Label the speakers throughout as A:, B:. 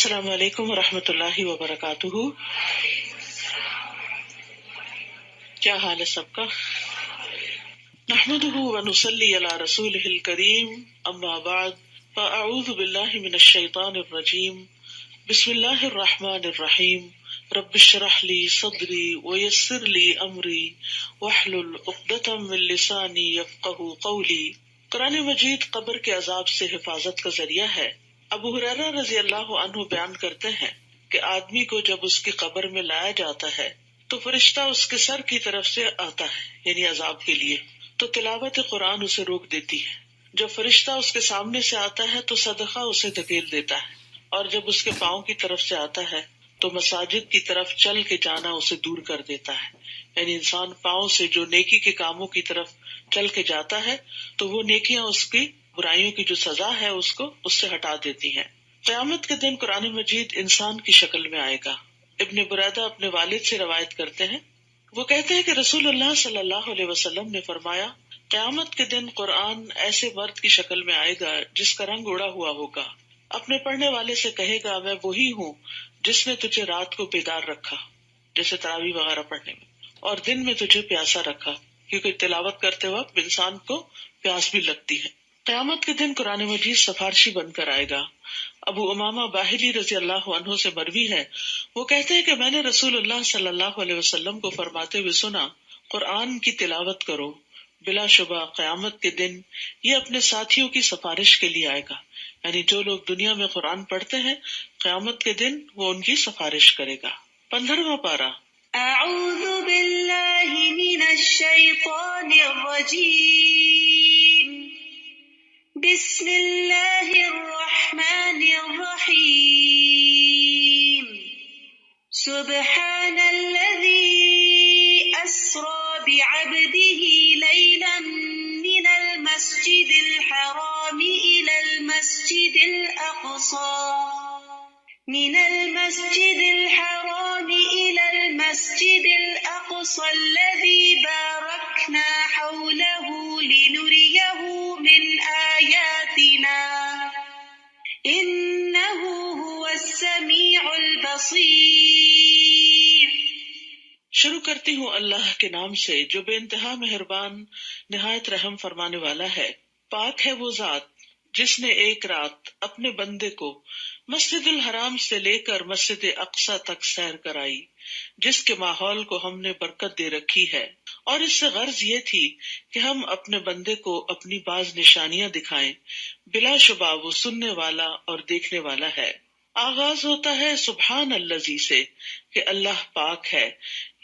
A: السلام علیکم ورحمۃ اللہ وبرکاتہ۔ کیا حال ہے سب کا؟ نحمده ونصلی علی رسولہ الکریم، اما بعد فاعوذ باللہ من الشیطان الرجیم، بسم اللہ الرحمن الرحیم، رب اشرح لی صدری ویسر لی امری واحلل عقدۃ من لسانی یفقہوا قولی۔ قرآن مجید قبر کے عذاب سے حفاظت کا ذریعہ ہے۔ ابو ہریرہ رضی اللہ عنہ بیان کرتے ہیں کہ آدمی کو جب اس کی قبر میں لایا جاتا ہے تو فرشتہ اس کے سر کی طرف سے آتا ہے، یعنی عذاب کے لیے، تو تلاوت قرآن اسے روک دیتی ہے۔ جب فرشتہ اس کے سامنے سے آتا ہے تو صدقہ اسے دھکیل دیتا ہے، اور جب اس کے پاؤں کی طرف سے آتا ہے تو مساجد کی طرف چل کے جانا اسے دور کر دیتا ہے۔ یعنی انسان پاؤں سے جو نیکی کے کاموں کی طرف چل کے جاتا ہے تو وہ نیکیاں اس کی برائیوں کی جو سزا ہے اس کو اس سے ہٹا دیتی ہیں۔ قیامت کے دن قرآن مجید انسان کی شکل میں آئے گا۔ ابن بریدہ اپنے والد سے روایت کرتے ہیں، وہ کہتے ہیں کہ رسول اللہ صلی اللہ علیہ وسلم نے فرمایا، قیامت کے دن قرآن ایسے مرد کی شکل میں آئے گا جس کا رنگ اڑا ہوا ہوگا، اپنے پڑھنے والے سے کہے گا، میں وہی ہوں جس نے تجھے رات کو بیدار رکھا، جیسے تراویح وغیرہ پڑھنے میں، اور دن میں تجھے پیاسا رکھا، کیونکہ تلاوت کرتے وقت انسان کو پیاس بھی لگتی ہے۔ قیامت کے دن قرآن مجید سفارشی بن کر آئے گا۔ ابو امامہ باہلی رضی اللہ عنہ سے مروی ہے، وہ کہتے ہیں کہ میں نے رسول اللہ صلی اللہ علیہ وسلم کو فرماتے ہوئے سنا، قرآن کی تلاوت کرو، بلا شبہ قیامت کے دن یہ اپنے ساتھیوں کی سفارش کے لیے آئے گا۔ یعنی جو لوگ دنیا میں قرآن پڑھتے ہیں، قیامت کے دن وہ ان کی سفارش کرے گا۔ 15واں پارہ۔
B: اعوذ باللہ من الشیطان الرجیم، بسم اللہ الرحمن الرحیم، سبحان الذی اسری بعبده لیلا من المسجد الحرام الى المسجد الأقصى الذي باركنا حوله لنريه من آياتنا إنه هو السميع البصير۔
A: شروع کرتی ہوں اللہ کے نام سے جو بے انتہا مہربان نہایت رحم فرمانے والا ہے۔ پاک ہے وہ ذات جس نے ایک رات اپنے بندے کو مسجد الحرام سے لے کر مسجد اقصی تک سیر کرائی، جس کے ماحول کو ہم نے برکت دے رکھی ہے، اور اس سے غرض یہ تھی کہ ہم اپنے بندے کو اپنی بعض نشانیاں دکھائیں۔ بلا شبہ وہ سننے والا اور دیکھنے والا ہے۔ آغاز ہوتا ہے سبحان الذی سے کہ اللہ پاک ہے،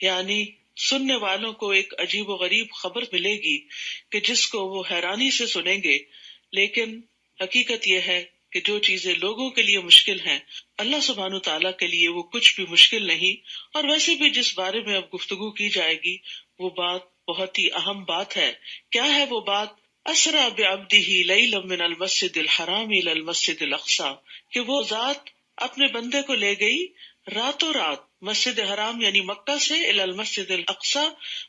A: یعنی سننے والوں کو ایک عجیب و غریب خبر ملے گی کہ جس کو وہ حیرانی سے سنیں گے، لیکن حقیقت یہ ہے کہ جو چیزیں لوگوں کے لیے مشکل ہیں، اللہ سبحانہ تعالیٰ کے لیے وہ کچھ بھی مشکل نہیں۔ اور ویسے بھی جس بارے میں اب گفتگو کی جائے گی وہ بات بہت ہی اہم بات ہے۔ کیا ہے وہ بات؟ اسریٰ بعبدہ لیلا من المسجد الحرام الی المسجد الاقصی، کہ وہ ذات اپنے بندے کو لے گئی راتوں رات مسجد حرام یعنی مکہ سے الی المسجد الاقصی،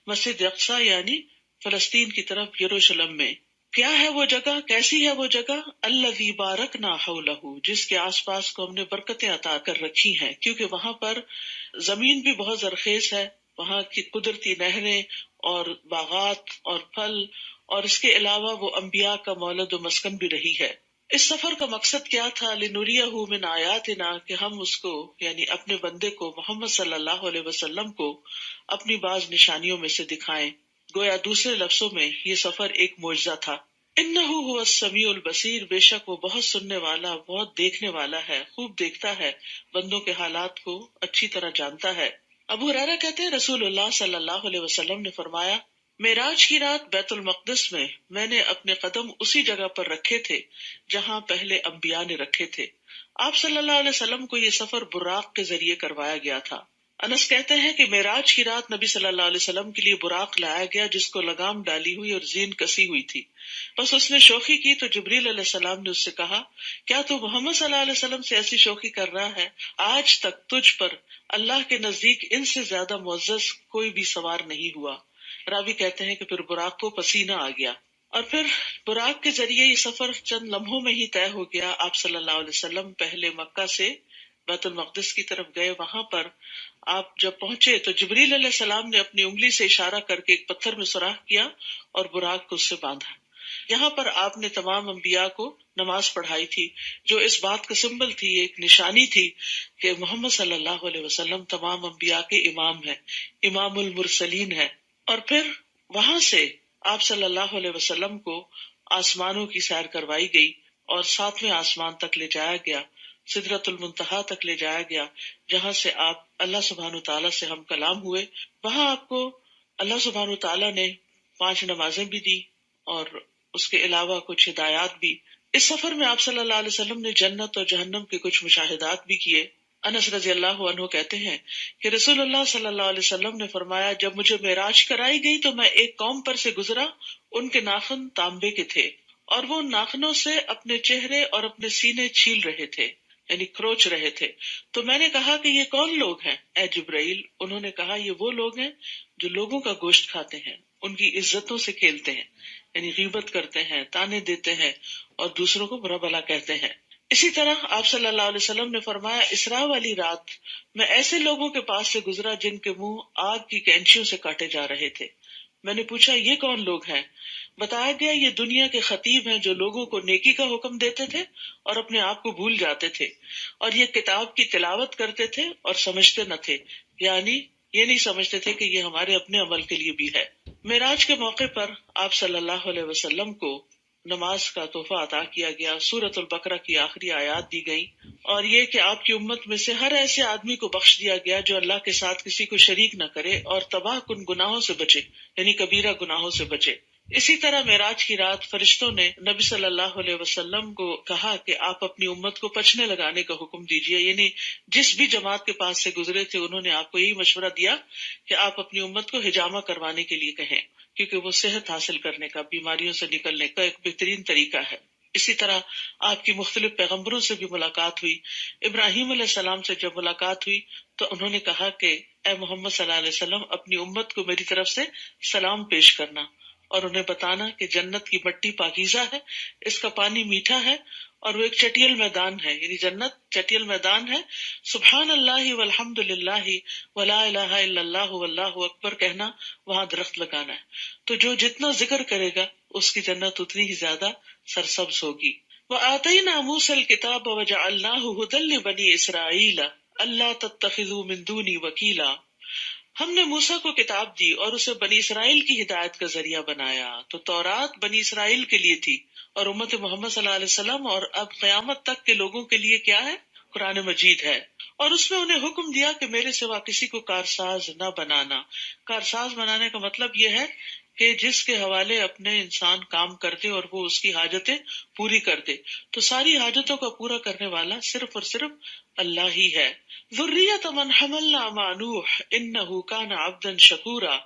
A: مسجد اقصی یعنی فلسطین کی طرف یروشلم میں۔ کیا ہے وہ جگہ؟ کیسی ہے وہ جگہ؟ الذی بارکنا حولہ، جس کے آس پاس کو ہم نے برکتیں عطا کر رکھی ہیں، کیونکہ وہاں پر زمین بھی بہت زرخیز ہے، وہاں کی قدرتی نہریں اور باغات اور پھل، اور اس کے علاوہ وہ انبیاء کا مولد و مسکن بھی رہی ہے۔ اس سفر کا مقصد کیا تھا؟ لنریہ من آیاتنا، کہ ہم اس کو یعنی اپنے بندے کو محمد صلی اللہ علیہ وسلم کو اپنی بعض نشانیوں میں سے دکھائیں۔ گویا دوسرے لفظوں میں یہ سفر ایک معجزہ تھا۔ انہ هو السمیع البصیر، بے شک وہ بہت سننے والا، بہت دیکھنے والا ہے، خوب دیکھتا ہے، بندوں کے حالات کو اچھی طرح جانتا ہے۔ ابو ہریرہ کہتے ہیں رسول اللہ صلی اللہ علیہ وسلم نے فرمایا، معراج کی رات بیت المقدس میں نے اپنے قدم اسی جگہ پر رکھے تھے جہاں پہلے انبیاء نے رکھے تھے۔ آپ صلی اللہ علیہ وسلم کو یہ سفر براق کے ذریعے کروایا گیا تھا۔ انس کہتے ہیں کہ معراج کی رات نبی صلی اللہ علیہ وسلم کے لیے براق لایا گیا جس کو لگام ڈالی ہوئی اور زین کسی ہوئی تھی۔ بس اس نے شوخی کی تو جبریل علیہ السلام نے اس سے کہا، کیا تو محمد صلی اللہ علیہ وسلم سے ایسی شوخی کر رہا ہے؟ آج تک تجھ پر اللہ کے نزدیک ان سے زیادہ معزز کوئی بھی سوار نہیں ہوا۔ راوی کہتے ہیں کہ پھر براق کو پسینہ آ گیا، اور پھر براق کے ذریعے یہ سفر چند لمحوں میں ہی طے ہو گیا۔ آپ صلی اللہ علیہ وسلم پہلے مکہ سے بیت المقدس کی طرف گئے، وہاں پر آپ جب پہنچے تو جبریل علیہ السلام نے اپنی انگلی سے اشارہ کر کے ایک پتھر میں سوراخ کیا اور براق کو اس سے باندھا۔ یہاں پر آپ نے تمام انبیاء کو نماز پڑھائی تھی، جو اس بات کا سمبل تھی، ایک نشانی تھی کہ محمد صلی اللہ علیہ وسلم تمام انبیاء کے امام ہیں، امام المرسلین ہے۔ اور پھر وہاں سے آپ صلی اللہ علیہ وسلم کو آسمانوں کی سیر کروائی گئی اور 7ویں آسمان تک لے جایا گیا، سدرۃ المنتہا تک لے جایا گیا، جہاں سے آپ اللہ سبحانہ تعالیٰ سے ہم کلام ہوئے۔ وہاں آپ کو اللہ سبحانہ تعالیٰ نے 5 نمازیں بھی دی اور اس کے علاوہ کچھ ہدایات بھی۔ اس سفر میں آپ صلی اللہ علیہ وسلم نے جنت اور جہنم کے کچھ مشاہدات بھی کیے۔ انس رضی اللہ عنہ کہتے ہیں کہ رسول اللہ صلی اللہ علیہ وسلم نے فرمایا، جب مجھے معراج کرائی گئی تو میں ایک قوم پر سے گزرا، ان کے ناخن تانبے کے تھے اور وہ ان ناخنوں سے اپنے چہرے اور اپنے سینے چھیل رہے تھے، یعنی کھروچ رہے تھے۔ تو میں نے کہا کہ یہ کون لوگ ہیں اے جبرائیل؟ انہوں نے کہا یہ وہ لوگ ہیں جو لوگوں کا گوشت کھاتے ہیں، ان کی عزتوں سے کھیلتے ہیں، یعنی غیبت کرتے ہیں، تانے دیتے ہیں اور دوسروں کو برا بھلا کہتے ہیں۔ اسی طرح آپ صلی اللہ علیہ وسلم نے فرمایا، اسراء والی رات میں ایسے لوگوں کے پاس سے گزرا جن کے منہ آگ کی کینچیوں سے کاٹے جا رہے تھے۔ میں نے پوچھا یہ کون لوگ ہیں؟ بتایا گیا یہ دنیا کے خطیب ہیں جو لوگوں کو نیکی کا حکم دیتے تھے اور اپنے آپ کو بھول جاتے تھے، اور یہ کتاب کی تلاوت کرتے تھے اور سمجھتے نہ تھے، یعنی یہ نہیں سمجھتے تھے کہ یہ ہمارے اپنے عمل کے لیے بھی ہے۔ معراج کے موقع پر آپ صلی اللہ علیہ وسلم کو نماز کا تحفہ عطا کیا گیا، سورۃ البقرہ کی آخری آیات دی گئی، اور یہ کہ آپ کی امت میں سے ہر ایسے آدمی کو بخش دیا گیا جو اللہ کے ساتھ کسی کو شریک نہ کرے اور تباہ کن گناہوں سے بچے، یعنی کبیرہ گناہوں سے بچے۔ اسی طرح معراج کی رات فرشتوں نے نبی صلی اللہ علیہ وسلم کو کہا کہ آپ اپنی امت کو پچھنے لگانے کا حکم دیجیے، یعنی جس بھی جماعت کے پاس سے گزرے تھے انہوں نے آپ کو یہی مشورہ دیا کہ آپ اپنی امت کو حجامہ کروانے کے لیے کہیں، کیونکہ وہ صحت حاصل کرنے کا، بیماریوں سے نکلنے کا ایک بہترین طریقہ ہے۔ اسی طرح آپ کی مختلف پیغمبروں سے بھی ملاقات ہوئی۔ ابراہیم علیہ السلام سے جب ملاقات ہوئی تو انہوں نے کہا کہ اے محمد صلی اللہ علیہ وسلم، اپنی امت کو میری طرف سے سلام پیش کرنا اور انہیں بتانا کہ جنت کی مٹی پاکیزہ ہے، اس کا پانی میٹھا ہے اور وہ ایک چٹیل میدان ہے، یعنی جنت چٹیل میدان ہے۔ سبحان اللہ والحمد للہ ولا الہ الا اللہ واللہ اکبر کہنا، وہاں درخت لگانا ہے، تو جو جتنا ذکر کرے گا اس کی جنت اتنی ہی زیادہ سرسبز ہوگی۔ وآتینا موسیٰ الکتاب وجعلناہ ھدی لبنی اسرائیل اللہ تتخذوا من دونی وکیلا۔ ہم نے موسیٰ کو کتاب دی اور اسے بنی اسرائیل کی ہدایت کا ذریعہ بنایا۔ تو تورات بنی اسرائیل کے لیے تھی اور امت محمد صلی اللہ علیہ وسلم اور اب قیامت تک کے لوگوں کے لیے کیا ہے؟ قرآن مجید ہے۔ اور اس میں انہیں حکم دیا کہ میرے سوا کسی کو کارساز نہ بنانا۔ کارساز بنانے کا مطلب یہ ہے کہ جس کے حوالے اپنے انسان کام کرتے اور وہ اس کی حاجتیں پوری کرتے، تو ساری حاجتوں کا پورا کرنے والا صرف اور صرف اللہ ہی ہے۔ ذریۃ من حملنا مع نوح انہ کان عبدا شکورا۔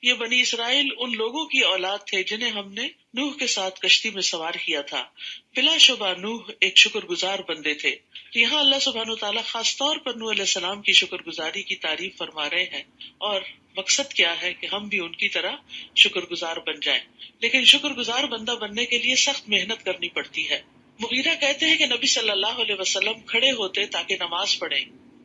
A: یہ بنی اسرائیل ان لوگوں کی اولاد تھے جنہیں ہم نے نوح کے ساتھ کشتی میں سوار کیا تھا، بلا شبہ نوح ایک شکر گزار بندے تھے۔ یہاں اللہ سبحانہ وتعالیٰ خاص طور پر نوح علیہ السلام کی شکر گزاری کی تعریف فرما رہے ہیں، اور مقصد کیا ہے کہ ہم بھی ان کی طرح شکر گزار بن جائیں۔ لیکن شکر گزار بندہ بننے کے لیے سخت محنت کرنی پڑتی ہے۔ مغیرہ کہتے ہیں کہ نبی صلی اللہ علیہ وسلم کھڑے ہوتے تاکہ نماز پڑھیں،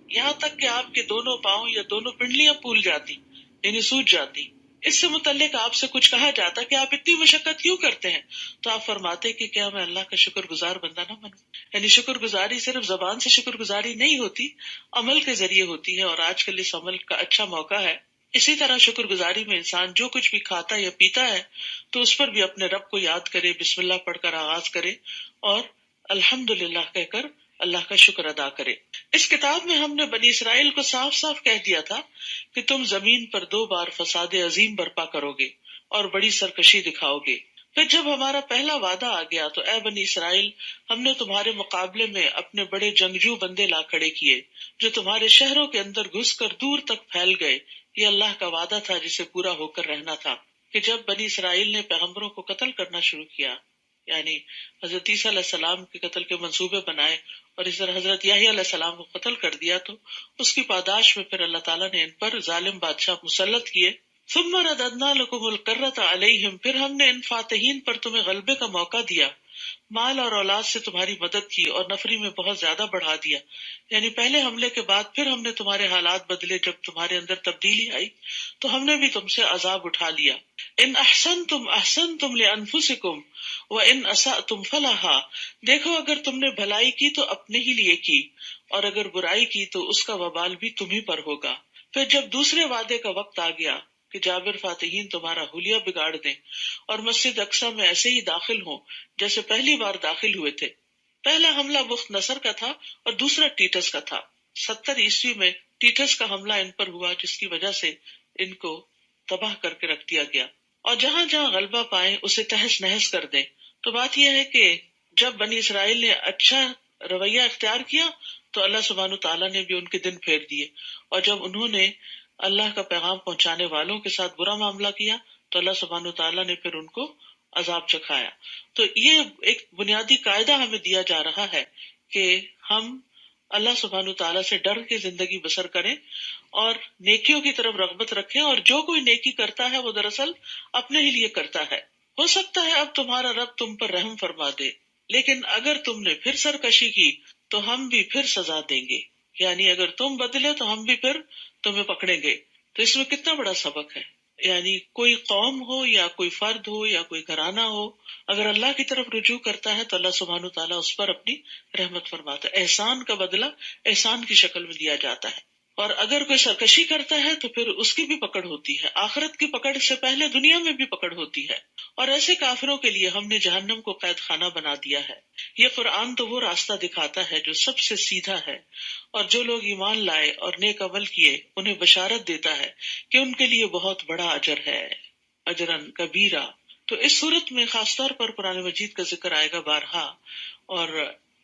A: یہاں تک کہ آپ کے دونوں پاؤں یا دونوں پنڈلیاں پھول جاتی، یعنی سوج جاتی۔ اس سے متعلق آپ سے کچھ کہا جاتا کہ آپ اتنی مشقت کیوں کرتے ہیں، تو آپ فرماتے کہ کیا میں اللہ کا شکر گزار بندہ نہ بنوں؟ یعنی شکر گزاری صرف زبان سے شکر گزاری نہیں ہوتی، عمل کے ذریعے ہوتی ہے، اور آج کل اس عمل کا اچھا موقع ہے۔ اسی طرح شکر گزاری میں انسان جو کچھ بھی کھاتا یا پیتا ہے تو اس پر بھی اپنے رب کو یاد کرے، بسم اللہ پڑھ کر آغاز کرے اور الحمدللہ کہہ کر اللہ کا شکر ادا کرے۔ اس کتاب میں ہم نے بنی اسرائیل کو صاف صاف کہہ دیا تھا کہ تم زمین پر 2 بار فساد عظیم برپا کرو گے اور بڑی سرکشی دکھاؤ گے۔ پھر جب ہمارا پہلا وعدہ آ گیا تو اے بنی اسرائیل، ہم نے تمہارے مقابلے میں اپنے بڑے جنگجو بندے لا کھڑے کیے جو تمہارے شہروں کے اندر گھس کر دور تک پھیل گئے۔ یہ اللہ کا وعدہ تھا جسے پورا ہو کر رہنا تھا کہ جب بنی اسرائیل نے پیغمبروں کو قتل کرنا شروع کیا، یعنی حضرت عیسیٰ علیہ السلام کے قتل کے منصوبے بنائے اور اس طرح حضرت یحییٰ علیہ السلام کو قتل کر دیا، تو اس کی پاداش میں پھر اللہ تعالیٰ نے ان پر ظالم بادشاہ مسلط کیے۔ ثم رددنا لكم الكرة عليهم، پھر ہم نے ان فاتحین پر تمہیں غلبے کا موقع دیا۔ مال اور اولاد سے تمہاری مدد کی اور نفری میں بہت زیادہ بڑھا دیا. یعنی پہلے حملے کے بعد پھر ہم نے تمہارے حالات بدلے، جب تمہارے اندر تبدیلی آئی تو ہم نے بھی تم سے عذاب اٹھا لیا. ان احسنتم احسنتم لانفسکم وان اسأتم فلہا، دیکھو اگر تم نے بھلائی کی تو اپنے ہی لیے کی، اور اگر برائی کی تو اس کا وبال بھی تمہیں پر ہوگا. پھر جب دوسرے وعدے کا وقت آ گیا کہ جابر فاتحین تمہارا حلیہ بگاڑ دیں اور مسجد اقصی میں ایسے ہی داخل ہوں جیسے پہلی بار داخل ہوئے تھے. پہلا حملہ بخت نصر کا تھا اور دوسرا ٹیٹس کا تھا. 70 عیسوی میں ٹیٹس کا حملہ ان پر ہوا، جس کی وجہ سے ان کو تباہ کر کے رکھ دیا گیا. اور جہاں جہاں غلبہ پائیں اسے تہس نہس کر دیں. تو بات یہ ہے کہ جب بنی اسرائیل نے اچھا رویہ اختیار کیا تو اللہ سبحانہ تعالیٰ نے بھی ان کے دن پھیر دیے، اور جب انہوں نے اللہ کا پیغام پہنچانے والوں کے ساتھ برا معاملہ کیا تو اللہ سبحانہ تعالیٰ نے پھر ان کو عذاب چکھایا. تو یہ ایک بنیادی قاعدہ ہمیں دیا جا رہا ہے کہ ہم اللہ سبحانہ تعالیٰ سے ڈر کے زندگی بسر کریں اور نیکیوں کی طرف رغبت رکھیں، اور جو کوئی نیکی کرتا ہے وہ دراصل اپنے ہی لیے کرتا ہے. ہو سکتا ہے اب تمہارا رب تم پر رحم فرما دے، لیکن اگر تم نے پھر سرکشی کی تو ہم بھی پھر سزا دیں گے. یعنی اگر تم بدلے تو ہم بھی پھر تمہیں پکڑیں گے. تو اس میں کتنا بڑا سبق ہے. یعنی کوئی قوم ہو یا کوئی فرد ہو یا کوئی گھرانہ ہو، اگر اللہ کی طرف رجوع کرتا ہے تو اللہ سبحانہ تعالیٰ اس پر اپنی رحمت فرماتا ہے. احسان کا بدلہ احسان کی شکل میں دیا جاتا ہے. اور اگر کوئی سرکشی کرتا ہے تو پھر اس کی بھی پکڑ ہوتی ہے. آخرت کی پکڑ سے پہلے دنیا میں بھی پکڑ ہوتی ہے. اور ایسے کافروں کے لیے ہم نے جہنم کو قید خانہ بنا دیا ہے. یہ قرآن تو وہ راستہ دکھاتا ہے جو سب سے سیدھا ہے، اور جو لوگ ایمان لائے اور نیک عمل کیے انہیں بشارت دیتا ہے کہ ان کے لیے بہت بڑا اجر ہے، اجرن کبیرہ. تو اس صورت میں خاص طور پر قرآن مجید کا ذکر آئے گا بارہا، اور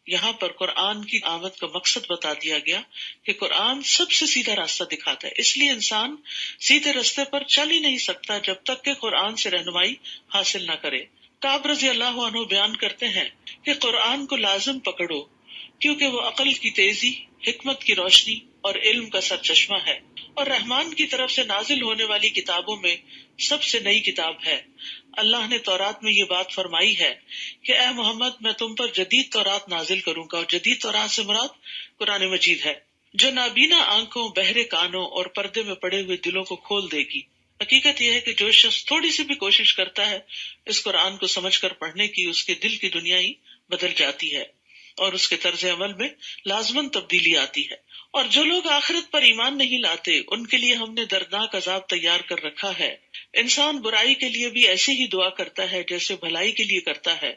A: یہاں پر قرآن کی آمد کا مقصد بتا دیا گیا کہ قرآن سب سے سیدھا راستہ دکھاتا ہے. اس لیے انسان سیدھے راستے پر چل ہی نہیں سکتا جب تک کہ قرآن سے رہنمائی حاصل نہ کرے. کعب رضی اللہ عنہ بیان کرتے ہیں کہ قرآن کو لازم پکڑو، کیونکہ وہ عقل کی تیزی، حکمت کی روشنی اور علم کا سرچشمہ ہے، اور رحمان کی طرف سے نازل ہونے والی کتابوں میں سب سے نئی کتاب ہے. اللہ نے تورات میں یہ بات فرمائی ہے کہ اے محمد میں تم پر جدید تورات نازل کروں گا، اور جدید تورات سے مراد قرآن مجید ہے، جو نابینا آنکھوں، بہرے کانوں اور پردے میں پڑے ہوئے دلوں کو کھول دے گی. حقیقت یہ ہے کہ جو شخص تھوڑی سی بھی کوشش کرتا ہے اس قرآن کو سمجھ کر پڑھنے کی، اس کے دل کی دنیا ہی بدل جاتی ہے اور اس کے طرز عمل میں لازماً تبدیلی آتی ہے. اور جو لوگ آخرت پر ایمان نہیں لاتے ان کے لیے ہم نے دردناک عذاب تیار کر رکھا ہے. انسان برائی کے لیے بھی ایسے ہی دعا کرتا ہے جیسے بھلائی کے لیے کرتا ہے.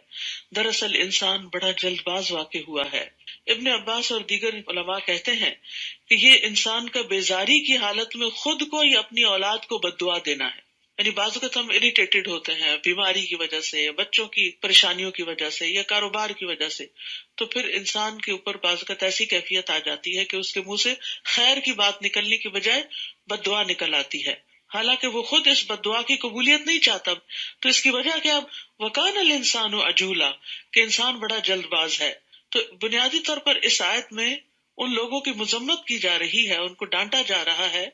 A: دراصل انسان بڑا جلد باز واقع ہوا ہے. ابن عباس اور دیگر علماء کہتے ہیں کہ یہ انسان کا بیزاری کی حالت میں خود کو یا اپنی اولاد کو بد دعا دینا ہے. یعنی بعض اوقات ہم اریٹیٹڈ ہوتے ہیں بیماری کی وجہ سے، بچوں کی پریشانیوں کی وجہ سے یا کاروبار کی وجہ سے، تو پھر انسان کے اوپر بعض اوقات ایسی کیفیت آ جاتی ہے کہ اس کے منہ سے خیر کی بات نکلنے کی بجائے بد دعا نکل آتی ہے، حالانکہ وہ خود اس بد دعا کی قبولیت نہیں چاہتا. تو اس کی وجہ کیا؟ وَكَانَ الْإِنسَانُ عَجُولًا، کہ انسان بڑا جلد باز ہے. تو بنیادی طور پر اس آیت میں ان لوگوں کی مذمت کی جا رہی ہے، ان کو ڈانٹا جا رہا ہے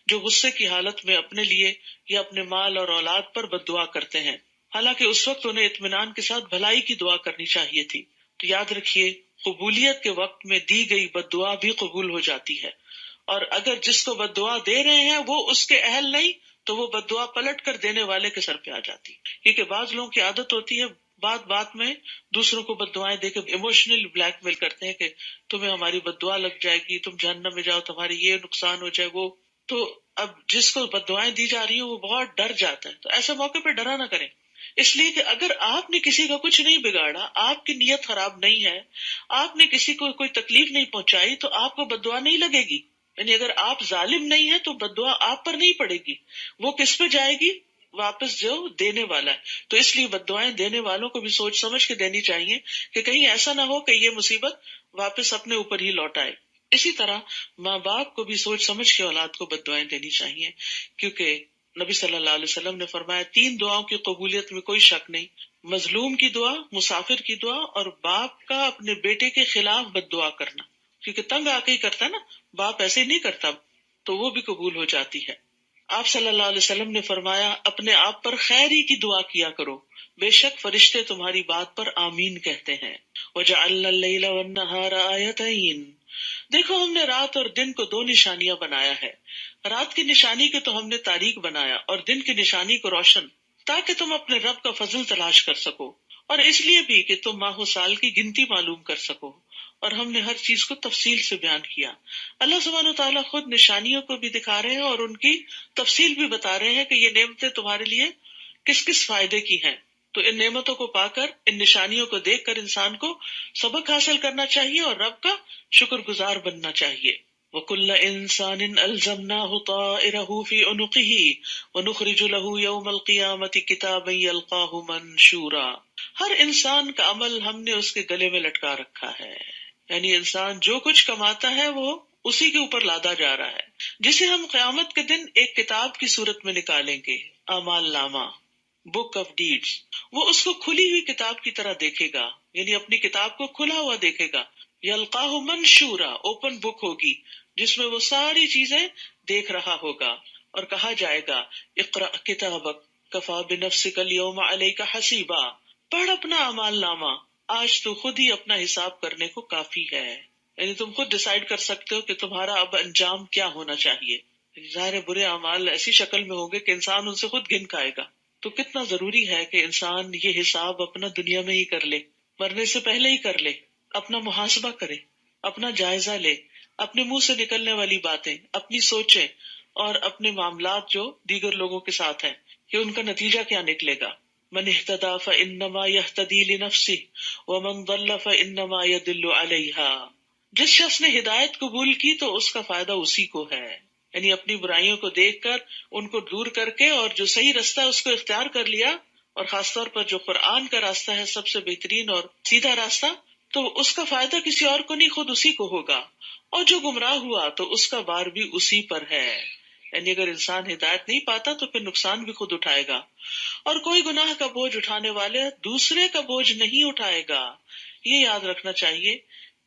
A: جو غصے کی حالت میں اپنے لیے یا اپنے مال اور اولاد پر بد دعا کرتے ہیں، حالانکہ اس وقت انہیں اطمینان کے ساتھ بھلائی کی دعا کرنی چاہیے تھی. تو یاد رکھیے، قبولیت کے وقت میں دی گئی بد دعا بھی قبول ہو جاتی ہے، اور اگر جس کو بد دعا دے رہے ہیں وہ اس کے اہل نہیں تو وہ بد دعا پلٹ کر دینے والے کے سر پہ آ جاتی. کیونکہ بعض لوگوں کی عادت ہوتی ہے بات بات میں دوسروں کو بد دعائیں دے کے ایموشنل بلیک میل کرتے ہیں کہ تمہیں ہماری بد دعا لگ جائے گی، تم جہنم میں جاؤ، تمہاری یہ نقصان ہو جائے وہ. تو اب جس کو بد دعائیں دی جا رہی ہیں وہ بہت ڈر جاتا ہے. تو ایسے موقع پہ ڈرا نہ کریں، اس لیے کہ اگر آپ نے کسی کا کچھ نہیں بگاڑا، آپ کی نیت خراب نہیں ہے، آپ نے کسی کو کوئی تکلیف نہیں پہنچائی، تو آپ کو بد دعا نہیں لگے گی. یعنی اگر آپ ظالم نہیں ہیں تو بد دعا آپ پر نہیں پڑے گی، وہ کس پہ جائے گی؟ واپس جو دینے والا ہے. تو اس لیے بد دعائیں دینے والوں کو بھی سوچ سمجھ کے دینی چاہیے کہ کہیں ایسا نہ ہو کہ یہ مصیبت واپس اپنے اوپر ہی لوٹ آئے. اسی طرح ماں باپ کو بھی سوچ سمجھ کے اولاد کو بد دعائیں دینی چاہیے، کیونکہ نبی صلی اللہ علیہ وسلم نے فرمایا 3 دعاؤں کی قبولیت میں کوئی شک نہیں: مظلوم کی دعا، مسافر کی دعا، اور باپ کا اپنے بیٹے کے خلاف بد دعا کرنا. کیونکہ تنگ آ کے ہی کرتا ہے نا، باپ ایسے ہی نہیں کرتا، تو وہ بھی قبول ہو جاتی ہے. آپ صلی اللہ علیہ وسلم نے فرمایا اپنے آپ پر خیر ہی کی دعا کیا کرو، بے شک فرشتے تمہاری بات پر آمین کہتے ہیں۔ وَجَعَلْنَا اللَّيْلَ وَالنَّهَارَ آیَتَيْنِ، دیکھو ہم نے رات اور دن کو 2 نشانیاں بنایا ہے، رات کی نشانی کو تو ہم نے تاریک بنایا اور دن کی نشانی کو روشن، تاکہ تم اپنے رب کا فضل تلاش کر سکو، اور اس لیے بھی کہ تم ماہ و سال کی گنتی معلوم کر سکو، اور ہم نے ہر چیز کو تفصیل سے بیان کیا۔ اللہ سبحانہ و تعالیٰ خود نشانیوں کو بھی دکھا رہے ہیں اور ان کی تفصیل بھی بتا رہے ہیں کہ یہ نعمتیں تمہارے لیے کس کس فائدے کی ہیں۔ تو ان نعمتوں کو پا کر، ان نشانیوں کو دیکھ کر انسان کو سبق حاصل کرنا چاہیے اور رب کا شکر گزار بننا چاہیے۔ وَكُلَّ إِنسَانٍ أَلْزَمْنَاهُ طَائِرَهُ فِي عُنُقِهِ وَنُخْرِجُ لَهُ يَوْمَ الْقِيَامَةِ كِتَابًا يَلْقَاهُ مَنشُورًا، ہر انسان کا عمل ہم نے اس کے گلے میں لٹکا رکھا ہے، یعنی انسان جو کچھ کماتا ہے وہ اسی کے اوپر لادا جا رہا ہے، جسے ہم قیامت کے دن ایک کتاب کی صورت میں نکالیں گے، اعمال نامہ، بک آف ڈیڈز، وہ اس کو کھلی ہوئی کتاب کی طرح دیکھے گا، یعنی اپنی کتاب کو کھلا ہوا دیکھے گا۔ یلقاہ منشورا، اوپن بک ہوگی جس میں وہ ساری چیزیں دیکھ رہا ہوگا، اور کہا جائے گا اقرأ کتابک کفا بنفسک اليوم علیک حسیبا، پڑھ اپنا اعمال نامہ، آج تو خود ہی اپنا حساب کرنے کو کافی ہے، یعنی تم خود ڈیسائیڈ کر سکتے ہو کہ تمہارا اب انجام کیا ہونا چاہیے۔ ظاہر برے اعمال ایسی شکل میں ہوں گے کہ انسان ان سے خود گن کھائے گا، تو کتنا ضروری ہے کہ انسان یہ حساب اپنا دنیا میں ہی کر لے، مرنے سے پہلے ہی کر لے، اپنا محاسبہ کرے، اپنا جائزہ لے، اپنے منہ سے نکلنے والی باتیں، اپنی سوچیں اور اپنے معاملات جو دیگر لوگوں کے ساتھ ہیں کہ ان کا نتیجہ کیا نکلے گا۔ من اہتدی فانما یہتدی لنفسہ ومن ضل فانما یضل علیہا، جس شخص نے ہدایت قبول کی تو اس کا فائدہ اسی کو ہے، یعنی اپنی برائیوں کو دیکھ کر ان کو دور کر کے اور جو صحیح راستہ اس کو اختیار کر لیا، اور خاص طور پر جو قرآن کا راستہ ہے سب سے بہترین اور سیدھا راستہ، تو اس کا فائدہ کسی اور کو نہیں، خود اسی کو ہوگا، اور جو گمراہ ہوا تو اس کا بار بھی اسی پر ہے، یعنی اگر انسان ہدایت نہیں پاتا تو پھر نقصان بھی خود اٹھائے گا، اور کوئی گناہ کا بوجھ اٹھانے والے دوسرے کا بوجھ نہیں اٹھائے گا۔ یہ یاد رکھنا چاہیے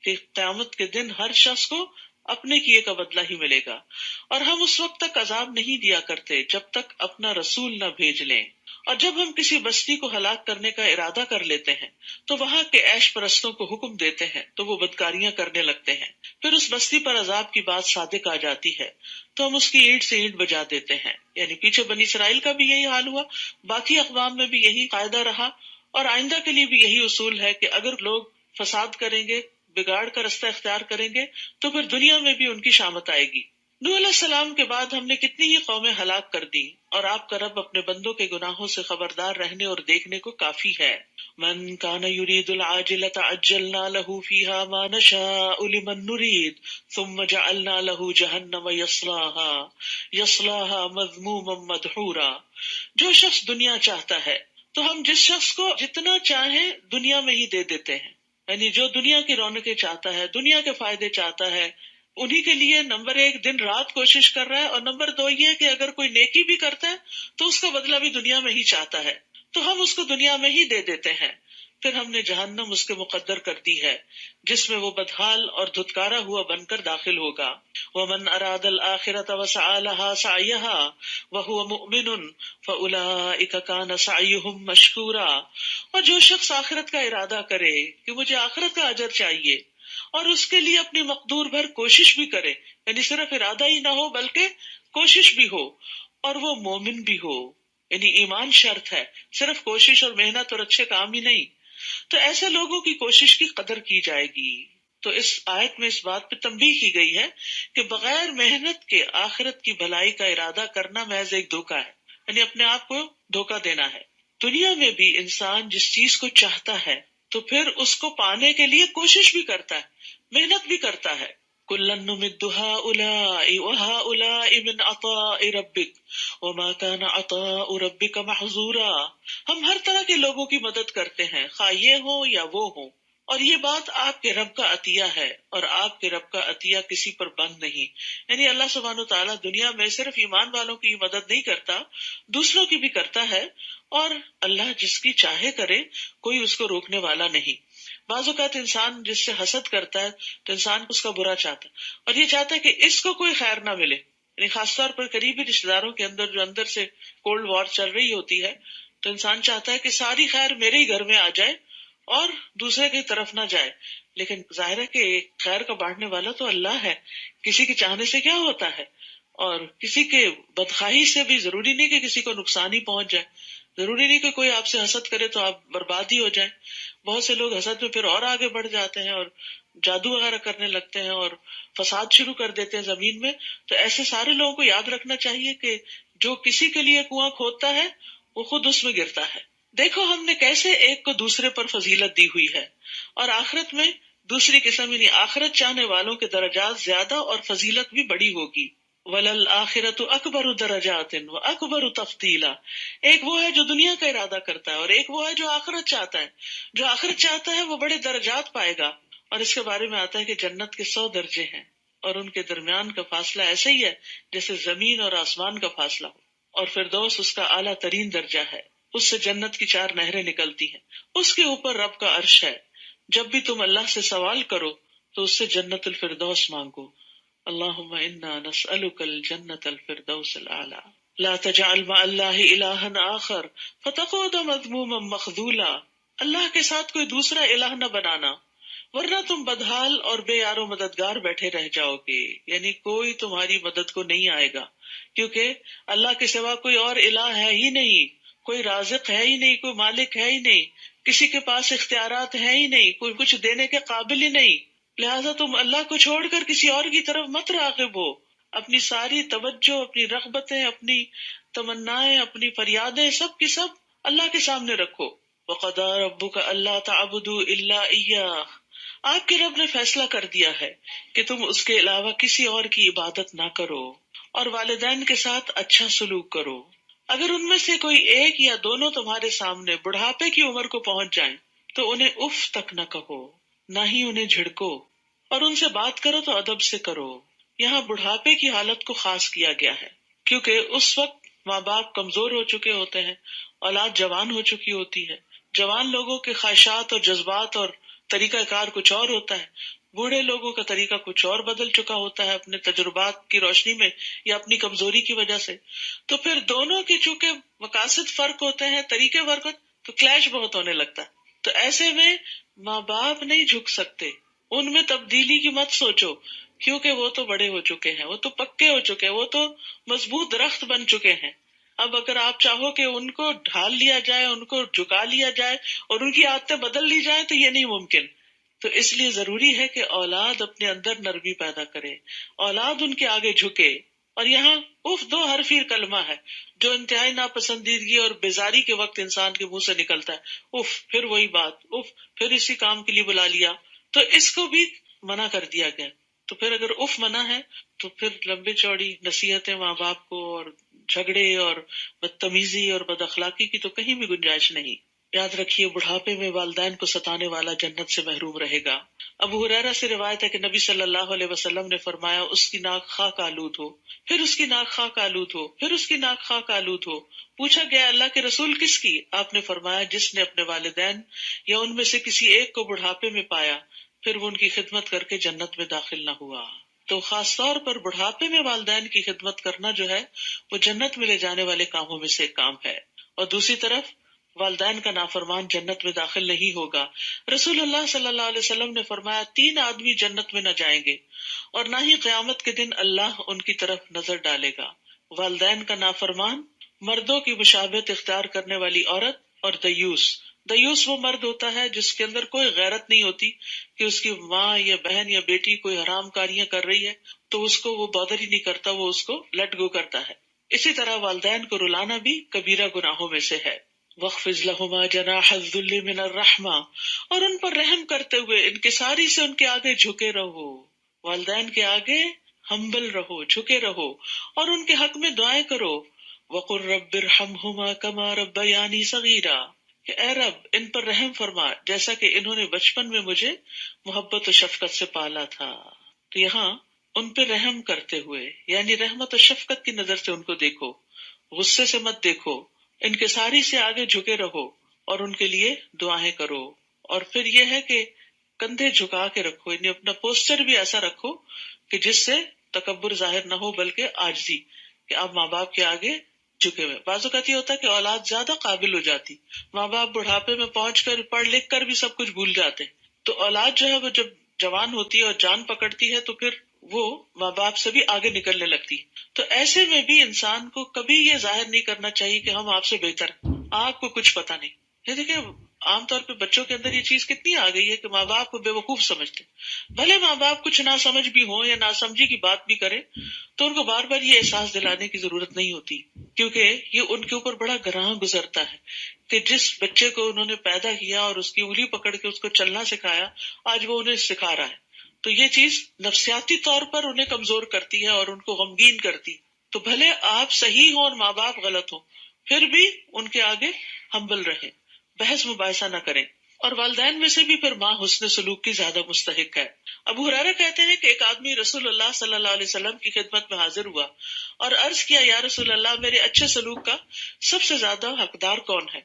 A: کہ قیامت کے دن ہر شخص کو اپنے کیے کا بدلہ ہی ملے گا، اور ہم اس وقت تک عذاب نہیں دیا کرتے جب تک اپنا رسول نہ بھیج لیں، اور جب ہم کسی بستی کو ہلاک کرنے کا ارادہ کر لیتے ہیں تو وہاں کے عیش پرستوں کو حکم دیتے ہیں تو وہ بدکاریاں کرنے لگتے ہیں، پھر اس بستی پر عذاب کی بات صادق آ جاتی ہے تو ہم اس کی اینٹ سے اینٹ بجا دیتے ہیں۔ یعنی پیچھے بنی اسرائیل کا بھی یہی حال ہوا، باقی اقوام میں بھی یہی قاعدہ رہا، اور آئندہ کے لیے بھی یہی اصول ہے کہ اگر لوگ فساد کریں گے، بگاڑ کا رستہ اختیار کریں گے تو پھر دنیا میں بھی ان کی شامت آئے گی۔ نوح علیہ السلام کے بعد ہم نے کتنی ہی قومیں ہلاک کر دی، اور آپ کا رب اپنے بندوں کے گناہوں سے خبردار رہنے اور دیکھنے کو کافی ہے۔ من کان یرید العاجلۃ عجلنا له فیها ما نشاء لمن نرید ثم جعلنا له جہنم یصلاها مذموما مدحورا، جو شخص دنیا چاہتا ہے تو ہم جس شخص کو جتنا چاہیں دنیا میں ہی دے دیتے ہیں، یعنی جو دنیا کی رونقیں چاہتا ہے، دنیا کے فائدے چاہتا ہے، انہی کے لیے نمبر 1 دن رات کوشش کر رہا ہے، اور نمبر 2 یہ کہ اگر کوئی نیکی بھی کرتا ہے تو اس کا بدلہ بھی دنیا میں ہی چاہتا ہے، تو ہم اس کو دنیا میں ہی دے دیتے ہیں، پھر ہم نے جہنم اس کے مقدر کر دی ہے جس میں وہ بدحال اور دھتکارا ہوا بن کر داخل ہوگا۔ وَمَنْ أَرَادَ الْآخِرَةَ وَسَعَى لَهَا سَعْيَهَا وَهُوَ مُؤْمِنٌ فَأُولَئِكَ كَانَ سَعْيُهُمْ مَشْكُورًا، اور جو شخص آخرت کا ارادہ کرے کہ مجھے آخرت کا اجر چاہیے اور اس کے لیے اپنی مقدور بھر کوشش بھی کرے، یعنی صرف ارادہ ہی نہ ہو بلکہ کوشش بھی ہو، اور وہ مومن بھی ہو، یعنی ایمان شرط ہے، صرف کوشش اور محنت اور اچھے کام ہی نہیں، تو ایسے لوگوں کی کوشش کی قدر کی جائے گی۔ تو اس آیت میں اس بات پہ تنبیہ کی گئی ہے کہ بغیر محنت کے آخرت کی بھلائی کا ارادہ کرنا محض ایک دھوکہ ہے، یعنی اپنے آپ کو دھوکہ دینا ہے۔ دنیا میں بھی انسان جس چیز کو چاہتا ہے تو پھر اس کو پانے کے لیے کوشش بھی کرتا ہے، محنت بھی کرتا ہے۔ کُلًّا نُمِدُّ هَٰؤُلَاءِ وَهَٰؤُلَاءِ مِنْ عَطَاءِ رَبِّكَ وَمَا كَانَ عَطَاءُ رَبِّكَ مَحْظُورًا، ہم ہر طرح کے لوگوں کی مدد کرتے ہیں، خواہ یہ ہوں یا وہ ہوں، اور یہ بات آپ کے رب کا عطیہ ہے، اور آپ کے رب کا عطیہ کسی پر بند نہیں، یعنی اللہ سبحانہ وتعالیٰ دنیا میں صرف ایمان والوں کی مدد نہیں کرتا، دوسروں کی بھی کرتا ہے، اور اللہ جس کی چاہے کرے، کوئی اس کو روکنے والا نہیں۔ بعض اوقات انسان جس سے حسد کرتا ہے تو انسان اس کا برا چاہتا ہے، اور یہ چاہتا ہے کہ اس کو کوئی خیر نہ ملے، یعنی خاص طور پر قریبی رشتے داروں کے اندر جو اندر سے کولڈ وار چل رہی ہوتی ہے، تو انسان چاہتا ہے کہ ساری خیر میرے ہی گھر میں آ جائے اور دوسرے کی طرف نہ جائے. لیکن ظاہر ہے کہ خیر کا بانٹنے والا تو اللہ ہے، کسی کے چاہنے سے کیا ہوتا ہے، اور کسی کے بدخواہی سے بھی ضروری نہیں کہ کسی کو نقصان ہی پہنچ جائے، ضروری نہیں کہ کوئی آپ سے حسد کرے تو آپ برباد ہی ہو جائیں. بہت سے لوگ حسد میں پھر اور آگے بڑھ جاتے ہیں اور جادو وغیرہ کرنے لگتے ہیں اور فساد شروع کر دیتے ہیں زمین میں. تو ایسے سارے لوگوں کو یاد رکھنا چاہیے کہ جو کسی کے لیے کنواں کھودتا ہے وہ خود اس میں گرتا ہے. دیکھو ہم نے کیسے ایک کو دوسرے پر فضیلت دی ہوئی ہے، اور آخرت میں دوسری قسم یعنی آخرت چاہنے والوں کے درجات زیادہ اور فضیلت بھی بڑی ہوگی. وَلَلْآخِرَةُ أَكْبَرُ دَرَجَاتٍ وَأَكْبَرُ تَفْضِيلًا. ایک وہ ہے جو دنیا کا ارادہ کرتا ہے اور ایک وہ ہے جو آخرت چاہتا ہے. جو آخرت چاہتا ہے وہ بڑے درجات پائے گا، اور اس کے بارے میں آتا ہے کہ جنت کے 100 درجے ہیں اور ان کے درمیان کا فاصلہ ایسا ہی ہے جیسے زمین اور آسمان کا فاصلہ ہو. اور فردوس اس کا اعلیٰ ترین درجہ ہے، اس سے جنت کی 4 نہریں نکلتی ہیں. اس کے اوپر رب کا عرش ہے. جب بھی تم اللہ سے سوال کرو تو اس سے جنت الفردوس مانگو. اللہم انا نسألک الجنت الفردوس الاعلی. لا تجعل مع اللہ الہا آخر فتقعد مذموما مخذولا. اللہ کے ساتھ کوئی دوسرا الہ نہ بنانا ورنہ تم بدحال اور بے یار و مددگار بیٹھے رہ جاؤ گے. یعنی کوئی تمہاری مدد کو نہیں آئے گا، کیونکہ اللہ کے سوا کوئی اور الہ ہے ہی نہیں، کوئی رازق ہے ہی نہیں، کوئی مالک ہے ہی نہیں، کسی کے پاس اختیارات ہے ہی نہیں، کوئی کچھ دینے کے قابل ہی نہیں. لہٰذا تم اللہ کو چھوڑ کر کسی اور کی طرف مت راغب ہو. اپنی ساری توجہ، اپنی رغبتیں، اپنی تمنائیں، اپنی فریادیں سب کی سب اللہ کے سامنے رکھو. وَقَضَىٰ رَبُّكَ أَلَّا تَعْبُدُوا إِلَّا إِيَّاهُ. آپ کے رب نے فیصلہ کر دیا ہے کہ تم اس کے علاوہ کسی اور کی عبادت نہ کرو، اور والدین کے ساتھ اچھا سلوک کرو. اگر ان میں سے کوئی ایک یا دونوں تمہارے سامنے بڑھاپے کی عمر کو پہنچ جائیں تو انہیں اف تک نہ کہو، نہ ہی انہیں جھڑکو، اور ان سے بات کرو تو ادب سے کرو. یہاں بڑھاپے کی حالت کو خاص کیا گیا ہے کیونکہ اس وقت ماں باپ کمزور ہو چکے ہوتے ہیں، اولاد جوان ہو چکی ہوتی ہے. جوان لوگوں کے خواہشات اور جذبات اور طریقہ کار کچھ اور ہوتا ہے، بوڑھے لوگوں کا طریقہ کچھ اور بدل چکا ہوتا ہے اپنے تجربات کی روشنی میں یا اپنی کمزوری کی وجہ سے. تو پھر دونوں کے چونکہ مقاصد فرق ہوتے ہیں، طریقے فرق ہوتے، تو کلیش بہت ہونے لگتا ہے. تو ایسے میں ماں باپ نہیں جھک سکتے، ان میں تبدیلی کی مت سوچو، کیونکہ وہ تو بڑے ہو چکے ہیں، وہ تو پکے ہو چکے ہیں، وہ تو مضبوط درخت بن چکے ہیں. اب اگر آپ چاہو کہ ان کو ڈھال لیا جائے، ان کو جھکا لیا جائے اور ان کی عادتیں بدل لی جائیں تو یہ نہیں ممکن. تو اس لیے ضروری ہے کہ اولاد اپنے اندر نرمی پیدا کرے، اولاد ان کے آگے جھکے. اور یہاں اف 2 حرفی کلمہ ہے جو انتہائی ناپسندیدگی اور بیزاری کے وقت انسان کے منہ سے نکلتا ہے. اف، پھر وہی بات، اف، پھر اسی کام کے لیے بلا لیا. تو اس کو بھی منع کر دیا گیا. تو پھر اگر اف منع ہے تو پھر لمبی چوڑی نصیحتیں ماں باپ کو اور جھگڑے اور بدتمیزی اور بد اخلاقی کی تو کہیں بھی گنجائش نہیں. یاد رکھیے بڑھاپے میں والدین کو ستانے والا جنت سے محروم رہے گا. ابو ہریرہ سے روایت ہے کہ نبی صلی اللہ علیہ وسلم نے فرمایا، اس کی ناک خاک آلود ہو، پھر اس کی ناک خاک آلود ہو، پھر اس کی ناک خاک آلود ہو. پوچھا گیا اللہ کے رسول کس کی؟ آپ نے فرمایا جس نے اپنے والدین یا ان میں سے کسی ایک کو بڑھاپے میں پایا پھر وہ ان کی خدمت کر کے جنت میں داخل نہ ہوا. تو خاص طور پر بڑھاپے میں والدین کی خدمت کرنا جو ہے وہ جنت میں لے جانے والے کاموں میں سے ایک کام ہے. اور دوسری طرف والدین کا نافرمان جنت میں داخل نہیں ہوگا. رسول اللہ صلی اللہ علیہ وسلم نے فرمایا 3 آدمی جنت میں نہ جائیں گے اور نہ ہی قیامت کے دن اللہ ان کی طرف نظر ڈالے گا. والدین کا نافرمان، مردوں کی مشابہت اختیار کرنے والی عورت، اور دیوس. دیوس وہ مرد ہوتا ہے جس کے اندر کوئی غیرت نہیں ہوتی کہ اس کی ماں یا بہن یا بیٹی کوئی حرام کاریاں کر رہی ہے تو اس کو وہ بادر ہی نہیں کرتا، وہ اس کو لیٹ گو کرتا ہے. اسی طرح والدین کو رلانا بھی کبیرہ گناہوں میں سے ہے. وَاخْفِضْ لَهُمَا جَنَاحَ الذُّلِّ مِنَ الرَّحْمَةِ. اور ان پر رحم کرتے ہوئے انکساری سے ان کے آگے جھکے رہو. والدین کے آگے ہمبل رہو، جھکے رہو اور ان کے حق میں دعائیں کرو. وَقُلْ رَبِّ ارْحَمْهُمَا كَمَا رَبَّيَانِي صَغِيرًا. کہ اے رب ان پر رحم فرما جیسا کہ انہوں نے بچپن میں مجھے محبت و شفقت سے پالا تھا. تو یہاں ان پہ رحم کرتے ہوئے یعنی رحمت و شفقت کی نظر سے ان کو دیکھو، غصے سے مت دیکھو، انکساری سے آگے جھکے رہو اور ان کے لیے دعائیں کرو. اور پھر یہ ہے کہ کندھے جھکا کے رکھو، یعنی اپنا پوسچر بھی ایسا رکھو کہ جس سے تکبر ظاہر نہ ہو بلکہ عاجزی، کہ آپ ماں باپ کے آگے جھکے ہوئے. بعض اوقات یہ ہوتا ہے کہ اولاد زیادہ قابل ہو جاتی، ماں باپ بڑھاپے میں پہنچ کر پڑھ لکھ کر بھی سب کچھ بھول جاتے، تو اولاد جو ہے وہ جب جوان ہوتی ہے اور جان پکڑتی ہے تو پھر وہ ماں باپ سے بھی آگے نکلنے لگتی ہے. تو ایسے میں بھی انسان کو کبھی یہ ظاہر نہیں کرنا چاہیے کہ ہم آپ سے بہتر ہیں، آپ کو کچھ پتا نہیں. یہ دیکھیں عام طور پہ بچوں کے اندر یہ چیز کتنی آ گئی ہے کہ ماں باپ کو بے وقوف سمجھتے، بھلے ماں باپ کچھ نہ سمجھ بھی ہوں یا نہ سمجھی کی بات بھی کرے تو ان کو بار بار یہ احساس دلانے کی ضرورت نہیں ہوتی، کیونکہ یہ ان کے اوپر بڑا گراں گزرتا ہے کہ جس بچے کو انہوں نے پیدا کیا اور اس کی انگلی پکڑ کے اس کو چلنا سکھایا، آج وہ انہیں سکھا رہا ہے. تو یہ چیز نفسیاتی طور پر انہیں کمزور کرتی ہے اور ان کو غمگین کرتی. تو بھلے آپ صحیح ہوں اور ماں باپ غلط ہوں، پھر بھی ان کے آگے ہمبل رہیں، بحث مباحثہ نہ کریں. اور والدین میں سے بھی پھر ماں حسن سلوک کی زیادہ مستحق ہے. ابو ہریرہ کہتے ہیں کہ ایک آدمی رسول اللہ صلی اللہ علیہ وسلم کی خدمت میں حاضر ہوا اور عرض کیا، یا رسول اللہ، میرے اچھے سلوک کا سب سے زیادہ حقدار کون ہے؟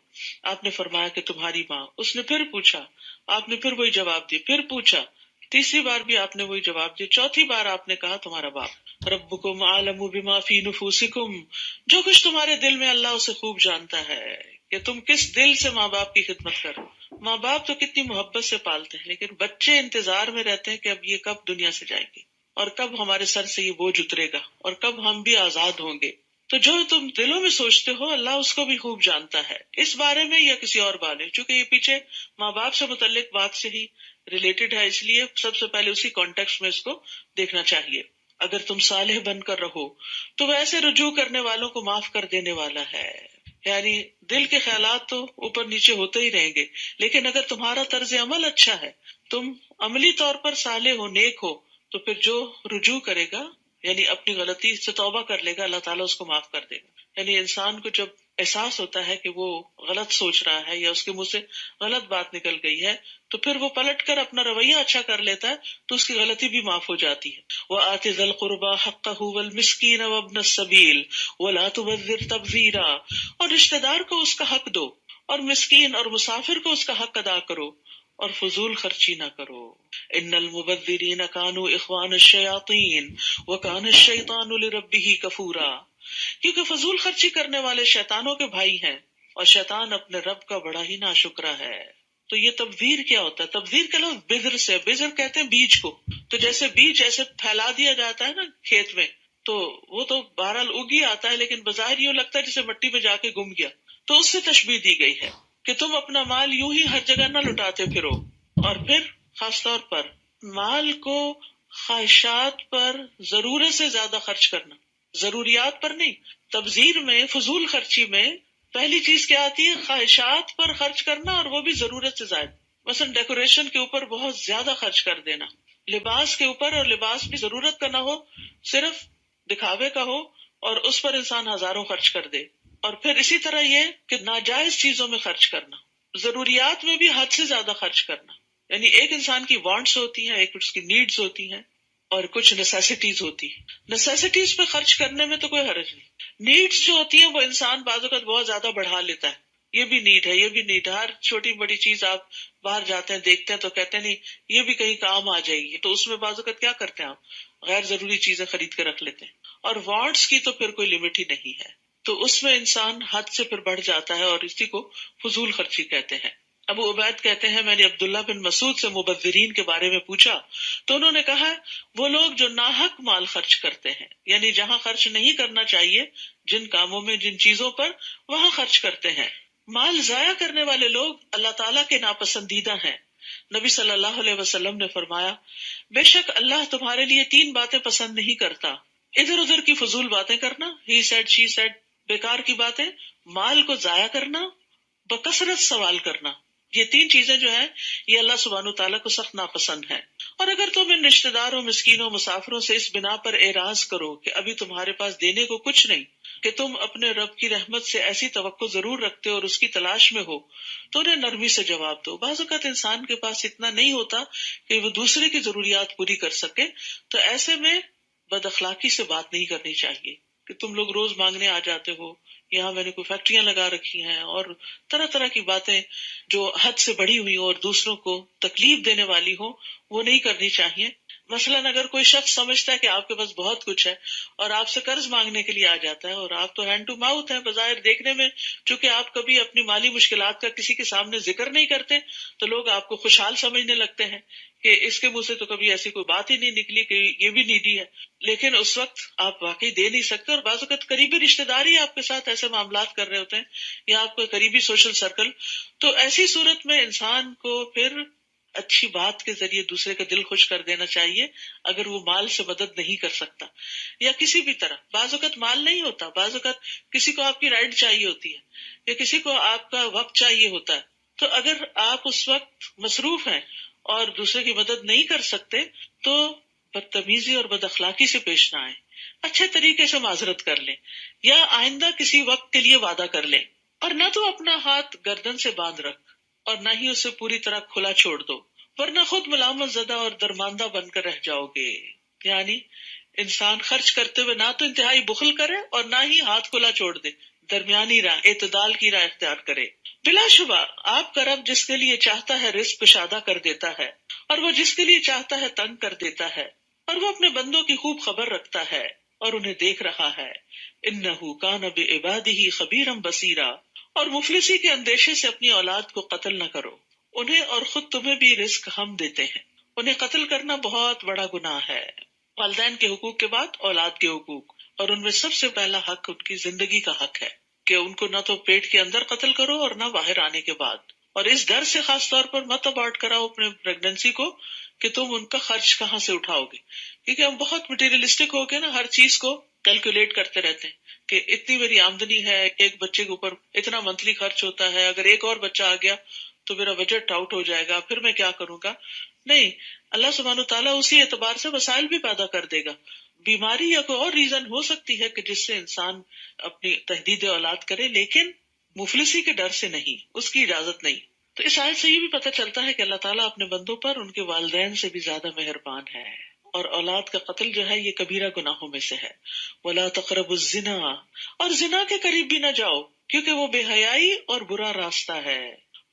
A: آپ نے فرمایا کہ تمہاری ماں. اس نے پھر پوچھا، آپ نے پھر وہی جواب دیا، پھر پوچھا، تیسری بار بھی آپ نے وہی جواب دیا، چوتھی بار آپ نے کہا تمہارا باپ. ربکم اعلم بما فی نفوسکم، جو کچھ تمہارے دل میں اللہ اسے خوب جانتا ہے کہ تم کس دل سے ماں باپ کی خدمت کرو. ماں باپ تو کتنی محبت سے پالتے ہیں، لیکن بچے انتظار میں رہتے ہیں کہ اب یہ کب دنیا سے جائیں گے اور کب ہمارے سر سے یہ بوجھ اترے گا اور کب ہم بھی آزاد ہوں گے. تو جو تم دلوں میں سوچتے ہو اللہ اس کو بھی خوب جانتا ہے، اس بارے میں یا کسی اور بارے. چونکہ یہ پیچھے ماں باپ سے متعلق بات سے ہی ریلیٹڈ ہے، اس لیے سب سے پہلے اسی کانٹیکسٹ میں اس کو دیکھنا چاہیے. اگر تم صالح بن کر رہو تو وہ ایسے رجوع کرنے والوں کو معاف کر دینے والا ہے. یعنی دل کے خیالات تو اوپر نیچے ہوتے ہی رہیں گے، لیکن اگر تمہارا طرز عمل اچھا ہے، تم عملی طور پر صالح ہو، نیک ہو، تو پھر جو رجوع کرے گا، یعنی اپنی غلطی سے توبہ کر لے گا، اللہ تعالیٰ اس کو معاف کر دے گا. یعنی انسان کو جب احساس ہوتا ہے کہ وہ غلط سوچ رہا ہے یا اس کے منہ سے غلط بات نکل گئی ہے، تو پھر وہ پلٹ کر اپنا رویہ اچھا کر لیتا ہے تو اس کی غلطی بھی معاف ہو جاتی ہے. وَآتِ ذَا الْقُرْبَى حَقَّهُ وَالْمِسْكِينَ وَابْنَ السَّبِيلِ وَلَا تُبَذِّرْ تَبْذِيرًا، اور رشتہ دار کو اس کا حق دو اور مسکین اور مسافر کو اس کا حق ادا کرو اور فضول خرچی نہ کرو. ان المبذرین کانوا اخوان الشیاطین وکان الشیطان لربہ کفورا، کیونکہ فضول خرچی کرنے والے شیطانوں کے بھائی ہیں اور شیطان اپنے رب کا بڑا ہی ناشکرا ہے. تو یہ تبذیر کیا ہوتا ہے؟ تبذیر کا لفظ بذر سے، بذر کہتے ہیں بیج کو. تو جیسے بیج ایسے پھیلا دیا جاتا ہے نا کھیت میں، تو وہ تو بہرحال اگ ہی آتا ہے، لیکن بظاہر یوں لگتا ہے جیسے مٹی میں جا کے گم گیا. تو اس سے تشبیہ دی گئی ہے کہ تم اپنا مال یوں ہی ہر جگہ نہ لٹاتے پھرو. اور پھر خاص طور پر مال کو خواہشات پر ضرورت سے زیادہ خرچ کرنا، ضروریات پر نہیں. تبذیر میں، فضول خرچی میں پہلی چیز کیا آتی ہے؟ خواہشات پر خرچ کرنا، اور وہ بھی ضرورت سے زائد. مثلا ڈیکوریشن کے اوپر بہت زیادہ خرچ کر دینا، لباس کے اوپر، اور لباس بھی ضرورت کا نہ ہو، صرف دکھاوے کا ہو، اور اس پر انسان ہزاروں خرچ کر دے. اور پھر اسی طرح یہ کہ ناجائز چیزوں میں خرچ کرنا، ضروریات میں بھی حد سے زیادہ خرچ کرنا. یعنی ایک انسان کی وانٹس ہوتی ہیں، ایک اس کی نیڈز ہوتی ہیں، اور کچھ نیسیسٹیز ہوتی ہیں. نیسیسٹیز پہ خرچ کرنے میں تو کوئی حرج نہیں. نیڈز جو ہوتی ہیں وہ انسان بعض اوقات بہت زیادہ بڑھا لیتا ہے، یہ بھی نیڈ ہے، یہ بھی نیڈ ہے. ہر چھوٹی بڑی چیز آپ باہر جاتے ہیں دیکھتے ہیں تو کہتے ہیں نہیں یہ بھی کہیں کام آ جائے گی، تو اس میں بعض اوقات کیا کرتے ہیں آپ غیر ضروری چیزیں خرید کے رکھ لیتے ہیں. اور وانٹس کی تو پھر کوئی لمٹ ہی نہیں ہے، تو اس میں انسان حد سے پھر بڑھ جاتا ہے، اور اسی کو فضول خرچی کہتے ہیں. ابو عبید کہتے ہیں میں نے عبداللہ بن مسعود سے مبذرین کے بارے میں پوچھا تو انہوں نے کہا وہ لوگ جو ناحق مال خرچ کرتے ہیں، یعنی جہاں خرچ نہیں کرنا چاہیے، جن کاموں میں، جن چیزوں پر، وہاں خرچ کرتے ہیں. مال ضائع کرنے والے لوگ اللہ تعالیٰ کے ناپسندیدہ ہیں. نبی صلی اللہ علیہ وسلم نے فرمایا بے شک اللہ تمہارے لیے 3 باتیں پسند نہیں کرتا: ادھر ادھر کی فضول باتیں کرنا، ہی سیڈ شی سیڈ، بیکار کی باتیں، مال کو ضائع کرنا، بکثرت سوال کرنا. یہ 3 چیزیں جو ہیں یہ اللہ سبحانہ تعالیٰ کو سخت ناپسند ہیں. اور اگر تم ان رشتہ داروں، مسکینوں، مسافروں سے اس بنا پر اعراض کرو کہ ابھی تمہارے پاس دینے کو کچھ نہیں، کہ تم اپنے رب کی رحمت سے ایسی توقع ضرور رکھتے ہو اور اس کی تلاش میں ہو، تو انہیں نرمی سے جواب دو. بعض اوقات انسان کے پاس اتنا نہیں ہوتا کہ وہ دوسرے کی ضروریات پوری کر سکے، تو ایسے میں بد اخلاقی سے بات نہیں کرنی چاہیے کہ تم لوگ روز مانگنے آ جاتے ہو، یہاں میں نے کوئی فیکٹریاں لگا رکھی ہیں، اور طرح طرح کی باتیں جو حد سے بڑی ہوئی اور دوسروں کو تکلیف دینے والی ہوں وہ نہیں کرنی چاہیے. مثلاً اگر کوئی شخص سمجھتا ہے کہ آپ کے پاس بہت کچھ ہے اور آپ سے قرض مانگنے کے لیے آ جاتا ہے، اور آپ تو ہینڈ ٹو ماؤتھ ہیں بظاہر دیکھنے میں، چونکہ آپ کبھی اپنی مالی مشکلات کا کسی کے سامنے ذکر نہیں کرتے، تو لوگ آپ کو خوشحال سمجھنے لگتے ہیں کہ اس کے منہ سے تو کبھی ایسی کوئی بات ہی نہیں نکلی کہ یہ بھی نیڈی ہے. لیکن اس وقت آپ واقعی دے نہیں سکتے، اور بعض اوقات قریبی رشتے دار ہی آپ کے ساتھ ایسے معاملات کر رہے ہوتے ہیں، یا آپ کو قریبی سوشل سرکل. تو ایسی صورت میں انسان کو پھر اچھی بات کے ذریعے دوسرے کا دل خوش کر دینا چاہیے، اگر وہ مال سے مدد نہیں کر سکتا یا کسی بھی طرح. بعض اوقات مال نہیں ہوتا، بعض اوقات کسی کو آپ کی رائڈ چاہیے ہوتی ہے یا کسی کو آپ کا وقت چاہیے ہوتا ہے. تو اگر آپ اس وقت مصروف ہیں اور دوسرے کی مدد نہیں کر سکتے تو بدتمیزی اور بد اخلاقی سے پیش نہ آئیں، اچھے طریقے سے معذرت کر لیں یا آئندہ کسی وقت کے لیے وعدہ کر لیں. اور نہ تو اپنا ہاتھ گردن سے باندھ رکھ اور نہ ہی اسے پوری طرح کھلا چھوڑ دو، ورنہ خود ملامت زدہ اور درماندہ بن کر رہ جاؤ گے. یعنی انسان خرچ کرتے ہوئے نہ تو انتہائی بخل کرے اور نہ ہی ہاتھ کھلا چھوڑ دے، درمیانی راہ، اعتدال کی راہ اختیار کرے. بلا شبہ آپ کا رب جس کے لیے چاہتا ہے رزق کشادہ کر دیتا ہے، اور وہ جس کے لیے چاہتا ہے تنگ کر دیتا ہے، اور وہ اپنے بندوں کی خوب خبر رکھتا ہے اور انہیں دیکھ رہا ہے. انہ کان بعبادہ خبیرا بصیرا. اور مفلسی کے اندیشے سے اپنی اولاد کو قتل نہ کرو، انہیں اور خود تمہیں بھی رزق ہم دیتے ہیں. انہیں قتل کرنا بہت بڑا گناہ ہے. والدین کے حقوق کے بعد اولاد کے حقوق، اور ان میں سب سے پہلا حق ان کی زندگی کا حق ہے کہ ان کو نہ تو پیٹ کے اندر قتل کرو اور نہ باہر آنے کے بعد. اور اس ڈر سے خاص طور پر مت ابارٹ کراؤ اپنے پریگننسی کو کہ تم ان کا خرچ کہاں سے اٹھاؤ گے، کیونکہ ہم بہت مٹیریلسٹک ہو کے نا ہر چیز کو کیلکولیٹ کرتے رہتے ہیں کہ اتنی میری آمدنی ہے، ایک بچے کے اوپر اتنا منتھلی خرچ ہوتا ہے، اگر ایک اور بچہ آ گیا تو میرا بجٹ آؤٹ ہو جائے گا، پھر میں کیا کروں گا. نہیں، اللہ سبحانہ تعالیٰ اسی اعتبار سے وسائل بھی پیدا کر دے گا. بیماری یا کوئی اور ریزن ہو سکتی ہے کہ جس سے انسان اپنی تحدید اولاد کرے، لیکن مفلسی کے ڈر سے نہیں، اس کی اجازت نہیں. تو اس آیت سے یہ بھی پتہ چلتا ہے کہ اللہ تعالیٰ اپنے بندوں پر ان کے والدین سے بھی زیادہ مہربان ہے، اور اولاد کا قتل جو ہے یہ کبیرہ گناہوں میں سے ہے. وَلَا تَقْرَبُوا الزِّنَا. اور زنا کے قریب بھی نہ جاؤ کیونکہ وہ بے حیائی اور برا راستہ ہے.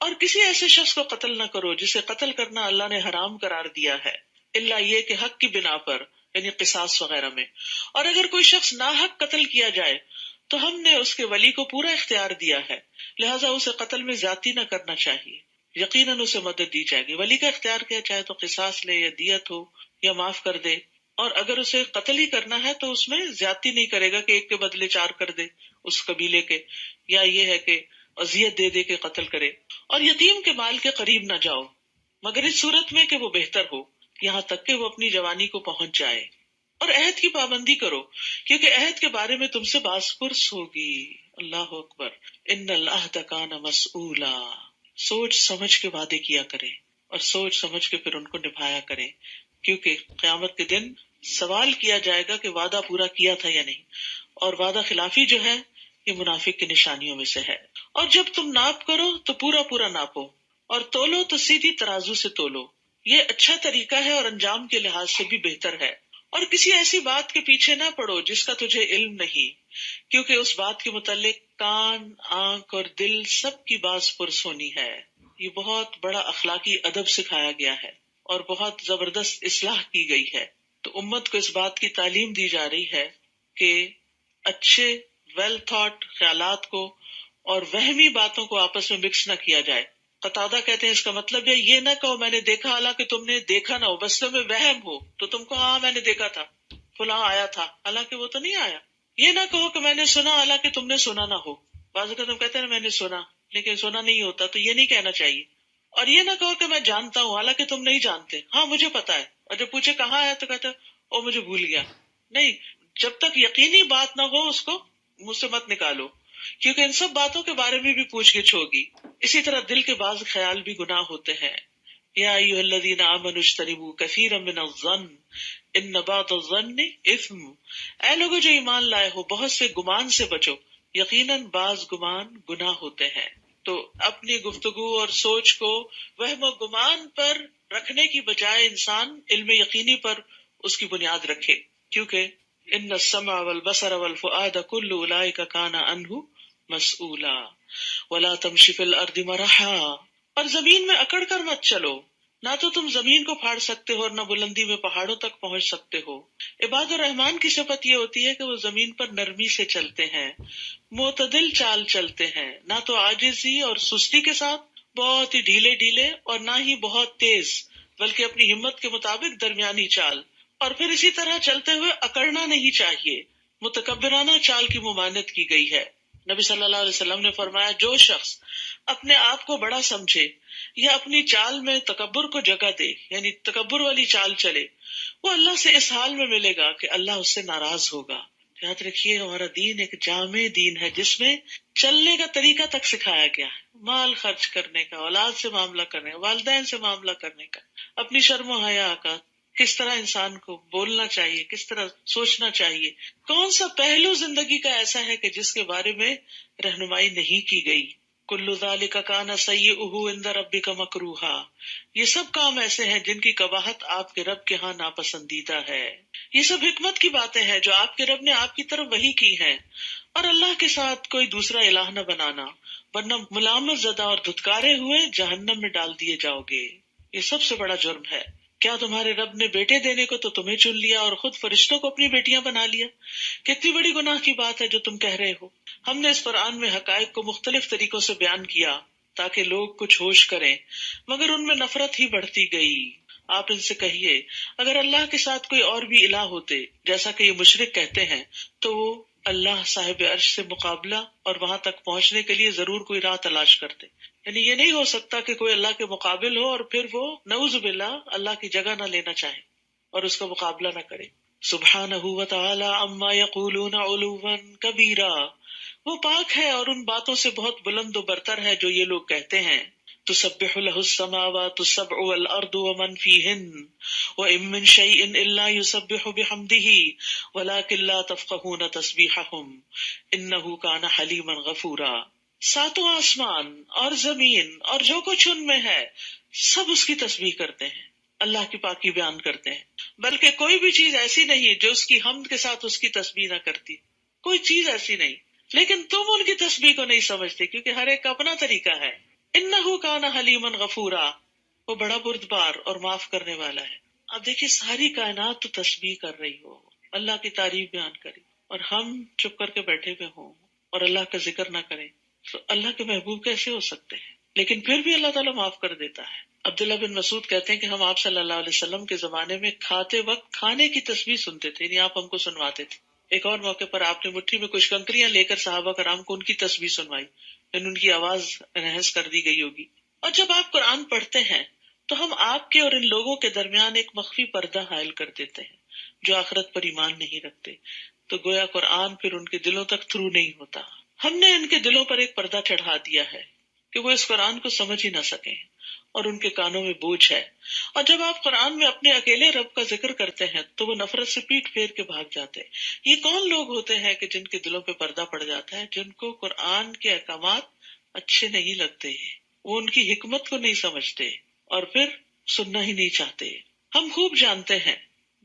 A: اور کسی ایسے شخص کو قتل نہ کرو جسے قتل کرنا اللہ نے حرام قرار دیا ہے، الا یہ کہ حق کی بنا پر، یعنی قصاص وغیرہ میں. اور اگر کوئی شخص ناحق قتل کیا جائے تو ہم نے اس کے ولی کو پورا اختیار دیا ہے، لہٰذا اسے قتل میں زیادتی نہ کرنا چاہیے، یقیناً اسے مدد دی جائے گی. ولی کا اختیار کیا، چاہے تو قصاص لے یا دیت ہو یا معاف کر دے. اور اگر اسے قتل ہی کرنا ہے تو اس میں زیادتی نہیں کرے گا کہ ایک کے بدلے 4 کر دے اس قبیلے کے، یا یہ ہے کہ اذیت دے دے کے قتل کرے. اور یتیم کے مال کے قریب نہ جاؤ مگر اس صورت میں کہ وہ بہتر ہو، یہاں تک کہ وہ اپنی جوانی کو پہنچ جائے. اور عہد کی پابندی کرو کیونکہ عہد کے بارے میں تم سے باز پرس ہوگی. اللہ اکبر. ان العہد کان مسئولا. سوچ سمجھ کے وعدے کیا کریں اور سوچ سمجھ کے پھر ان کو نبھایا کریں، کیونکہ قیامت کے دن سوال کیا جائے گا کہ وعدہ پورا کیا تھا یا نہیں. اور وعدہ خلافی جو ہے یہ منافق کی نشانیوں میں سے ہے. اور جب تم ناپ کرو تو پورا پورا ناپو، اور تولو تو سیدھی ترازو سے تولو. یہ اچھا طریقہ ہے اور انجام کے لحاظ سے بھی بہتر ہے. اور کسی ایسی بات کے پیچھے نہ پڑو جس کا تجھے علم نہیں، کیونکہ اس بات کے متعلق کان، آنکھ اور دل سب کی باز پرس ہونی ہے. یہ بہت بڑا اخلاقی ادب سکھایا گیا ہے اور بہت زبردست اصلاح کی گئی ہے. تو امت کو اس بات کی تعلیم دی جا رہی ہے کہ اچھے ویل تھاٹ خیالات کو اور وہمی باتوں کو آپس میں مکس نہ کیا جائے. قتادہ کہتے ہیں اس کا مطلب یہ نہ کہو میں نے دیکھا، حالانکہ تم نے دیکھا نہ ہو، بس تمہیں وہم ہو تو تم کو ہاں میں نے دیکھا تھا، فلاں آیا تھا، حالانکہ وہ تو نہیں آیا. یہ نہ کہو کہ میں نے سنا، حالانکہ تم نے سنا نہ ہو. بعض اوقات تم کہتے ہیں میں نے سنا، لیکن سنا نہیں ہوتا، تو یہ نہیں کہنا چاہیے. اور یہ نہ کہو کہ میں جانتا ہوں، حالانکہ تم نہیں جانتے. ہاں مجھے پتا ہے، اور جب پوچھے کہاں ہے تو کہتے او مجھے بھول گیا. نہیں، جب تک یقینی بات نہ ہو اس کو منہ سے مت نکالو، کیونکہ ان سب باتوں کے بارے میں بھی پوچھ گچھ ہوگی. اسی طرح دل کے بعض خیال بھی گناہ ہوتے ہیں. یا ایھا الذین آمنوا اجتنبوا کثیرا من الظن ان بعض الظن اثم. اے لوگو جو ایمان لائے ہو، بہت سے گمان سے بچو، یقیناً بعض گمان گناہ ہوتے ہیں. تو اپنی گفتگو اور سوچ کو وہم و گمان پر رکھنے کی بجائے انسان علم یقینی پر اس کی بنیاد رکھے، کیونکہ ان السمع والبصر والفؤاد کل اولئک کان عنہ مسئولا ولا تمشی فی الارض مرحا. اور زمین میں اکڑ کر مت چلو، نہ تو تم زمین کو پھاڑ سکتے ہو اور نہ بلندی میں پہاڑوں تک پہنچ سکتے ہو۔ عباد الرحمن کی صفت یہ ہوتی ہے کہ وہ زمین پر نرمی سے چلتے ہیں، معتدل چال چلتے ہیں، نہ تو عاجزی اور سستی کے ساتھ بہت ہی ڈھیلے ڈھیلے اور نہ ہی بہت تیز، بلکہ اپنی ہمت کے مطابق درمیانی چال۔ اور پھر اسی طرح چلتے ہوئے اکڑنا نہیں چاہیے، متکبرانہ چال کی ممانعت کی گئی ہے۔ نبی صلی اللہ علیہ وسلم نے فرمایا، جو شخص اپنے آپ کو بڑا سمجھے یا اپنی چال میں تکبر کو جگہ دے، یعنی تکبر والی چال چلے، وہ اللہ سے اس حال میں ملے گا کہ اللہ اس سے ناراض ہوگا۔ یاد رکھیے، ہمارا دین ایک جامع دین ہے جس میں چلنے کا طریقہ تک سکھایا گیا ہے، مال خرچ کرنے کا، اولاد سے معاملہ کرنے کا، والدین سے معاملہ کرنے کا، اپنی شرم و حیا کا، کس طرح انسان کو بولنا چاہیے، کس طرح سوچنا چاہیے، کون سا پہلو زندگی کا ایسا ہے کہ جس کے بارے میں رہنمائی نہیں کی گئی۔ کل ذالک کان سیئہ عند ربک مکروہا، یہ سب کام ایسے ہیں جن کی قباحت آپ کے رب کے ہاں ناپسندیدہ ہے۔ یہ سب حکمت کی باتیں ہیں جو آپ کے رب نے آپ کی طرف وحی کی ہیں، اور اللہ کے ساتھ کوئی دوسرا الہ نہ بنانا، ورنہ ملامت زدہ اور دھتکارے ہوئے جہنم میں ڈال دیے جاؤ گے۔ یہ سب سے بڑا جرم ہے۔ کیا تمہارے رب نے بیٹے دینے کو تو تمہیں چن لیا اور خود فرشتوں کو اپنی بیٹیاں بنا لیا؟ کتنی بڑی گناہ کی بات ہے جو تم کہہ رہے ہو۔ ہم نے اس قرآن میں حقائق کو مختلف طریقوں سے بیان کیا تاکہ لوگ کچھ ہوش کریں، مگر ان میں نفرت ہی بڑھتی گئی۔ آپ ان سے کہیے، اگر اللہ کے ساتھ کوئی اور بھی الہ ہوتے جیسا کہ یہ مشرک کہتے ہیں، تو وہ اللہ صاحب عرش سے مقابلہ اور وہاں تک پہنچنے کے لیے ضرور کوئی راہ تلاش کرتے۔ یعنی یہ نہیں ہو سکتا کہ کوئی اللہ کے مقابل ہو اور پھر وہ نعوذ باللہ اللہ کی جگہ نہ لینا چاہے اور اس کا مقابلہ نہ کرے۔ سبحانہ و تعالی عما یقولون علوا کبیرا، وہ پاک ہے اور ان باتوں سے بہت بلند و برتر ہے جو یہ لوگ کہتے ہیں۔ تسبح له السماوات السبع والارض ومن فيهن وان من شيء الا يسبح بحمده ولكن لا تفقهون تسبيحهم انه كان حليما غفورا۔ ساتوں آسمان اور زمین اور جو کچھ ان میں ہے سب اس کی تسبیح کرتے ہیں، اللہ کی پاکی بیان کرتے ہیں، بلکہ کوئی بھی چیز ایسی نہیں جو اس کی حمد کے ساتھ اس کی تسبیح نہ کرتی، کوئی چیز ایسی نہیں، لیکن تم ان کی تسبیح کو نہیں سمجھتے کیونکہ ہر ایک کا اپنا طریقہ ہے۔ انہ کان حلیما غفورا، وہ بڑا بردبار اور معاف کرنے والا ہے۔ اب دیکھیے، ساری کائنات تو تسبیح کر رہی ہو، اللہ کی تعریف بیان کری، اور ہم چپ کر کے بیٹھے ہوئے ہوں اور اللہ کا ذکر نہ کریں، تو اللہ کے محبوب کیسے ہو سکتے ہیں؟ لیکن پھر بھی اللہ تعالیٰ معاف کر دیتا ہے۔ عبداللہ بن مسعود کہتے ہیں کہ ہم آپ صلی اللہ علیہ وسلم کے زمانے میں کھاتے وقت کھانے کی تسبیح سنتے تھے، یعنی آپ ہم کو سنواتے تھے۔ ایک اور موقع پر آپ نے مٹھی میں کچھ کنکریاں لے کر صحابہ کرام کو ان کی تسبیح سنوائی، یعنی ان کی آواز انہانس کر دی گئی ہوگی۔ اور جب آپ قرآن پڑھتے ہیں تو ہم آپ کے اور ان لوگوں کے درمیان ایک مخفی پردہ حائل کر دیتے ہیں جو آخرت پر ایمان نہیں رکھتے، تو گویا قرآن پھر ان کے دلوں تک تھرو نہیں ہوتا۔ ہم نے ان کے دلوں پر ایک پردہ چڑھا دیا ہے کہ وہ اس قرآن کو سمجھ ہی نہ سکیں، اور ان کے کانوں میں بوجھ ہے۔ اور جب آپ قرآن میں اپنے اکیلے رب کا ذکر کرتے ہیں تو وہ نفرت سے پیٹ پھیر کے بھاگ جاتے ہیں۔ یہ کون لوگ ہوتے ہیں کہ جن کے دلوں پہ پردہ پڑ جاتا ہے؟ جن کو قرآن کے احکامات اچھے نہیں لگتے، وہ ان کی حکمت کو نہیں سمجھتے اور پھر سننا ہی نہیں چاہتے۔ ہم خوب جانتے ہیں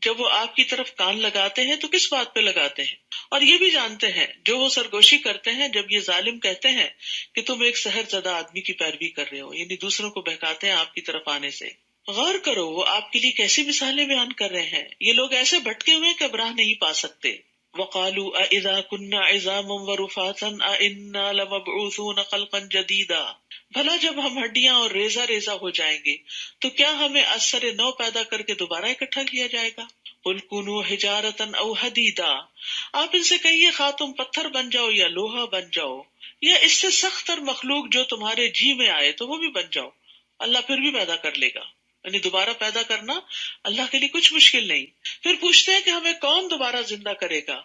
A: جب وہ آپ کی طرف کان لگاتے ہیں تو کس بات پہ لگاتے ہیں، اور یہ بھی جانتے ہیں جو وہ سرگوشی کرتے ہیں جب یہ ظالم کہتے ہیں کہ تم ایک سحر زدہ آدمی کی پیروی کر رہے ہو، یعنی دوسروں کو بہکاتے ہیں آپ کی طرف آنے سے۔ غور کرو، وہ آپ کے لیے کیسی مثالیں بیان کر رہے ہیں۔ یہ لوگ ایسے بھٹکے ہوئے کہ اب راہ نہیں پا سکتے۔ وَقَالُوا أَإِذَا كُنَّا عِظَامًا وَرُفَاتًا أَإِنَّا لَمَبْعُوثُونَ خَلْقًا جَدِيدًا، بھلا جب ہم ہڈیاں اور ریزہ ریزہ ہو جائیں گے تو کیا ہمیں از سر نو پیدا کر کے دوبارہ اکٹھا کیا جائے گا؟ قُلْ كُونُوا حِجَارَةً أَوْ حَدِيدًا، آپ ان سے کہیے خواہ تم پتھر بن جاؤ یا لوہا بن جاؤ، یا اس سے سخت تر مخلوق جو تمہارے جی میں آئے تو وہ بھی بن جاؤ، اللہ پھر بھی پیدا کر لے گا۔ یعنی دوبارہ پیدا کرنا اللہ کے لیے کچھ مشکل نہیں۔ پھر پوچھتے ہیں کہ ہمیں کون دوبارہ زندہ کرے گا؟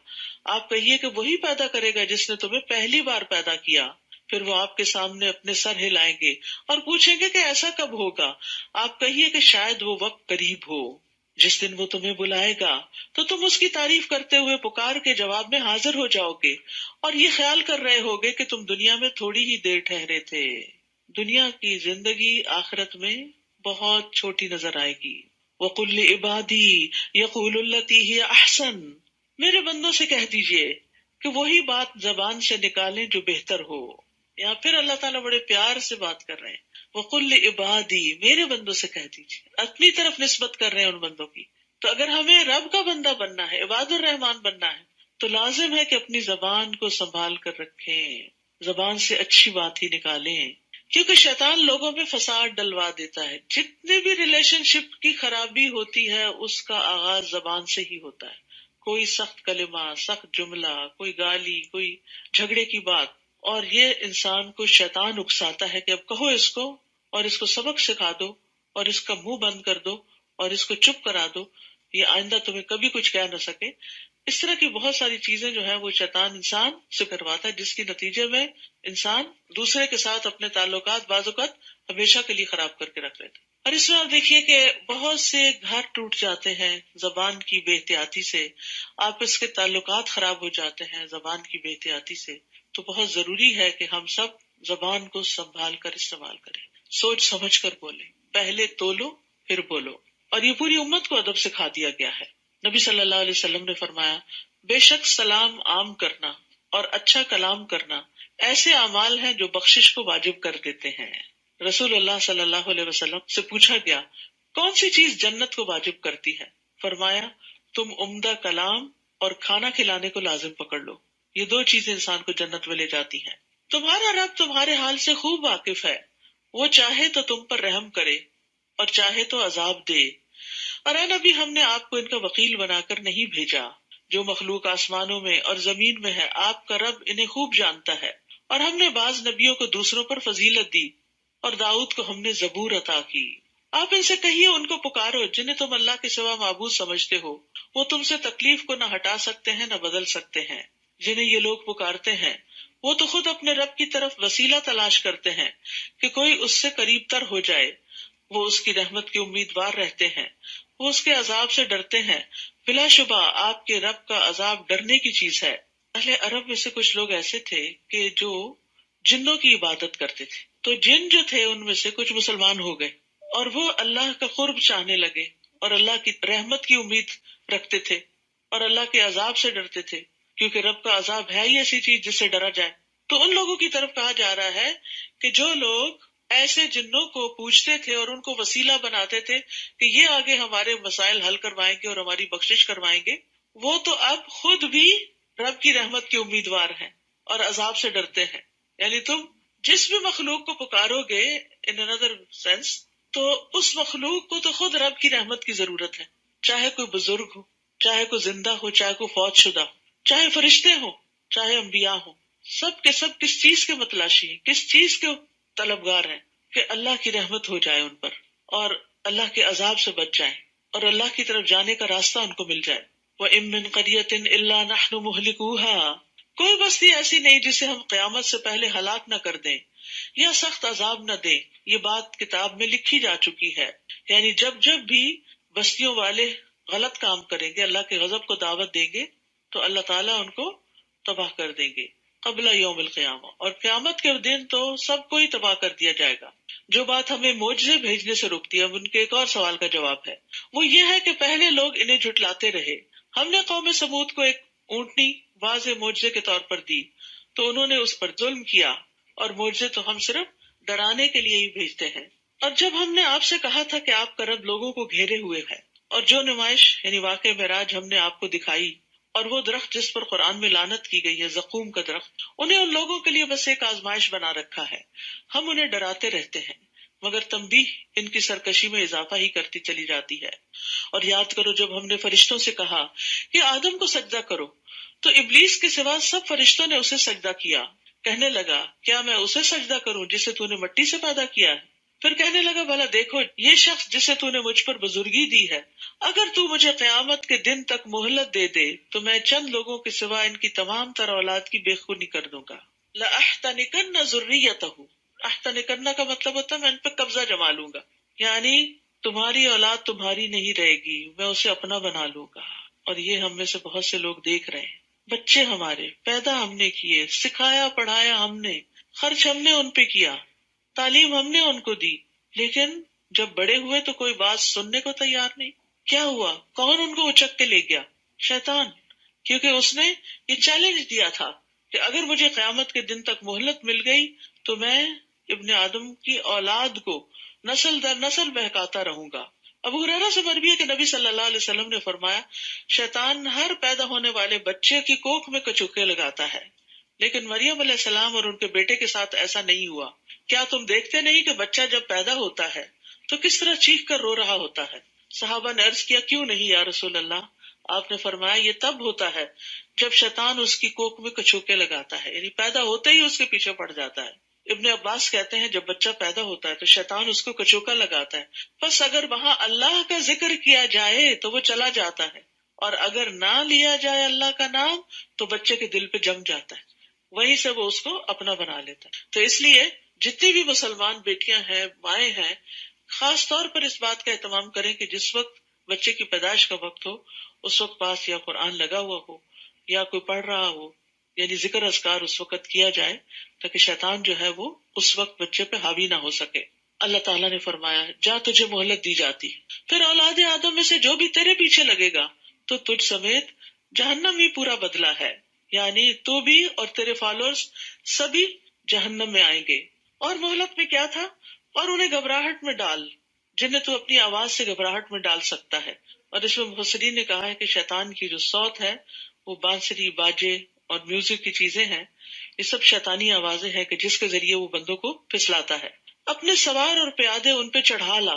A: آپ کہیے کہ وہی پیدا کرے گا جس نے تمہیں پہلی بار پیدا کیا۔ پھر وہ آپ کے سامنے اپنے سر ہلائیں گے اور پوچھیں گے کہ ایسا کب ہوگا؟ آپ کہیے کہ شاید وہ وقت قریب ہو جس دن وہ تمہیں بلائے گا تو تم اس کی تعریف کرتے ہوئے پکار کے جواب میں حاضر ہو جاؤ گے، اور یہ خیال کر رہے ہوگے کہ تم دنیا میں تھوڑی ہی دیر ٹھہرے تھے۔ دنیا کی زندگی آخرت میں بہت چھوٹی نظر آئے گی۔ وَقُلْ لِعِبَادِي يَقُولُوا الَّتِي هِيَ أَحْسَنُ، میرے بندوں سے کہہ دیجئے کہ وہی بات زبان سے نکالیں جو بہتر ہو، یہاں پھر اللہ تعالیٰ بڑے پیار سے بات کر رہے ہیں، وَقُلْ لِعِبَادِي، میرے بندوں سے کہہ دیجیے، اپنی طرف نسبت کر رہے ہیں ان بندوں کی. تو اگر ہمیں رب کا بندہ بننا ہے، عباد الرحمان بننا ہے، تو لازم ہے کہ اپنی زبان کو سنبھال کر رکھیں، زبان سے اچھی بات ہی نکالیں، کیونکہ شیطان لوگوں میں فساد ڈلوا دیتا ہے. جتنی بھی ریلیشن شپ کی خرابی ہوتی ہے اس کا آغاز زبان سے ہی ہوتا ہے. کوئی سخت کلمہ، سخت جملہ، کوئی گالی، کوئی جھگڑے کی بات، اور یہ انسان کو شیطان اکساتا ہے کہ اب کہو اس کو، اور اس کو سبق سکھا دو، اور اس کا منہ بند کر دو، اور اس کو چپ کرا دو، یہ آئندہ تمہیں کبھی کچھ کہہ نہ سکے. اس طرح کی بہت ساری چیزیں جو ہیں وہ شیطان انسان سے کرواتا ہے، جس کے نتیجے میں انسان دوسرے کے ساتھ اپنے تعلقات بعض اوقات ہمیشہ کے لیے خراب کر کے رکھ لیتا ہے. اور اس میں آپ دیکھیے کہ بہت سے گھر ٹوٹ جاتے ہیں زبان کی بے احتیاطی سے، آپس کے تعلقات خراب ہو جاتے ہیں زبان کی بے احتیاطی سے. تو بہت ضروری ہے کہ ہم سب زبان کو سنبھال کر استعمال کریں، سوچ سمجھ کر بولیں، پہلے تولو پھر بولو. اور یہ پوری امت کو ادب سکھا دیا گیا ہے. نبی صلی اللہ علیہ وسلم نے فرمایا، بے شک سلام عام کرنا اور اچھا کلام کرنا ایسے اعمال ہیں جو بخشش کو واجب کر دیتے ہیں. رسول اللہ صلی اللہ علیہ وسلم سے پوچھا گیا، کون سی چیز جنت کو واجب کرتی ہے؟ فرمایا، تم عمدہ کلام اور کھانا کھلانے کو لازم پکڑ لو، یہ دو چیزیں انسان کو جنت میں لے جاتی ہیں. تمہارا رب تمہارے حال سے خوب واقف ہے، وہ چاہے تو تم پر رحم کرے اور چاہے تو عذاب دے. اور اے نبی، ہم نے آپ کو ان کا وکیل بنا کر نہیں بھیجا، جو مخلوق آسمانوں میں اور زمین میں ہے آپ کا رب انہیں خوب جانتا ہے. اور ہم نے بعض نبیوں کو دوسروں پر فضیلت دی، اور داؤد کو ہم نے زبور عطا کی. آپ ان سے کہیے، ان کو پکارو جنہیں تم اللہ کے سوا معبود سمجھتے ہو، وہ تم سے تکلیف کو نہ ہٹا سکتے ہیں نہ بدل سکتے ہیں. جنہیں یہ لوگ پکارتے ہیں وہ تو خود اپنے رب کی طرف وسیلہ تلاش کرتے ہیں کہ کوئی اس سے قریب تر ہو جائے. وہ اس کی رحمت کے امیدوار رہتے ہیں، وہ اس کے عذاب سے ڈرتے ہیں. بلا شبہ آپ کے رب کا عذاب ڈرنے کی چیز ہے. اہل عرب میں سے کچھ لوگ ایسے تھے کہ جو جنوں کی عبادت کرتے تھے، تو جن جو تھے ان میں سے کچھ مسلمان ہو گئے اور وہ اللہ کا قرب چاہنے لگے اور اللہ کی رحمت کی امید رکھتے تھے اور اللہ کے عذاب سے ڈرتے تھے، کیونکہ رب کا عذاب ہے ہی ایسی چیز جس سے ڈرا جائے. تو ان لوگوں کی طرف کہا جا رہا ہے کہ جو لوگ ایسے جنوں کو پوچھتے تھے اور ان کو وسیلہ بناتے تھے کہ یہ آگے ہمارے مسائل حل کروائیں گے اور ہماری بخشش کروائیں گے، وہ تو اب خود بھی رب کی رحمت کے امیدوار ہیں اور عذاب سے ڈرتے ہیں. یعنی تم جس بھی مخلوق کو پکارو گے ان another sense، تو اس مخلوق کو تو خود رب کی رحمت کی ضرورت ہے، چاہے کوئی بزرگ ہو، چاہے کوئی زندہ ہو، چاہے کوئی فوت شدہ ہو، چاہے فرشتے ہوں، چاہے انبیاء ہوں. سب کے سب کس چیز کے متلاشی ہیں، کس چیز کے طلبگار ہیں؟ کہ اللہ کی رحمت ہو جائے ان پر اور اللہ کے عذاب سے بچ جائیں اور اللہ کی طرف جانے کا راستہ ان کو مل جائے. وَإِن مِّن قَرْيَةٍ إِلَّا نَحْنُ مُهْلِكُوهَا، کوئی بستی ایسی نہیں جسے ہم قیامت سے پہلے ہلاک نہ کر دیں یا سخت عذاب نہ دیں. یہ بات کتاب میں لکھی جا چکی ہے. یعنی جب جب بھی بستیوں والے غلط کام کریں گے، اللہ کے غضب کو دعوت دیں گے، تو اللہ تعالیٰ ان کو تباہ کر دیں گے قبل یوم القیامہ، اور قیامت کے دن تو سب کو ہی تباہ کر دیا جائے گا. جو بات ہمیں معجزے بھیجنے سے روکتی ہے، اب ان کے ایک اور سوال کا جواب ہے، وہ یہ ہے کہ پہلے لوگ انہیں جھٹلاتے رہے. ہم نے قوم سمود کو ایک اونٹنی واضح معجزے کے طور پر دی تو انہوں نے اس پر ظلم کیا، اور معجزے تو ہم صرف ڈرانے کے لیے ہی بھیجتے ہیں. اور جب ہم نے آپ سے کہا تھا کہ آپ کا رب لوگوں کو گھیرے ہوئے ہے، اور جو نمائش یعنی واقع معراج ہم نے آپ کو دکھائی، اور وہ درخت جس پر قرآن میں لعنت کی گئی ہے، زقوم کا درخت، انہیں ان لوگوں کے لیے بس ایک آزمائش بنا رکھا ہے. ہم انہیں ڈراتے رہتے ہیں مگر تنبیہ ان کی سرکشی میں اضافہ ہی کرتی چلی جاتی ہے. اور یاد کرو جب ہم نے فرشتوں سے کہا کہ آدم کو سجدہ کرو تو ابلیس کے سوا سب فرشتوں نے اسے سجدہ کیا. کہنے لگا، کیا میں اسے سجدہ کروں جسے تو نے مٹی سے پیدا کیا ہے؟ پھر کہنے لگا، بھلا دیکھو یہ شخص جسے تو نے مجھ پر بزرگی دی ہے، اگر تو مجھے قیامت کے دن تک مہلت دے دے تو میں چند لوگوں کے سوا ان کی تمام تر اولاد کی بے خونی کر دوں گا. لَأَحْتَنِكَنَّ ذُرِّيَّتَهُ، احتنکن کا مطلب ہوتا ہے میں ان پہ قبضہ جما لوں گا، یعنی تمہاری اولاد تمہاری نہیں رہے گی، میں اسے اپنا بنا لوں گا. اور یہ ہم میں سے بہت سے لوگ دیکھ رہے ہیں، بچے ہمارے پیدا ہم نے کیے، سکھایا پڑھایا ہم نے، خرچ ہم نے ان پہ کیا، تعلیم ہم نے ان کو دی، لیکن جب بڑے ہوئے تو کوئی بات سننے کو تیار نہیں. کیا ہوا؟ کون ان کو اچک کے لے گیا؟ شیطان، کیونکہ اس نے یہ چیلنج دیا تھا کہ اگر مجھے قیامت کے دن تک مہلت مل گئی تو میں ابن آدم کی اولاد کو نسل در نسل بہکاتا رہوں گا۔ ابو ہریرہ سے مروی ہے کہ نبی صلی اللہ علیہ وسلم نے فرمایا، شیطان ہر پیدا ہونے والے بچے کی کوکھ میں کچوکے لگاتا ہے، لیکن مریم علیہ السلام اور ان کے بیٹے کے ساتھ ایسا نہیں ہوا۔ کیا تم دیکھتے نہیں کہ بچہ جب پیدا ہوتا ہے تو کس طرح چیخ کر رو رہا ہوتا ہے؟ صحابہ نے عرض کیا، کیوں نہیں یا رسول اللہ؟ آپ نے فرمایا، یہ تب ہوتا ہے جب شیطان اس کی کوکھ میں کچوکے لگاتا ہے، یعنی پیدا ہوتے ہی اس کے پیچھے پڑ جاتا ہے۔ ابن عباس کہتے ہیں جب بچہ پیدا ہوتا ہے تو شیطان اس کو کچوکا لگاتا ہے، بس اگر وہاں اللہ کا ذکر کیا جائے تو وہ چلا جاتا ہے، اور اگر نہ لیا جائے اللہ کا نام تو بچے کے دل پہ جم جاتا ہے، وہیں سے وہ اس کو اپنا بنا لیتا ہے۔ تو اس لیے جتنی بھی مسلمان بیٹیاں ہیں، مائیں ہیں، خاص طور پر اس بات کا اہتمام کریں کہ جس وقت بچے کی پیدائش کا وقت ہو اس وقت پاس یا قرآن لگا ہوا ہو یا کوئی پڑھ رہا ہو، یعنی ذکر اذکار اس وقت کیا جائے تاکہ شیطان جو ہے وہ اس وقت بچے پہ حاوی نہ ہو سکے۔ اللہ تعالیٰ نے فرمایا، جا تجھے مہلت دی جاتی، پھر اولاد آدم میں سے جو بھی تیرے پیچھے لگے گا تو تجھ سمیت جہنم ہی پورا بدلہ ہے، یعنی تو بھی اور تیرے فالوورز سبھی جہنم میں آئیں گے۔ اور مہلت میں کیا تھا؟ اور انہیں گھبراہٹ میں ڈال جنہیں تو اپنی آواز سے گھبراہٹ میں ڈال سکتا ہے۔ اور اس میں مفسرین نے کہا ہے کہ شیطان کی جو صوت ہے وہ بانسری، باجے اور میوزک کی چیزیں ہیں، یہ سب شیطانی آوازیں ہیں کہ جس کے ذریعے وہ بندوں کو پھسلاتا ہے۔ اپنے سوار اور پیادے ان پہ چڑھا لا،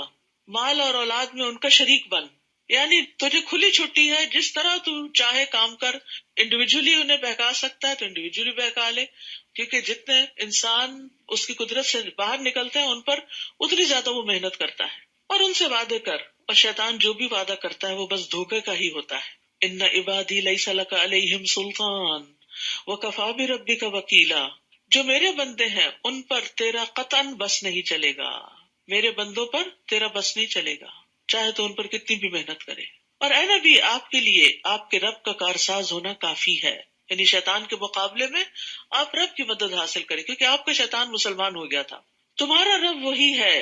A: مال اور اولاد میں ان کا شریک بن، یعنی تجھے کھلی چھٹی ہے، جس طرح تو چاہے کام کر۔ انڈیویجولی انہیں بہکا سکتا ہے تو انڈیویجولی بہکا لے، کیونکہ جتنے انسان اس کی قدرت سے باہر نکلتے ہیں ان پر اتنی زیادہ وہ محنت کرتا ہے۔ اور ان سے وعدے کر، اور شیطان جو بھی وعدہ کرتا ہے وہ بس دھوکے کا ہی ہوتا ہے۔ ان عبادی لیس لک علیہم سلطان وکفی بربک وکیلا، جو میرے بندے ہیں ان پر تیرا قطعاً بس نہیں چلے گا، میرے بندوں پر تیرا بس نہیں چلے گا، چاہے تو ان پر کتنی بھی محنت کرے۔ اور اے نبی، آپ کے لیے آپ کے رب کا کارساز ہونا کافی ہے، یعنی شیطان کے مقابلے میں آپ رب کی مدد حاصل کریں، کیونکہ آپ کا شیطان مسلمان ہو گیا تھا۔ تمہارا رب وہی ہے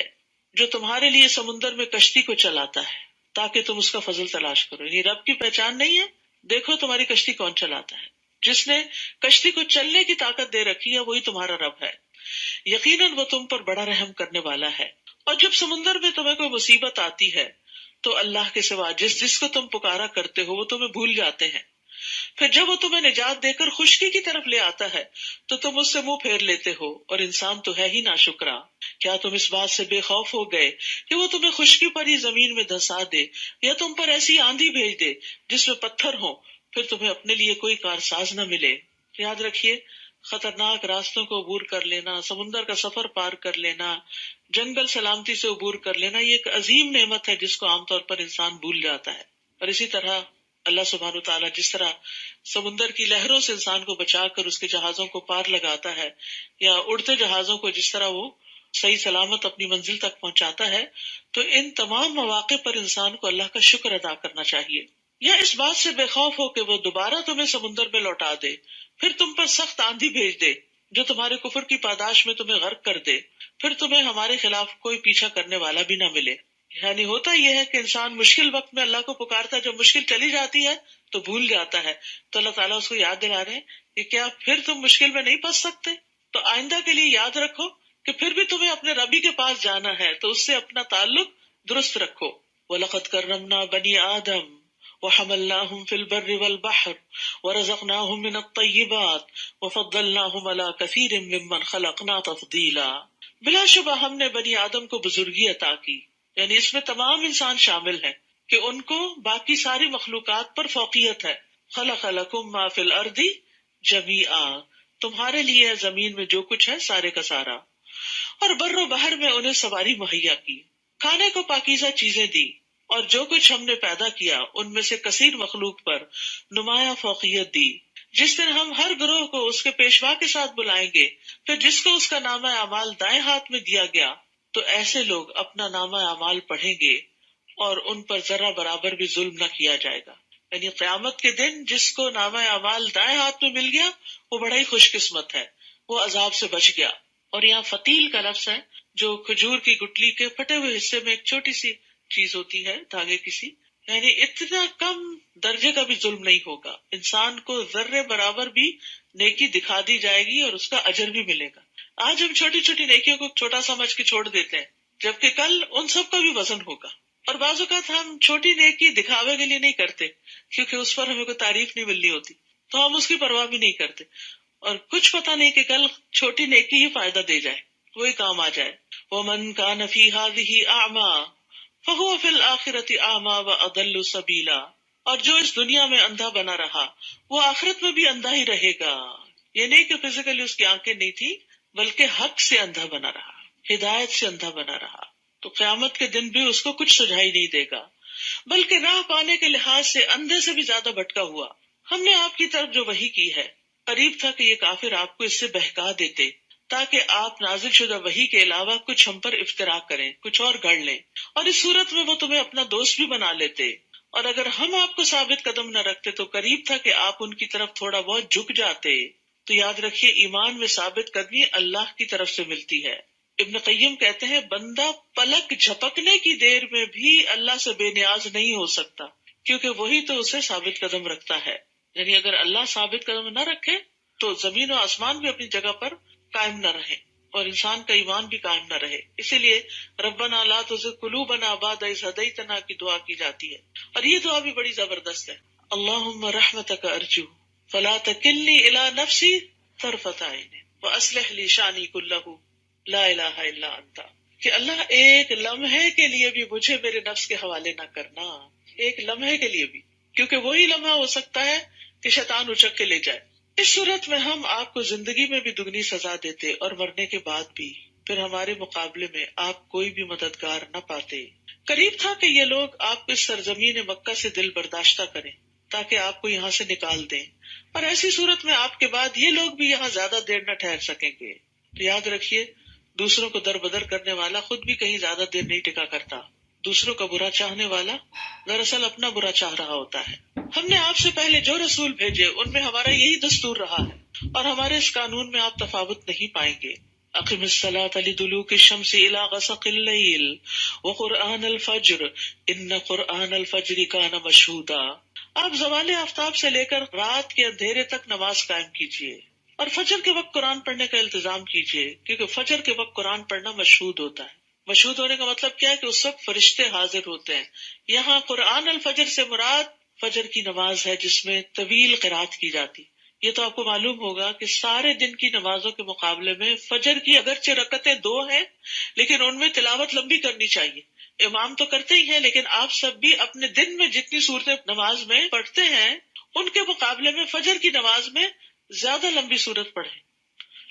A: جو تمہارے لیے سمندر میں کشتی کو چلاتا ہے تاکہ تم اس کا فضل تلاش کرو، یعنی رب کی پہچان نہیں ہے؟ دیکھو تمہاری کشتی کون چلاتا ہے۔ جس نے کشتی کو چلنے کی طاقت دے رکھی ہے وہی تمہارا رب ہے، یقیناً وہ تم پر بڑا رحم کرنے والا ہے۔ اور جب سمندر میں تمہیں کوئی مصیبت آتی ہے تو اللہ کے سوا جس کو تم پکارا کرتے ہو وہ تمہیں بھول جاتے ہیں، پھر جب وہ تمہیں نجات دے کر خشکی کی طرف لے آتا ہے تو تم اس سے منہ پھیر لیتے ہو، اور انسان تو ہے ہی ناشکرا۔ کیا تم اس بات سے بے خوف ہو گئے کہ وہ تمہیں خشکی پر ہی زمین میں دھسا دے، یا تم پر ایسی آندھی بھیج دے جس میں پتھر ہوں، پھر تمہیں اپنے لیے کوئی کارساز نہ ملے؟ یاد رکھیے، خطرناک راستوں کو عبور کر لینا، سمندر کا سفر پار کر لینا، جنگل سلامتی سے عبور کر لینا، یہ ایک عظیم نعمت ہے جس کو عام طور پر انسان بھول جاتا ہے۔ اور اسی طرح اللہ سبحانہ وتعالیٰ جس طرح سمندر کی لہروں سے انسان کو بچا کر اس کے جہازوں کو پار لگاتا ہے، یا اڑتے جہازوں کو جس طرح وہ صحیح سلامت اپنی منزل تک پہنچاتا ہے، تو ان تمام مواقع پر انسان کو اللہ کا شکر ادا کرنا چاہیے۔ یا اس بات سے بے خوف ہو کہ وہ دوبارہ تمہیں سمندر میں لوٹا دے، پھر تم پر سخت آندھی بھیج دے جو تمہارے کفر کی پاداش میں تمہیں غرق کر دے، پھر تمہیں ہمارے خلاف کوئی پیچھا کرنے والا بھی نہ ملے۔ یعنی ہوتا یہ ہے کہ انسان مشکل وقت میں اللہ کو پکارتا ہے، جب مشکل چلی جاتی ہے تو بھول جاتا ہے، تو اللہ تعالیٰ اس کو یاد دلا رہے ہیں کہ کیا پھر تم مشکل میں نہیں پھنس سکتے؟ تو آئندہ کے لیے یاد رکھو کہ پھر بھی تمہیں اپنے ربی کے پاس جانا ہے، تو اس سے اپنا تعلق درست رکھو۔ وَلَقَدْ كَرَّمْنَا بَنِي آدَمَ وَحَمَلْنَاهُمْ فِي الْبَرِّ وَالْبَحْرِ وَرَزَقْنَاهُمْ مِنَ الطَّيِّبَاتِ وَفَضَّلْنَاهُمْ عَلَى كَثِيرٍ مِّمَّنْ خَلَقْنَا تَفْضِيلًا۔ بلا شبہ ہم نے بنی آدم کو بزرگی عطا کی، یعنی اس میں تمام انسان شامل ہیں کہ ان کو باقی ساری مخلوقات پر فوقیت ہے۔ خلق لکم ما فی الارض جمیعا، تمہارے لیے ہے زمین میں جو کچھ ہے سارے کا سارا، اور بر و بحر میں انہیں سواری مہیا کی، کھانے کو پاکیزہ چیزیں دی، اور جو کچھ ہم نے پیدا کیا ان میں سے کثیر مخلوق پر نمایاں فوقیت دی۔ جس دن ہم ہر گروہ کو اس کے پیشوا کے ساتھ بلائیں گے، پھر جس کو اس کا نامہ اعمال دائیں ہاتھ میں دیا گیا تو ایسے لوگ اپنا نامہ اعمال پڑھیں گے اور ان پر ذرہ برابر بھی ظلم نہ کیا جائے گا۔ یعنی قیامت کے دن جس کو نامہ اعمال دائیں ہاتھ میں مل گیا وہ بڑا ہی خوش قسمت ہے، وہ عذاب سے بچ گیا۔ اور یہاں فتیل کا لفظ ہے جو کھجور کی گٹلی کے پھٹے ہوئے حصے میں ایک چھوٹی سی چیز ہوتی ہے، دھاگے کی سی، یعنی اتنا کم درجے کا بھی ظلم نہیں ہوگا. انسان کو ذرے برابر بھی نیکی دکھا دی جائے گی اور اس کا اجر بھی ملے گا. آج ہم چھوٹی چھوٹی نیکیوں کو چھوٹا سمجھ کے چھوڑ دیتے ہیں، جبکہ کل ان سب کا بھی وزن ہوگا. اور بعض اوقات ہم چھوٹی نیکی دکھاوے کے لیے نہیں کرتے، کیونکہ اس پر ہمیں کوئی تعریف نہیں ملنی ہوتی، تو ہم اس کی پرواہ بھی نہیں کرتے. اور کچھ پتہ نہیں کہ کل چھوٹی نیکی ہی فائدہ دے جائے، وہی کام آ جائے. وَمَنْ كَانَ فِي هَذِهِ أَعْمَى فَهُوَ فِي الْآخِرَةِ أَعْمَى وَأَضَلُّ سَبِيلًا. اور جو اس دنیا میں اندھا بنا رہا وہ آخرت میں بھی اندھا ہی رہے گا. یہ نہیں کہ فزیکلی اس کی آنکھیں نہیں تھی، بلکہ حق سے اندھا بنا رہا، ہدایت سے اندھا بنا رہا، تو قیامت کے دن بھی اس کو کچھ سجھائی نہیں دے گا، بلکہ راہ پانے کے لحاظ سے اندھے سے بھی زیادہ بھٹکا ہوا. ہم نے آپ کی طرف جو وحی کی ہے، قریب تھا کہ یہ کافر آپ کو اس سے بہکا دیتے تاکہ آپ نازل شدہ وحی کے علاوہ کچھ ہم پر افترا کریں، کچھ اور گڑھ لیں، اور اس صورت میں وہ تمہیں اپنا دوست بھی بنا لیتے. اور اگر ہم آپ کو ثابت قدم نہ رکھتے تو قریب تھا کہ آپ ان کی طرف تھوڑا بہت جھک جاتے. تو یاد رکھیے، ایمان میں ثابت قدمی اللہ کی طرف سے ملتی ہے. ابن قیم کہتے ہیں بندہ پلک جھپکنے کی دیر میں بھی اللہ سے بے نیاز نہیں ہو سکتا، کیونکہ وہی تو اسے ثابت قدم رکھتا ہے. یعنی اگر اللہ ثابت قدم نہ رکھے تو زمین و آسمان بھی اپنی جگہ پر قائم نہ رہے اور انسان کا ایمان بھی قائم نہ رہے. اسی لیے ربنا لا تزغ قلوبنا بعد اذ ہدیتنا کی دعا کی جاتی ہے. اور یہ دعا بھی بڑی زبردست ہے. اللہم رحمتک ارجو فلا تکلنی الی نفسی طرفۃ عین واصلح لی شانی کلہ لا الہ الا انت. کہ اللہ ایک لمحے کے لیے بھی مجھے میرے نفس کے حوالے نہ کرنا، ایک لمحے کے لیے بھی، کیونکہ وہی لمحہ ہو سکتا ہے کہ شیطان اچک کے لے جائے. اس صورت میں ہم آپ کو زندگی میں بھی دگنی سزا دیتے اور مرنے کے بعد بھی، پھر ہمارے مقابلے میں آپ کوئی بھی مددگار نہ پاتے. قریب تھا کہ یہ لوگ آپ کو اس سرزمین مکہ سے دل برداشتہ کریں تاکہ آپ کو یہاں سے نکال دیں، اور ایسی صورت میں آپ کے بعد یہ لوگ بھی یہاں زیادہ دیر نہ ٹھہر سکیں گے. تو یاد رکھیے، دوسروں کو در بدر کرنے والا خود بھی کہیں زیادہ دیر نہیں ٹکا کرتا. دوسروں کا برا چاہنے والا دراصل اپنا برا چاہ رہا ہوتا ہے. ہم نے آپ سے پہلے جو رسول بھیجے ان میں ہمارا یہی دستور رہا ہے، اور ہمارے اس قانون میں آپ تفاوت نہیں پائیں گے. اقم الصلاۃ لدلوک الشمس الی غسق اللیل وقرآن الفجر ان قرآن الفجر کان مشہودا. آپ زوال آفتاب سے لے کر رات کے اندھیرے تک نماز قائم کیجیے اور فجر کے وقت قرآن پڑھنے کا التزام کیجیے، کیونکہ فجر کے وقت قرآن پڑھنا مشہود ہوتا ہے. مشہود ہونے کا مطلب کیا ہے کہ اس وقت فرشتے حاضر ہوتے ہیں. یہاں قرآن الفجر سے مراد فجر کی نماز ہے جس میں طویل قرات کی جاتی. یہ تو آپ کو معلوم ہوگا کہ سارے دن کی نمازوں کے مقابلے میں فجر کی اگرچہ رکعتیں 2 ہیں لیکن ان میں تلاوت لمبی کرنی چاہیے. امام تو کرتے ہی ہیں، لیکن آپ سب بھی اپنے دن میں جتنی صورتیں نماز میں پڑھتے ہیں ان کے مقابلے میں فجر کی نماز میں زیادہ لمبی صورت پڑھیں.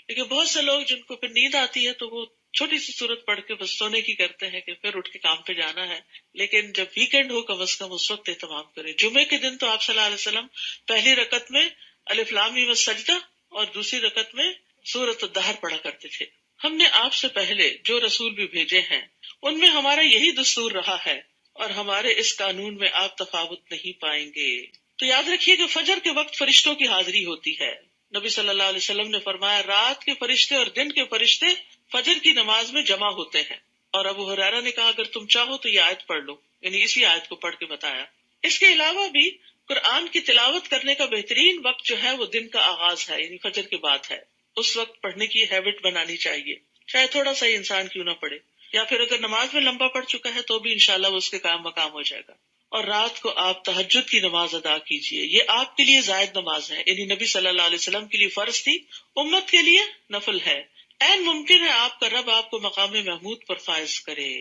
A: لیکن بہت سے لوگ جن کو پھر نیند آتی ہے تو وہ چھوٹی سی صورت پڑھ کے بس سونے کی کرتے ہیں کہ پھر اٹھ کے کام پہ جانا ہے. لیکن جب ویکینڈ ہو کم از کم اس وقت اہتمام کریں. جمعے کے دن تو آپ صلی اللہ علیہ وسلم پہلی رکعت میں الف لام میم السجدہ اور دوسری رکعت میں سورۃ الدہر پڑھا کرتے تھے. ہم نے آپ سے پہلے جو رسول بھی بھیجے ہیں ان میں ہمارا یہی دستور رہا ہے، اور ہمارے اس قانون میں آپ تفاوت نہیں پائیں گے. تو یاد رکھیے کہ فجر کے وقت فرشتوں کی حاضری ہوتی ہے. نبی صلی اللہ علیہ وسلم نے فرمایا رات کے فرشتے اور دن کے فرشتے فجر کی نماز میں جمع ہوتے ہیں. اور ابو ہریرہ نے کہا اگر تم چاہو تو یہ آیت پڑھ لو، یعنی اسی آیت کو پڑھ کے بتایا. اس کے علاوہ بھی قرآن کی تلاوت کرنے کا بہترین وقت جو ہے وہ دن کا آغاز ہے، یعنی فجر کے بعد ہے. اس وقت پڑھنے کی ہیبٹ بنانی چاہیے، چاہے تھوڑا سا ہی انسان کیوں نہ پڑھے، یا پھر اگر نماز میں لمبا پڑھ چکا ہے تو بھی انشاءاللہ وہ اس کے قائم مقام ہو جائے گا. اور رات کو آپ تہجد کی نماز ادا کیجیے. یہ آپ کے لیے زائد نماز ہے، یعنی نبی صلی اللہ علیہ وسلم کے لیے فرض تھی، امت کے لیے نفل ہے. این ممکن ہے آپ کا رب آپ کو مقام محمود پر فائز کرے.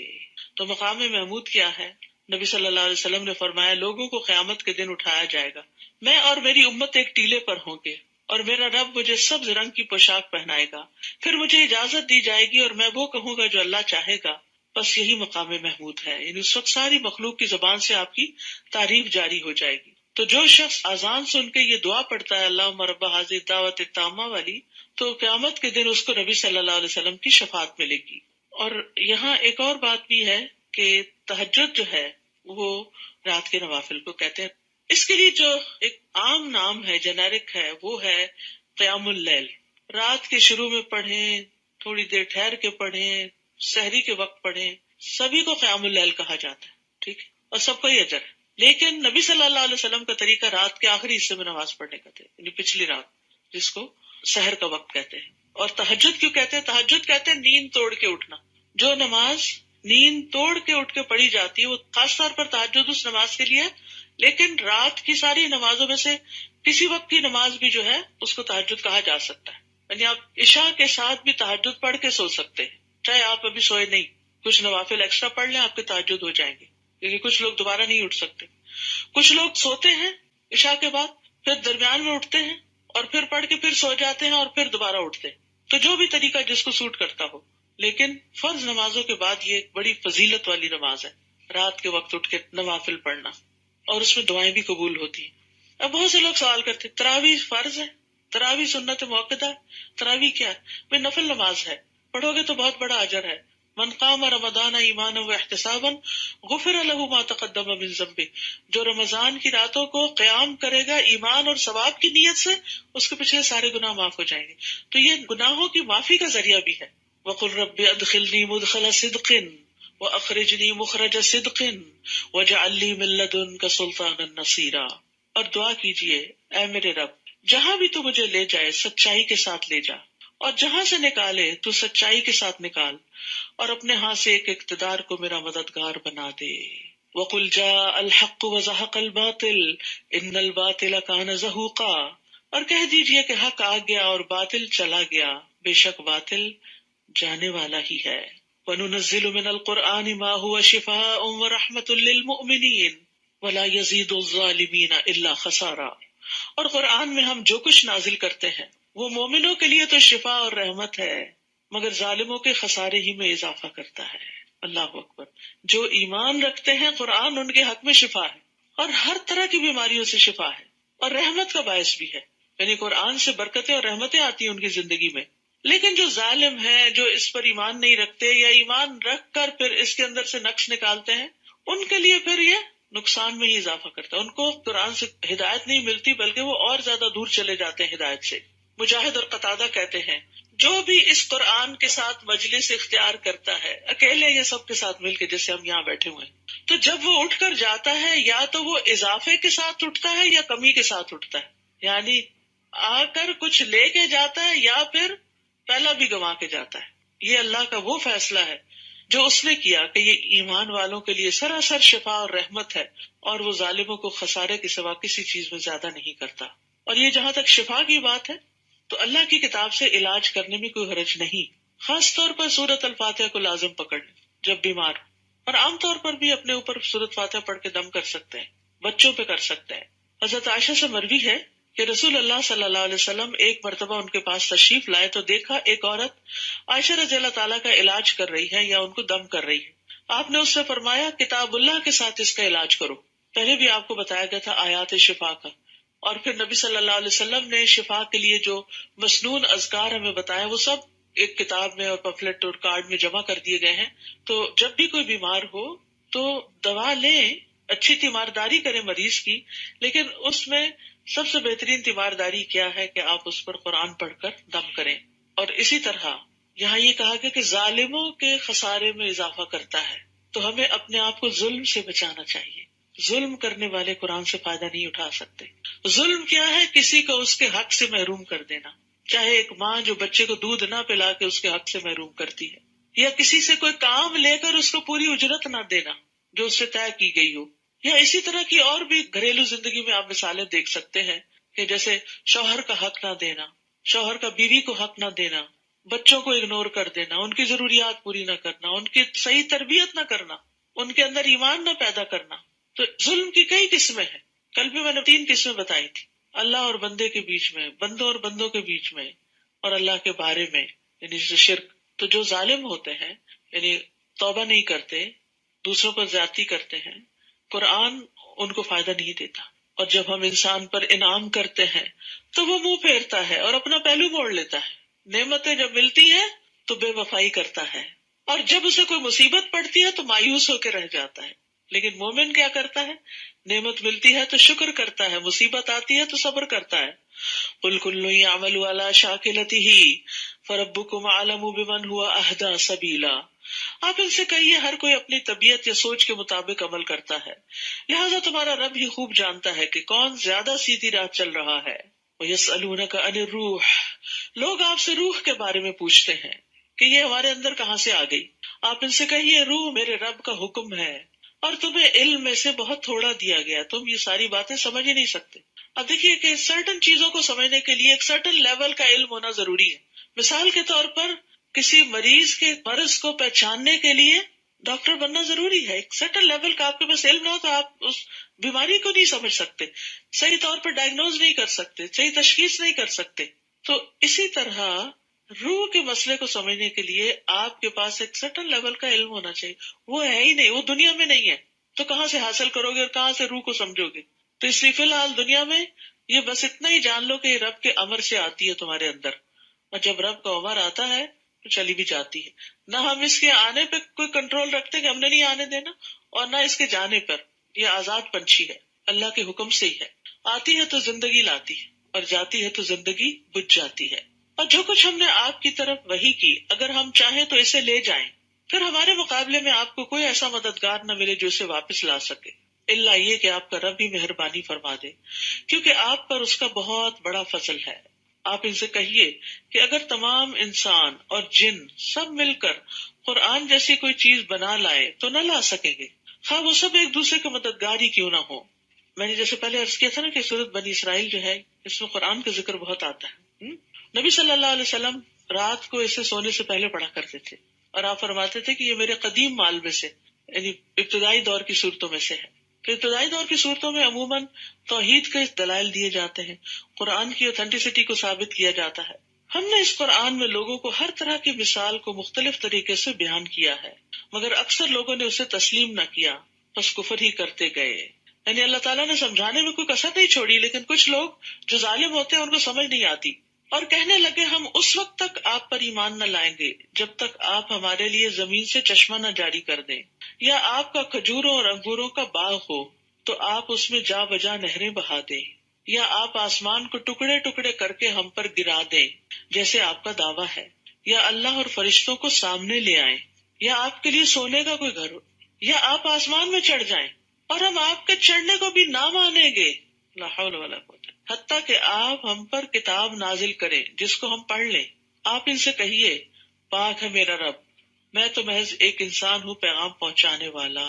A: تو مقام محمود کیا ہے؟ نبی صلی اللہ علیہ وسلم نے فرمایا لوگوں کو قیامت کے دن اٹھایا جائے گا، میں اور میری امت ایک ٹیلے پر ہوں گے، اور میرا رب مجھے سبز رنگ کی پوشاک پہنائے گا. پھر مجھے اجازت دی جائے گی اور میں وہ کہوں گا جو اللہ چاہے گا. بس یہی مقام محمود ہے، یعنی اس وقت ساری مخلوق کی زبان سے آپ کی تعریف جاری ہو جائے گی. تو جو شخص اذان سن کے یہ دعا پڑھتا ہے اللہم رب ھذہ الدعوۃ التامہ والی، تو قیامت کے دن اس کو نبی صلی اللہ علیہ وسلم کی شفاعت ملے گی. اور یہاں ایک اور بات بھی ہے کہ تہجد جو ہے وہ رات کے نوافل کو کہتے ہیں. اس کے لیے جو ایک عام نام ہے، جنیرک ہے، وہ ہے قیام اللیل. رات کے شروع میں پڑھیں، تھوڑی دیر ٹھہر کے پڑھیں، سحری کے وقت پڑھیں، سبھی کو قیام اللیل کہا جاتا ہے. ٹھیک ہے، اور سب کو ہی اجر ہے. لیکن نبی صلی اللہ علیہ وسلم کا طریقہ رات کے آخری حصے میں نماز پڑھنے کا تھا، یعنی پچھلی رات، جس کو سحر کا وقت کہتے ہیں۔ اور تہجد کیوں کہتے ہیں؟ تہجد کہتے ہیں نیند توڑ کے اٹھنا۔ جو نماز نیند توڑ کے اٹھ کے پڑھی جاتی ہے وہ خاص طور پر تہجد اس نماز کے لیے ہے، لیکن رات کی ساری نمازوں میں سے کسی وقت کی نماز بھی جو ہے اس کو تہجد کہا جا سکتا ہے۔ یعنی آپ عشاء کے ساتھ بھی تہجد پڑھ کے سو سکتے ہیں، چاہے آپ ابھی سوئے نہیں، کچھ نوافل ایکسٹرا پڑھ لیں، آپ کے تہجد ہو جائیں گے، کیونکہ کچھ لوگ دوبارہ نہیں اٹھ سکتے۔ کچھ لوگ سوتے ہیں عشاء کے بعد، پھر درمیان میں اٹھتے ہیں اور پھر پڑھ کے پھر سو جاتے ہیں اور پھر دوبارہ اٹھتے ہیں۔ تو جو بھی طریقہ جس کو سوٹ کرتا ہو، لیکن فرض نمازوں کے بعد یہ ایک بڑی فضیلت والی نماز ہے، رات کے وقت اٹھ کے نوافل پڑھنا، اور اس میں دعائیں بھی قبول ہوتی ہیں۔ اب بہت سے لوگ سوال کرتے ہیں تراویح فرض ہے، تراویح سنت موقدہ ہے، تراویح کیا ہے؟ بھئی نفل نماز ہے، پڑھو گے تو بہت بڑا اجر ہے۔ من قام رمضان ایمانا واحتسابا غفر له ما تقدم من ذنبه، جو رمضان کی راتوں کو قیام کرے گا ایمان اور ثواب کی نیت سے، اس کے پچھلے سارے گناہ معاف ہو جائیں گے۔ تو یہ گناہوں کی معافی کا ذریعہ بھی ہے۔ وقل رب ادخلنی مدخل صدق واخرجنی مخرج صدق واجعل لی من لدنک سلطانا نصیرا۔ اور دعا کیجئے، اے میرے رب جہاں بھی تو مجھے لے جائے سچائی کے ساتھ لے جا، اور جہاں سے نکالے تو سچائی کے ساتھ نکال، اور اپنے ہاتھ سے ایک اقتدار کو میرا مددگار بنا دے۔ وَقُلْ جَاءَ الْحَقُّ وَزَهَقَ الْبَاطِلُ إِنَّ الْبَاطِلَ كَانَ زَهُوقًا، اور کہہ دیجئے کہ حق آ گیا اور باطل چلا گیا، بے شک باطل جانے والا ہی ہے۔ وَنُنَزِّلُ مِنَ الْقُرْآنِ مَا هُوَ شِفَاءٌ وَرَحْمَةٌ لِّلْمُؤْمِنِينَ وَلَا يَزِيدُ الظَّالِمِينَ إِلَّا خَسَارًا، اور قرآن میں ہم جو کچھ نازل کرتے ہیں وہ مومنوں کے لیے تو شفا اور رحمت ہے، مگر ظالموں کے خسارے ہی میں اضافہ کرتا ہے۔ اللہ اکبر۔ جو ایمان رکھتے ہیں قرآن ان کے حق میں شفا ہے، اور ہر طرح کی بیماریوں سے شفا ہے، اور رحمت کا باعث بھی ہے، یعنی قرآن سے برکتیں اور رحمتیں آتی ہیں ان کی زندگی میں۔ لیکن جو ظالم ہیں، جو اس پر ایمان نہیں رکھتے یا ایمان رکھ کر پھر اس کے اندر سے نقص نکالتے ہیں، ان کے لیے پھر یہ نقصان میں ہی اضافہ کرتا ہے۔ ان کو قرآن سے ہدایت نہیں ملتی بلکہ وہ اور زیادہ دور چلے جاتے ہیں ہدایت سے۔ مجاہد اور قتادہ کہتے ہیں جو بھی اس قرآن کے ساتھ مجلس اختیار کرتا ہے، اکیلے یا سب کے ساتھ مل کے، جیسے ہم یہاں بیٹھے ہوئے ہیں، تو جب وہ اٹھ کر جاتا ہے یا تو وہ اضافے کے ساتھ اٹھتا ہے یا کمی کے ساتھ اٹھتا ہے، یعنی آ کر کچھ لے کے جاتا ہے یا پھر پہلا بھی گنوا کے جاتا ہے۔ یہ اللہ کا وہ فیصلہ ہے جو اس نے کیا کہ یہ ایمان والوں کے لیے سراسر شفا اور رحمت ہے، اور وہ ظالموں کو خسارے کے سوا کسی چیز میں زیادہ نہیں کرتا۔ اور یہ جہاں تک شفا کی بات ہے تو اللہ کی کتاب سے علاج کرنے میں کوئی حرج نہیں، خاص طور پر سورۃ الفاتحہ کو لازم پکڑ جب بیمار ہو، اور عام طور پر بھی اپنے اوپر سورۃ فاتحہ پڑھ کے دم کر سکتے ہیں، بچوں پہ کر سکتے ہیں۔ حضرت عائشہ سے مروی ہے کہ رسول اللہ صلی اللہ علیہ وسلم ایک مرتبہ ان کے پاس تشریف لائے تو دیکھا ایک عورت عائشہ رضی اللہ تعالیٰ کا علاج کر رہی ہے یا ان کو دم کر رہی ہے۔ آپ نے اس سے فرمایا کتاب اللہ کے ساتھ اس کا علاج کرو۔ پہلے بھی آپ کو بتایا گیا تھا آیات شفا کا، اور پھر نبی صلی اللہ علیہ وسلم نے شفا کے لیے جو مسنون اذکار ہمیں بتایا وہ سب ایک کتاب میں اور پمفلٹ اور کارڈ میں جمع کر دیے گئے ہیں۔ تو جب بھی کوئی بیمار ہو تو دوا لیں، اچھی تیمارداری کریں مریض کی، لیکن اس میں سب سے بہترین تیمارداری کیا ہے کہ آپ اس پر قرآن پڑھ کر دم کریں۔ اور اسی طرح یہاں یہ کہا گیا کہ ظالموں کے خسارے میں اضافہ کرتا ہے، تو ہمیں اپنے آپ کو ظلم سے بچانا چاہیے۔ ظلم کرنے والے قرآن سے فائدہ نہیں اٹھا سکتے۔ ظلم کیا ہے؟ کسی کو اس کے حق سے محروم کر دینا، چاہے ایک ماں جو بچے کو دودھ نہ پلا کے اس کے حق سے محروم کرتی ہے، یا کسی سے کوئی کام لے کر اس کو پوری اجرت نہ دینا جو اس سے طے کی گئی ہو، یا اسی طرح کی اور بھی گھریلو زندگی میں آپ مثالیں دیکھ سکتے ہیں کہ جیسے شوہر کا حق نہ دینا، شوہر کا بیوی کو حق نہ دینا، بچوں کو اگنور کر دینا، ان کی ضروریات پوری نہ کرنا، ان کی صحیح تربیت نہ کرنا، ان کے اندر ایمان نہ پیدا کرنا۔ تو ظلم کی کئی قسمیں ہیں، کل بھی میں نے 3 قسمیں بتائی تھی، اللہ اور بندے کے بیچ میں، بندوں اور بندوں کے بیچ میں، اور اللہ کے بارے میں، یعنی جیسے شرک۔ تو جو ظالم ہوتے ہیں، یعنی توبہ نہیں کرتے، دوسروں پر زیادتی کرتے ہیں، قرآن ان کو فائدہ نہیں دیتا۔ اور جب ہم انسان پر انعام کرتے ہیں تو وہ منہ پھیرتا ہے اور اپنا پہلو موڑ لیتا ہے، نعمتیں جب ملتی ہیں تو بے وفائی کرتا ہے، اور جب اسے کوئی مصیبت پڑتی ہے تو مایوس ہو کے رہ جاتا ہے۔ لیکن مومن کیا کرتا ہے؟ نعمت ملتی ہے تو شکر کرتا ہے، مصیبت آتی ہے تو صبر کرتا ہے۔ قُلْ كُلٌّ يَعْمَلُ عَلَىٰ شَاكِلَتِهِ فَرَبُّكُمْ أَعْلَمُ بِمَنْ هُوَ أَهْدَىٰ سَبِيلًا۔ آپ ان سے کہیے ہر کوئی اپنی طبیعت یا سوچ کے مطابق عمل کرتا ہے، لہذا تمہارا رب ہی خوب جانتا ہے کہ کون زیادہ سیدھی راہ چل رہا ہے۔ وَيَسْأَلُونَكَ عَنِ الرُّوحِ، لوگ آپ سے روح کے بارے میں پوچھتے ہیں کہ یہ ہمارے اندر کہاں سے آ گئی۔ آپ ان سے کہیے روح میرے رب کا حکم ہے، اور تمہیں علم میں سے بہت تھوڑا دیا گیا، تم یہ ساری باتیں سمجھ ہی نہیں سکتے۔ اب دیکھیے کہ سرٹن چیزوں کو سمجھنے کے لیے ایک سرٹن لیول کا علم ہونا ضروری ہے۔ مثال کے طور پر کسی مریض کے مرض کو پہچاننے کے لیے ڈاکٹر بننا ضروری ہے۔ ایک سرٹن لیول کا آپ کے پاس علم نہ ہو تو آپ اس بیماری کو نہیں سمجھ سکتے، صحیح طور پر ڈائگنوز نہیں کر سکتے، صحیح تشخیص نہیں کر سکتے۔ تو اسی طرح روح کے مسئلے کو سمجھنے کے لیے آپ کے پاس ایک سرٹن لیول کا علم ہونا چاہیے۔ وہ ہے ہی نہیں، وہ دنیا میں نہیں ہے، تو کہاں سے حاصل کرو گے اور کہاں سے روح کو سمجھو گے؟ تو اس لیے فی الحال دنیا میں یہ بس اتنا ہی جان لو کہ یہ رب کے امر سے آتی ہے تمہارے اندر، اور جب رب کا امر آتا ہے تو چلی بھی جاتی ہے۔ نہ ہم اس کے آنے پہ کوئی کنٹرول رکھتے کہ ہم نے نہیں آنے دینا، اور نہ اس کے جانے پر۔ یہ آزاد پنچھی ہے، اللہ کے حکم سے ہی ہے، آتی ہے تو زندگی لاتی ہے اور جاتی ہے تو زندگی بجھ جاتی ہے۔ اور جو کچھ ہم نے آپ کی طرف وحی کی، اگر ہم چاہیں تو اسے لے جائیں، پھر ہمارے مقابلے میں آپ کو کوئی ایسا مددگار نہ ملے جو اسے واپس لا سکے، الا یہ کہ آپ کا رب ہی مہربانی فرما دے، کیونکہ آپ پر اس کا بہت بڑا فضل ہے۔ آپ ان سے کہیے کہ اگر تمام انسان اور جن سب مل کر قرآن جیسی کوئی چیز بنا لائے تو نہ لا سکیں گے، خواہ وہ سب ایک دوسرے کے مددگار ہی کیوں نہ ہو۔ میں نے جیسے پہلے عرض کیا تھا نا کہ سورۃ بنی اسرائیل جو ہے اس میں قرآن کا ذکر بہت آتا ہے۔ نبی صلی اللہ علیہ وسلم رات کو اسے سونے سے پہلے پڑھا کرتے تھے، اور آپ فرماتے تھے کہ یہ میرے قدیم مال میں سے، یعنی ابتدائی دور کی صورتوں میں سے ہے۔ تو ابتدائی دور کی صورتوں میں عموماً توحید کے دلائل دیے جاتے ہیں، قرآن کی اوتھینٹسٹی کو ثابت کیا جاتا ہے۔ ہم نے اس قرآن میں لوگوں کو ہر طرح کی مثال کو مختلف طریقے سے بیان کیا ہے، مگر اکثر لوگوں نے اسے تسلیم نہ کیا، بس کفر ہی کرتے گئے۔ یعنی اللہ تعالیٰ نے سمجھانے میں کوئی کسر نہیں چھوڑی، لیکن کچھ لوگ جو ظالم ہوتے ہیں ان کو سمجھ نہیں آتی، اور کہنے لگے ہم اس وقت تک آپ پر ایمان نہ لائیں گے جب تک آپ ہمارے لیے زمین سے چشمہ نہ جاری کر دیں، یا آپ کا کھجوروں اور انگوروں کا باغ ہو تو آپ اس میں جا بجا نہریں بہا دیں، یا آپ آسمان کو ٹکڑے ٹکڑے کر کے ہم پر گرا دیں جیسے آپ کا دعویٰ ہے، یا اللہ اور فرشتوں کو سامنے لے آئیں، یا آپ کے لیے سونے کا کوئی گھر ہو، یا آپ آسمان میں چڑھ جائیں اور ہم آپ کے چڑھنے کو بھی نہ مانیں گے، لا حول ولا قوت، حتیٰ کہ آپ ہم پر کتاب نازل کریں جس کو ہم پڑھ لیں۔ آپ ان سے کہیے پاک ہے میرا رب، میں تو محض ایک انسان ہوں پیغام پہنچانے والا۔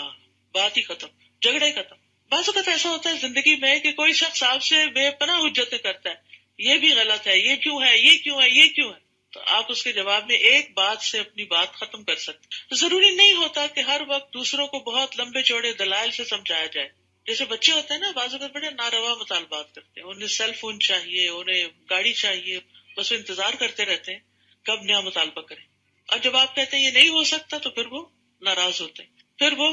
A: بات ہی ختم، جھگڑے ختم۔ بعض اوقات ایسا ہوتا ہے زندگی میں کہ کوئی شخص آپ سے بے پناہ حجتیں کرتا ہے، یہ بھی غلط ہے، یہ کیوں ہے، یہ کیوں ہے، یہ کیوں ہے، تو آپ اس کے جواب میں ایک بات سے اپنی بات ختم کر سکتے۔ ضروری نہیں ہوتا کہ ہر وقت دوسروں کو بہت لمبے چوڑے دلائل سے سمجھایا جائے۔ جیسے بچے ہوتے ہیں نا، بعض اوقات بڑے ناروا مطالبات کرتے ہیں، انہیں سیل فون چاہیے، انہیں گاڑی چاہیے، بس وہ انتظار کرتے رہتے ہیں کب نیا مطالبہ کریں، اور جب آپ کہتے ہیں یہ نہیں ہو سکتا تو پھر وہ ناراض ہوتے ہیں، پھر وہ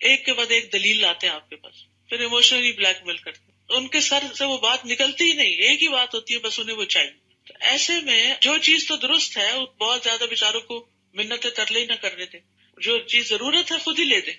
A: ایک کے بعد ایک دلیل لاتے ہیں آپ کے پاس، پھر ایموشنلی بلیک میل کرتے ہیں، ان کے سر سے وہ بات نکلتی ہی نہیں، ایک ہی بات ہوتی ہے، بس انہیں وہ چاہیے۔ تو ایسے میں جو چیز تو درست ہے بہت زیادہ بیچاروں کو منتیں ترلے ہی نہ کرنے دیں، جو چیز ضرورت ہے خود ہی لے دیں،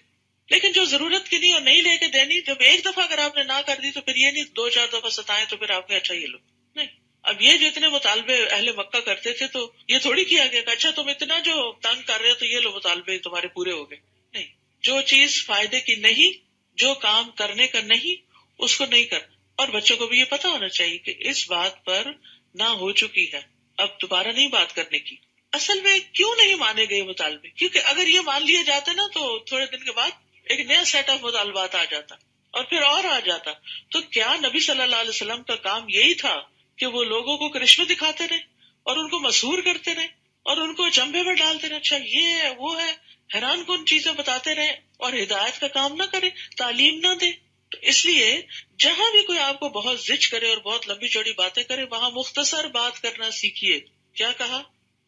A: لیکن جو ضرورت کی نہیں اور نہیں لے کے دینی، جب ایک دفعہ اگر آپ نے نہ کر دی تو پھر یہ نہیں 2-4 دفعہ ستائیں تو پھر آپ نے اچھا یہ لو، نہیں۔ اب یہ جو اتنے مطالبے اہل مکہ کرتے تھے تو یہ تھوڑی کیا گیا کہ اچھا تم اتنا جو تنگ کر رہے ہو تو یہ لو مطالبے تمہارے پورے ہو گئے، نہیں۔ جو چیز فائدے کی نہیں، جو کام کرنے کا نہیں، اس کو نہیں کرنا۔ اور بچوں کو بھی یہ پتا ہونا چاہیے کہ اس بات پر نہ ہو چکی ہے، اب دوبارہ نہیں بات کرنے کی۔ اصل میں کیوں نہیں مانے گئے مطالبے؟ کیونکہ اگر یہ مان لیے جاتے نا تو تھوڑے دن کے بعد ایک نیا سیٹ آف مطالبات آ جاتا اور پھر اور آ جاتا۔ تو کیا نبی صلی اللہ علیہ وسلم کا کام یہی تھا کہ وہ لوگوں کو کرشمے دکھاتے رہے اور ان کو مسحور کرتے رہے اور ان کو چمبے میں ڈالتے رہے، اچھا یہ ہے وہ ہے، حیران کن چیزیں بتاتے رہے اور ہدایت کا کام نہ کرے، تعلیم نہ دے؟ تو اس لیے جہاں بھی کوئی آپ کو بہت زج کرے اور بہت لمبی چوڑی باتیں کرے، وہاں مختصر بات کرنا سیکھیے۔ کیا کہا؟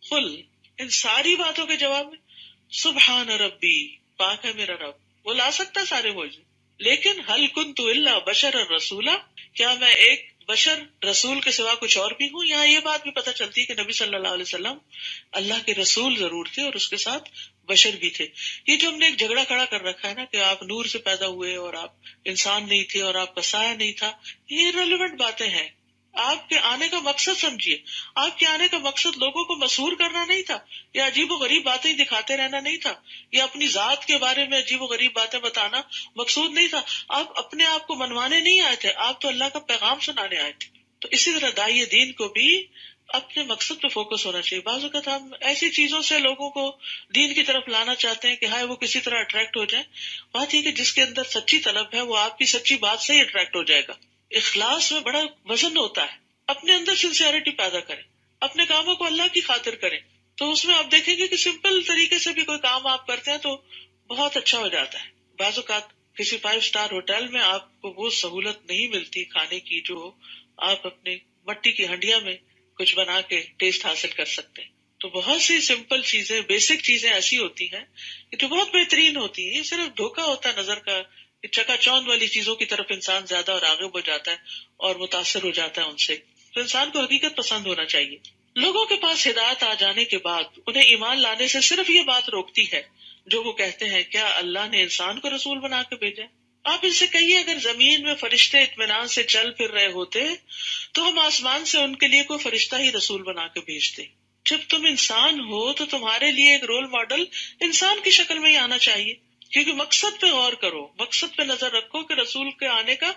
A: قل، ان ساری باتوں کے جواب میں سبحان ربی، پاک ہے میرا رب، وہ لا سکتا ہے سارے موجود، لیکن حل کنت الا بشرا رسولا، کیا میں ایک بشر رسول کے سوا کچھ اور بھی ہوں؟ یہاں یہ بات بھی پتہ چلتی ہے کہ نبی صلی اللہ علیہ وسلم اللہ کے رسول ضرور تھے اور اس کے ساتھ بشر بھی تھے۔ یہ جو ہم نے ایک جھگڑا کھڑا کر رکھا ہے نا کہ آپ نور سے پیدا ہوئے اور آپ انسان نہیں تھے اور آپ کا سایہ نہیں تھا، یہ ریلیونٹ باتیں ہیں، آپ کے آنے کا مقصد سمجھیے. آپ کے آنے کا مقصد لوگوں کو مسحور کرنا نہیں تھا، یا عجیب و غریب باتیں دکھاتے رہنا نہیں تھا، یا اپنی ذات کے بارے میں عجیب و غریب باتیں بتانا مقصود نہیں تھا. آپ اپنے آپ کو منوانے نہیں آئے تھے، آپ تو اللہ کا پیغام سنانے آئے تھے. تو اسی طرح داعی دین کو بھی اپنے مقصد پہ فوکس ہونا چاہیے. بعض اوقات ہم ایسی چیزوں سے لوگوں کو دین کی طرف لانا چاہتے ہیں کہ ہائے وہ کسی طرح اٹریکٹ ہو جائیں. بات یہ کہ جس کے اندر سچی طلب ہے وہ آپ کی سچی بات سے ہی اٹریکٹ ہو جائے گا. اخلاص میں بڑا وزن ہوتا ہے. اپنے اندر سنسیئرٹی پیدا کریں، اپنے کاموں کو اللہ کی خاطر کریں، تو اس میں آپ دیکھیں گے کہ سمپل طریقے سے بھی کوئی کام آپ کرتے ہیں تو بہت اچھا ہو جاتا ہے. بعض اوقات کسی 5 اسٹار ہوٹل میں آپ کو وہ سہولت نہیں ملتی کھانے کی جو آپ اپنے مٹی کی ہنڈیا میں کچھ بنا کے ٹیسٹ حاصل کر سکتے ہیں. تو بہت سی سمپل چیزیں، بیسک چیزیں ایسی ہوتی ہیں کہ جو بہت بہترین ہوتی ہیں. یہ صرف دھوکا ہوتا ہے نظر کا کہ چکا چوند والی چیزوں کی طرف انسان زیادہ اور آگے بڑھ جاتا ہے اور متاثر ہو جاتا ہے ان سے. تو انسان کو حقیقت پسند ہونا چاہیے. لوگوں کے پاس ہدایت آ جانے کے بعد انہیں ایمان لانے سے صرف یہ بات روکتی ہے جو وہ کہتے ہیں کیا اللہ نے انسان کو رسول بنا کے بھیجا؟ آپ ان سے کہیے اگر زمین میں فرشتے اطمینان سے چل پھر رہے ہوتے تو ہم آسمان سے ان کے لیے کوئی فرشتہ ہی رسول بنا کے بھیجتے. جب تم انسان ہو تو تمہارے لیے ایک رول ماڈل انسان کی شکل میں ہی آنا چاہیے. کیونکہ مقصد پہ غور کرو، مقصد پہ نظر رکھو کہ رسول کے آنے کا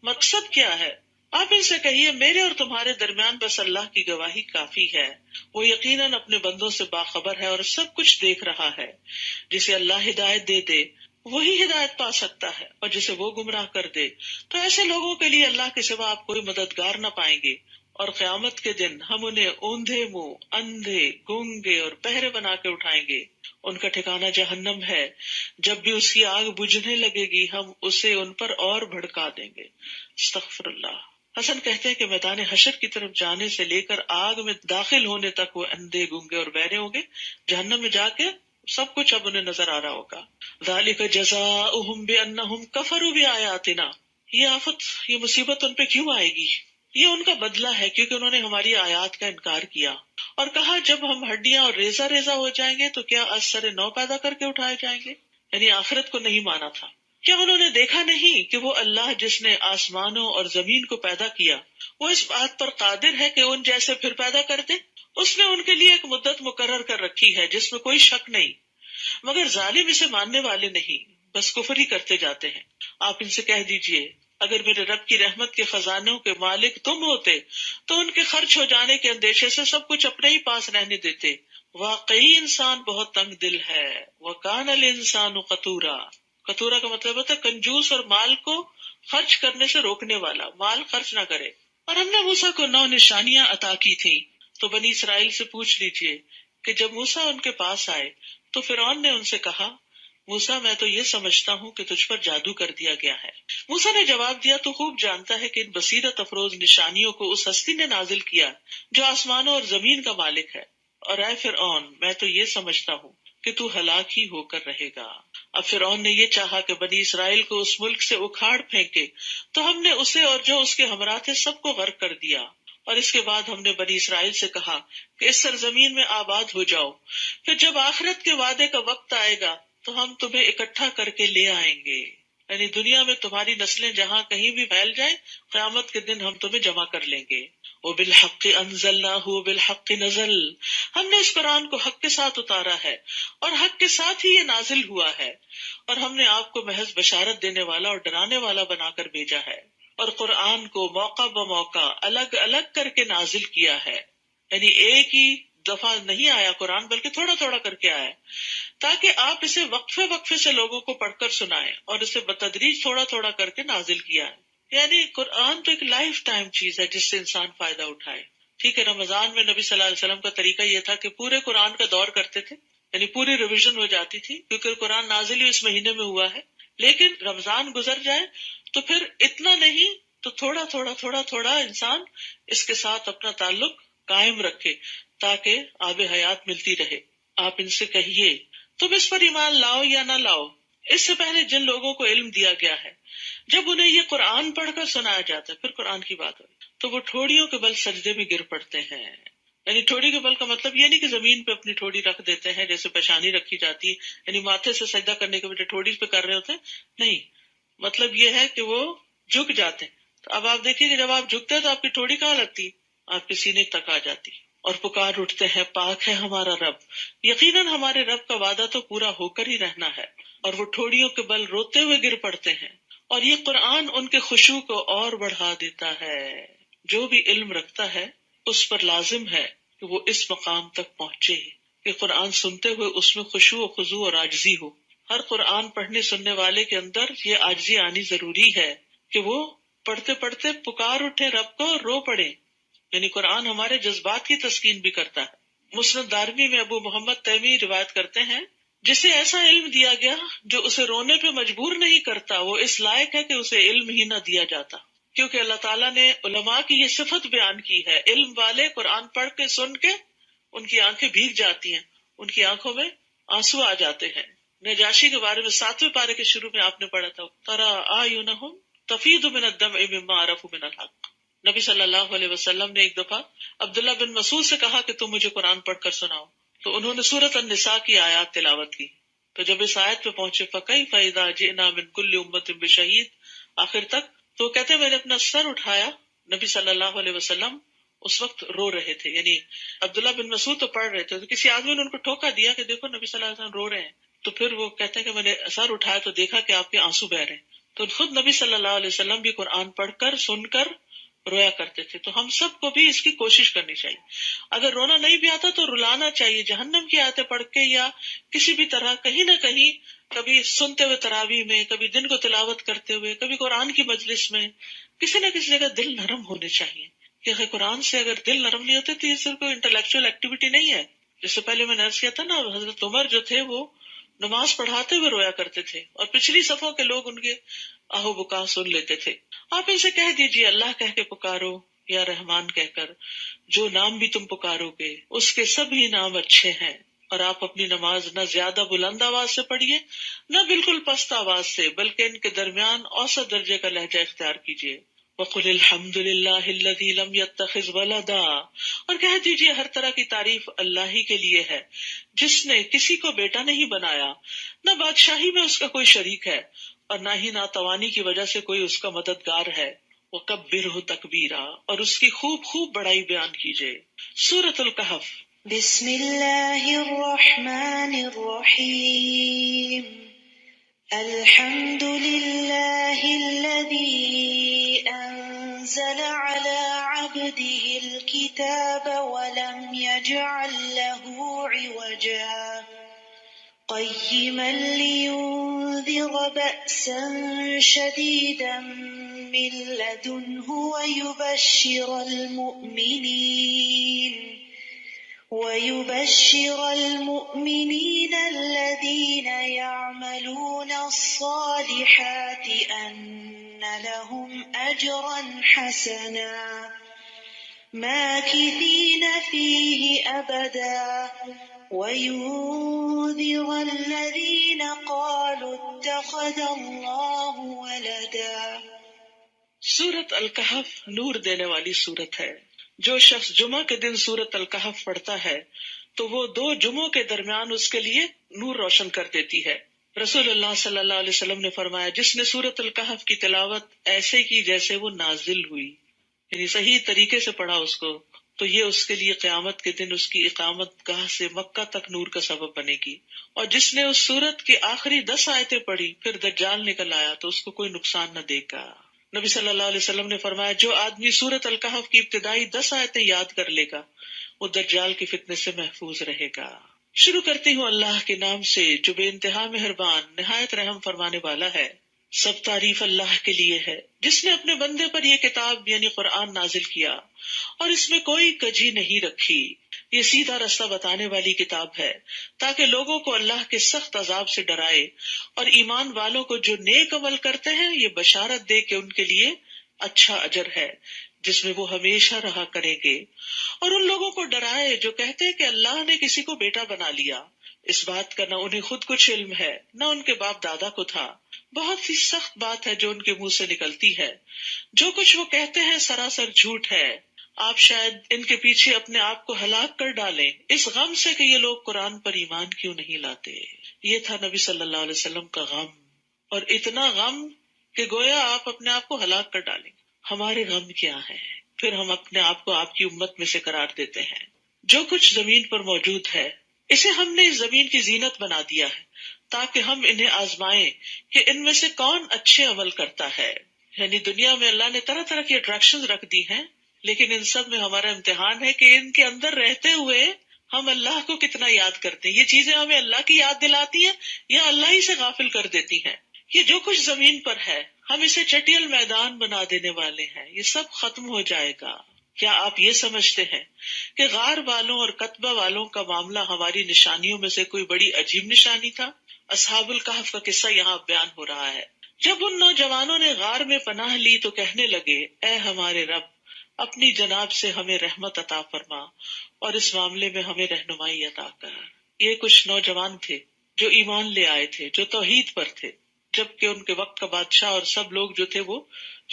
A: مقصد کیا ہے. آپ ان سے کہیے میرے اور تمہارے درمیان بس اللہ کی گواہی کافی ہے. وہ یقیناً اپنے بندوں سے باخبر ہے اور سب کچھ دیکھ رہا ہے. جسے اللہ ہدایت دے دے وہی ہدایت پا سکتا ہے، اور جسے وہ گمراہ کر دے تو ایسے لوگوں کے لیے اللہ کے سوا آپ کوئی مددگار نہ پائیں گے. اور قیامت کے دن ہم انہیں اوندھے منہ، اندھے، گونگے اور بہرے بنا کے اٹھائیں گے. ان کا ٹھکانہ جہنم ہے. جب بھی اس کی آگ بجھنے لگے گی ہم اسے ان پر اور بھڑکا دیں گے. استغفر اللہ. حسن کہتے ہیں کہ میدان حشر کی طرف جانے سے لے کر آگ میں داخل ہونے تک وہ اندھے، گونگے اور بہرے ہوں گے. جہنم میں جا کے سب کچھ اب انہیں نظر آ رہا ہوگا. ذالک جزاؤہم بانہم کفروا بآیاتنا. یہ آفت، یہ مصیبت ان پہ کیوں آئے گی؟ یہ ان کا بدلہ ہے کیونکہ انہوں نے ہماری آیات کا انکار کیا اور کہا جب ہم ہڈیاں اور ریزہ ریزہ ہو جائیں گے تو کیا از سر نو پیدا کر کے اٹھائے جائیں گے. یعنی آخرت کو نہیں مانا تھا. کیا انہوں نے دیکھا نہیں کہ وہ اللہ جس نے آسمانوں اور زمین کو پیدا کیا وہ اس بات پر قادر ہے کہ ان جیسے پھر پیدا کر دے. اس نے ان کے لیے ایک مدت مقرر کر رکھی ہے جس میں کوئی شک نہیں، مگر ظالم اسے ماننے والے نہیں، بس کفر ہی کرتے جاتے ہیں. آپ ان سے کہہ دیجئے اگر میرے رب کی رحمت کے خزانوں کے مالک تم ہوتے تو ان کے خرچ ہو جانے کے اندیشے سے سب کچھ اپنے ہی پاس رہنے دیتے. واقعی انسان بہت تنگ دل ہے. وَكَانَ الْإِنسَانُ قَتُورًا. قطورا کا مطلب ہوتا ہے کنجوس اور مال کو خرچ کرنے سے روکنے والا، مال خرچ نہ کرے. اور ہم نے موسیٰ کو 9 نشانیاں عطا کی تھیں. تو بنی اسرائیل سے پوچھ لیجئے کہ جب موسیٰ ان کے پاس آئے تو فرعون نے ان سے کہا موسیٰ میں تو یہ سمجھتا ہوں کہ تجھ پر جادو کر دیا گیا ہے. موسیٰ نے جواب دیا تو خوب جانتا ہے کہ ان بصیرت افروز نشانیوں کو اس ہستی نے نازل کیا جو آسمانوں اور زمین کا مالک ہے. اور اے فرعون میں تو یہ سمجھتا ہوں کہ تو ہلاک ہی ہو کر رہے گا. اب فرعون نے یہ چاہا کہ بنی اسرائیل کو اس ملک سے اکھاڑ پھینکے تو ہم نے اسے اور جو اس کے ہمراہ تھے سب کو غرق کر دیا. اور اس کے بعد ہم نے بنی اسرائیل سے کہا کہ اس سرزمین میں آباد ہو جاؤ، پھر جب آخرت کے وعدے کا وقت آئے گا تو ہم تمہیں اکٹھا کر کے لے آئیں گے. یعنی دنیا میں تمہاری نسلیں جہاں کہیں بھی پھیل جائیں قیامت کے دن ہم تمہیں جمع کر لیں گے. وَبِالْحَقِّ أَنزَلْنَاهُ وَبِالْحَقِّ نَزَلَ. ہم نے اس قرآن کو حق کے ساتھ اتارا ہے اور حق کے ساتھ ہی یہ نازل ہوا ہے. اور ہم نے آپ کو محض بشارت دینے والا اور ڈرانے والا بنا کر بھیجا ہے. اور قرآن کو موقع بموقع الگ الگ کر کے نازل کیا ہے. یعنی ایک ہی دفعہ نہیں آیا قرآن بلکہ تھوڑا تھوڑا کر کے آیا تاکہ آپ اسے وقفے وقفے سے لوگوں کو پڑھ کر سنائیں، اور اسے بتدریج تھوڑا تھوڑا کر کے نازل کیا ہے. یعنی قرآن تو ایک لائف ٹائم چیز ہے جس سے انسان فائدہ اٹھائے. ٹھیک ہے، رمضان میں نبی صلی اللہ علیہ وسلم کا طریقہ یہ تھا کہ پورے قرآن کا دور کرتے تھے، یعنی پوری ریویژن ہو جاتی تھی کیونکہ قرآن نازل ہی اس مہینے میں ہوا ہے. لیکن رمضان گزر جائے تو پھر اتنا نہیں تو تھوڑا تھوڑا تھوڑا تھوڑا انسان اس کے ساتھ اپنا تعلق قائم رکھے تاکہ آب حیات ملتی رہے. آپ ان سے کہیے تم اس پر ایمان لاؤ یا نہ لاؤ، اس سے پہلے جن لوگوں کو علم دیا گیا ہے جب انہیں یہ قرآن پڑھ کر سنایا جاتا ہے، پھر قرآن کی بات ہوئی تو وہ ٹھوڑیوں کے بل سجدے میں گر پڑتے ہیں. یعنی ٹھوڑی کے بل کا مطلب یہ نہیں کہ زمین پہ اپنی ٹھوڑی رکھ دیتے ہیں جیسے پیشانی رکھی جاتی ہے، یعنی ماتھے سے سجدہ کرنے کے بجائے ٹھوڑی پہ کر رہے ہوتے ہیں. نہیں، مطلب یہ ہے کہ وہ جھک جاتے ہیں. اب آپ دیکھیے کہ جب آپ جھکتے ہیں تو آپ کی ٹھوڑی کہاں لگتی، آپ کے سینے تک آ جاتی، اور پکار اٹھتے ہیں پاک ہے ہمارا رب. یقیناً ہمارے رب کا وعدہ تو پورا ہو کر ہی رہنا ہے. اور وہ ٹھوڑیوں کے بل روتے ہوئے گر پڑتے ہیں. اور یہ قرآن ان کے خشوع کو اور بڑھا دیتا ہے. جو بھی علم رکھتا ہے اس پر لازم ہے کہ وہ اس مقام تک پہنچے کہ قرآن سنتے ہوئے اس میں خشوع و خضوع اور عاجزی ہو. ہر قرآن پڑھنے سننے والے کے اندر یہ عاجزی آنی ضروری ہے کہ وہ پڑھتے پڑھتے پکار اٹھے رب کو اور رو پڑے. یعنی قرآن ہمارے جذبات کی تسکین بھی کرتا ہے. مسند دارمی میں ابو محمد تیمی روایت کرتے ہیں، جسے ایسا علم دیا گیا جو اسے رونے پہ مجبور نہیں کرتا، وہ اس لائق ہے کہ اسے علم ہی نہ دیا جاتا. کیونکہ اللہ تعالیٰ نے علماء کی یہ صفت بیان کی ہے، علم والے قرآن پڑھ کے سن کے ان کی آنکھیں بھیگ جاتی ہیں، ان کی آنکھوں میں آنسو آ جاتے ہیں. نجاشی کے بارے میں 7ویں پارے کے شروع میں آپ نے پڑھا تھا، ترى اعینہم تفیض من الدمع مما عرفوا من الحق. نبی صلی اللہ علیہ وسلم نے ایک دفعہ عبداللہ بن مسعود سے کہا کہ تم مجھے قرآن پڑھ کر سناؤ، تو انہوں نے سورۃ النساء کی آیات تلاوت کی. تو جب اس آیت پہ پہنچے فَكَيْفَ إِذَا جِئْنَا مِن كُلِّ أُمَّةٍ بِشَهِيدٍ آخر تک، تو کہتے میں نے اپنا سر اٹھایا. نبی صلی اللہ علیہ وسلم اس وقت رو رہے تھے، یعنی عبداللہ بن مسعود تو پڑھ رہے تھے، تو کسی آدمی نے ان کو ٹھوکا دیا کہ دیکھو نبی صلی اللہ علیہ وسلم رو رہے ہیں. تو پھر وہ کہتے ہیں کہ میں نے سر اٹھایا تو دیکھا کہ آپ کے آنسو بہ رہے ہیں. تو خود نبی صلی اللہ علیہ وسلم بھی قرآن پڑھ کر سن کر رویا کرتے تھے. تو ہم سب کو بھی اس کی کوشش کرنی چاہیے. اگر رونا نہیں بھی آتا تو رلانا چاہیے، جہنم کی آیتیں پڑھ کے یا کسی بھی طرح کہیں نہ کہیں، کبھی سنتے ہوئے تراویح میں، کبھی دن کو تلاوت کرتے ہوئے، کبھی قرآن کی مجلس میں، کسی نہ کسی جگہ دل نرم ہونے چاہیے. کہ قرآن سے اگر دل نرم نہیں ہوتے تو یہ صرف کوئی انٹلیکچوئل ایکٹیویٹی نہیں ہے. جس سے پہلے میں نے عرض کیا تھا نا، حضرت عمر جو تھے وہ نماز پڑھاتے ہوئے رویا کرتے تھے، اور پچھلی صفوں کے لوگ ان کے آہو بکا سن لیتے تھے. آپ ان سے کہہ دیجئے اللہ کہہ کے پکارو یا رحمان کہہ کر، جو نام بھی تم پکارو گے اس کے سبھی نام اچھے ہیں. اور آپ اپنی نماز نہ زیادہ بلند آواز سے پڑھیے نہ بالکل پست آواز سے، بلکہ ان کے درمیان اوسط درجے کا لہجہ اختیار کیجیے. وَقُلِ الْحَمْدُ لِلَّهِ الَّذِي لَمْ يَتَّخِذْ وَلَدًا اور کہہ دیجیے ہر طرح کی تعریف اللہ ہی کے لیے ہے جس نے کسی کو بیٹا نہیں بنایا، نہ بادشاہی میں اس کا کوئی شریک ہے، اور نہ ہی ناتوانی کی وجہ سے کوئی اس کا مددگار ہے. وَكَبِّرْهُ تَكْبِيرًا اور اس کی خوب خوب بڑائی بیان کیجیے. سورۃ الکہف.
B: بسم اللہ الرحمن الرحیم. الحمد للہ الذی انزل على عبده الكتاب ولم يجعل له عوجا قيما لينذر بأسا شديدا من لدنه ويبشر المؤمنين الذين يعملون الصالحات أن لهم أجرا حسنا ماكثين فيه أبدا وينذر الذين قالوا اتخذ الله ولدا.
A: سورۃ الکہف نور دینے والی سورت ہے. جو شخص جمعہ کے دن سورۃ الکہف پڑھتا ہے تو وہ 2 جمعوں کے درمیان اس کے لیے نور روشن کر دیتی ہے. رسول اللہ صلی اللہ علیہ وسلم نے فرمایا، جس نے سورۃ الکہف کی تلاوت ایسے کی جیسے وہ نازل ہوئی، یعنی صحیح طریقے سے پڑھا اس کو، تو یہ اس کے لیے قیامت کے دن اس کی اقامت گاہ سے مکہ تک نور کا سبب بنے گی. اور جس نے اس سورت کی آخری 10 آیتیں پڑھی پھر دجال نکل آیا تو اس کو کوئی نقصان نہ دے گا. نبی صلی اللہ علیہ وسلم نے فرمایا، جو آدمی سورۃ الکہف کی ابتدائی 10 آیتیں یاد کر لے گا وہ دجال کے فتنے سے محفوظ رہے گا. شروع کرتی ہوں اللہ کے نام سے جو بے انتہا مہربان نہایت رحم فرمانے والا ہے. سب تعریف اللہ کے لیے ہے جس نے اپنے بندے پر یہ کتاب یعنی قرآن نازل کیا اور اس میں کوئی کجی نہیں رکھی. یہ سیدھا رستہ بتانے والی کتاب ہے تاکہ لوگوں کو اللہ کے سخت عذاب سے ڈرائے، اور ایمان والوں کو جو نیک عمل کرتے ہیں یہ بشارت دے کہ ان کے لیے اچھا اجر ہے جس میں وہ ہمیشہ رہا کریں گے. اور ان لوگوں کو ڈرائے جو کہتے ہیں کہ اللہ نے کسی کو بیٹا بنا لیا. اس بات کا نہ انہیں خود کچھ علم ہے نہ ان کے باپ دادا کو تھا. بہت ہی سخت بات ہے جو ان کے منہ سے نکلتی ہے. جو کچھ وہ کہتے ہیں سراسر جھوٹ ہے. آپ شاید ان کے پیچھے اپنے آپ کو ہلاک کر ڈالیں اس غم سے کہ یہ لوگ قرآن پر ایمان کیوں نہیں لاتے. یہ تھا نبی صلی اللہ علیہ وسلم کا غم، اور اتنا غم کہ گویا آپ اپنے آپ کو ہلاک کر ڈالیں. ہمارے غم کیا ہیں، پھر ہم اپنے آپ کو آپ کی امت میں سے قرار دیتے ہیں۔ جو کچھ زمین پر موجود ہے اسے ہم نے اس زمین کی زینت بنا دیا ہے تاکہ ہم انہیں آزمائیں کہ ان میں سے کون اچھے عمل کرتا ہے۔ یعنی دنیا میں اللہ نے طرح طرح کی اٹریکشن رکھ دی ہیں، لیکن ان سب میں ہمارا امتحان ہے کہ ان کے اندر رہتے ہوئے ہم اللہ کو کتنا یاد کرتے ہیں۔ یہ چیزیں ہمیں اللہ کی یاد دلاتی ہیں یا اللہ ہی سے غافل کر دیتی ہیں۔ یہ جو کچھ زمین پر ہے ہم اسے چٹیل میدان بنا دینے والے ہیں، یہ سب ختم ہو جائے گا۔ کیا آپ یہ سمجھتے ہیں کہ غار والوں اور قطبہ والوں کا معاملہ ہماری نشانیوں میں سے کوئی بڑی عجیب نشانی تھا؟ اصحاب الکہف کا قصہ یہاں بیان ہو رہا ہے۔ جب ان نوجوانوں نے غار میں پناہ لی تو کہنے لگے، اے ہمارے رب، اپنی جناب سے ہمیں رحمت عطا فرما اور اس معاملے میں ہمیں رہنمائی عطا کر۔ یہ کچھ نوجوان تھے جو ایمان لے آئے تھے، جو توحید پر تھے، جبکہ ان کے وقت کا بادشاہ اور سب لوگ جو تھے وہ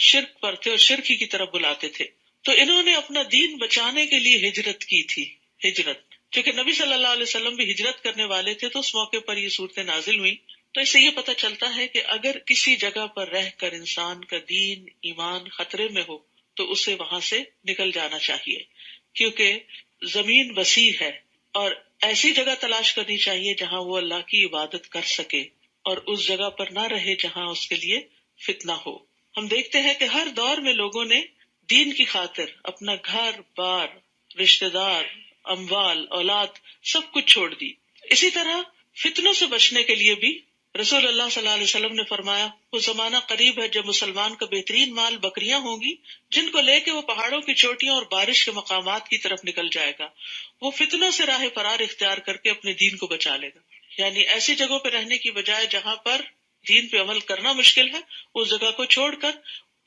A: شرک پر تھے اور شرک ہی کی طرف بلاتے تھے۔ تو انہوں نے اپنا دین بچانے کے لیے ہجرت کی تھی۔ ہجرت، چونکہ نبی صلی اللہ علیہ وسلم بھی ہجرت کرنے والے تھے تو اس موقع پر یہ صورتیں نازل ہوئی۔ تو اس سے یہ پتہ چلتا ہے کہ اگر کسی جگہ پر رہ کر انسان کا دین ایمان خطرے میں ہو تو اسے وہاں سے نکل جانا چاہیے، کیونکہ زمین وسیع ہے اور ایسی جگہ تلاش کرنی چاہیے جہاں وہ اللہ کی عبادت کر سکے اور اس جگہ پر نہ رہے جہاں اس کے لیے فتنہ ہو۔ ہم دیکھتے ہیں کہ ہر دور میں لوگوں نے دین کی خاطر اپنا گھر بار، رشتہ دار، اموال، اولاد سب کچھ چھوڑ دی۔ اسی طرح فتنوں سے بچنے کے لیے بھی رسول اللہ صلی اللہ علیہ وسلم نے فرمایا، وہ زمانہ قریب ہے جب مسلمان کا بہترین مال بکریاں ہوں گی جن کو لے کے وہ پہاڑوں کی چوٹیوں اور بارش کے مقامات کی طرف نکل جائے گا۔ وہ فتنوں سے راہ فرار اختیار کر کے اپنے دین کو بچا لے گا۔ یعنی ایسی جگہوں پہ رہنے کی بجائے جہاں پر دین پہ عمل کرنا مشکل ہے، اس جگہ کو چھوڑ کر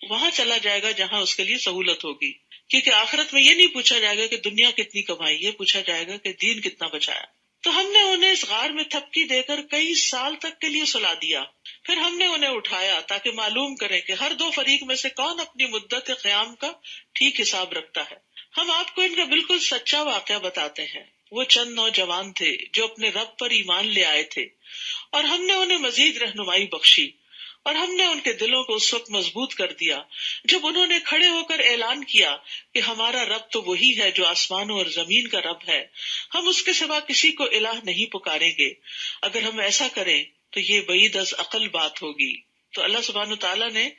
A: وہاں چلا جائے گا جہاں اس کے لیے سہولت ہوگی، کیونکہ آخرت میں یہ نہیں پوچھا جائے گا کہ دنیا کتنی کمائی، یہ پوچھا جائے گا کہ دین کتنا بچایا۔ تو ہم نے انہیں اس غار میں تھپکی دے کر کئی سال تک کے لیے سلا دیا، پھر ہم نے انہیں اٹھایا تاکہ معلوم کریں کہ ہر دو فریق میں سے کون اپنی مدت قیام کا ٹھیک حساب رکھتا ہے۔ ہم آپ کو ان کا بالکل سچا واقعہ بتاتے ہیں۔ وہ چند نوجوان تھے جو اپنے رب پر ایمان لے آئے تھے اور ہم نے انہیں مزید رہنمائی بخشی، اور ہم نے ان کے دلوں کو اس وقت مضبوط کر دیا جب انہوں نے کھڑے ہو کر اعلان کیا کہ ہمارا رب تو وہی ہے جو آسمانوں اور زمین کا رب ہے، ہم اس کے سوا کسی کو الہ نہیں پکاریں گے۔ اگر ہم ایسا کریں تو یہ بعید از عقل بات ہوگی۔ تو اللہ سبحانہ تعالیٰ نے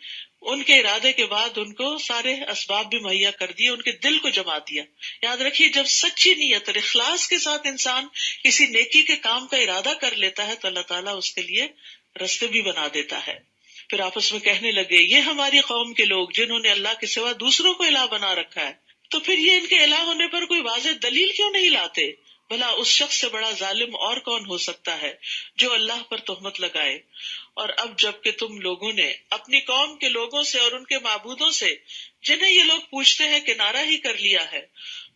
A: ان کے ارادے کے بعد ان کو سارے اسباب بھی مہیا کر دیے، ان کے دل کو جما دیا۔ یاد رکھیے، جب سچی نیت اور اخلاص کے ساتھ انسان کسی نیکی کے کام کا ارادہ کر لیتا ہے تو اللہ تعالیٰ اس کے لیے راستے بھی بنا دیتا ہے۔ پھر آپس میں کہنے لگے، یہ ہماری قوم کے لوگ جنہوں نے اللہ کے سوا دوسروں کو الہ بنا رکھا ہے، تو پھر یہ ان کے الہ ہونے پر کوئی واضح دلیل کیوں نہیں لاتے؟ بھلا اس شخص سے بڑا ظالم اور کون ہو سکتا ہے جو اللہ پر تہمت لگائے؟ اور اب جب کہ تم لوگوں نے اپنی قوم کے لوگوں سے اور ان کے معبودوں سے جنہیں یہ لوگ پوچھتے ہیں کنارہ ہی کر لیا ہے،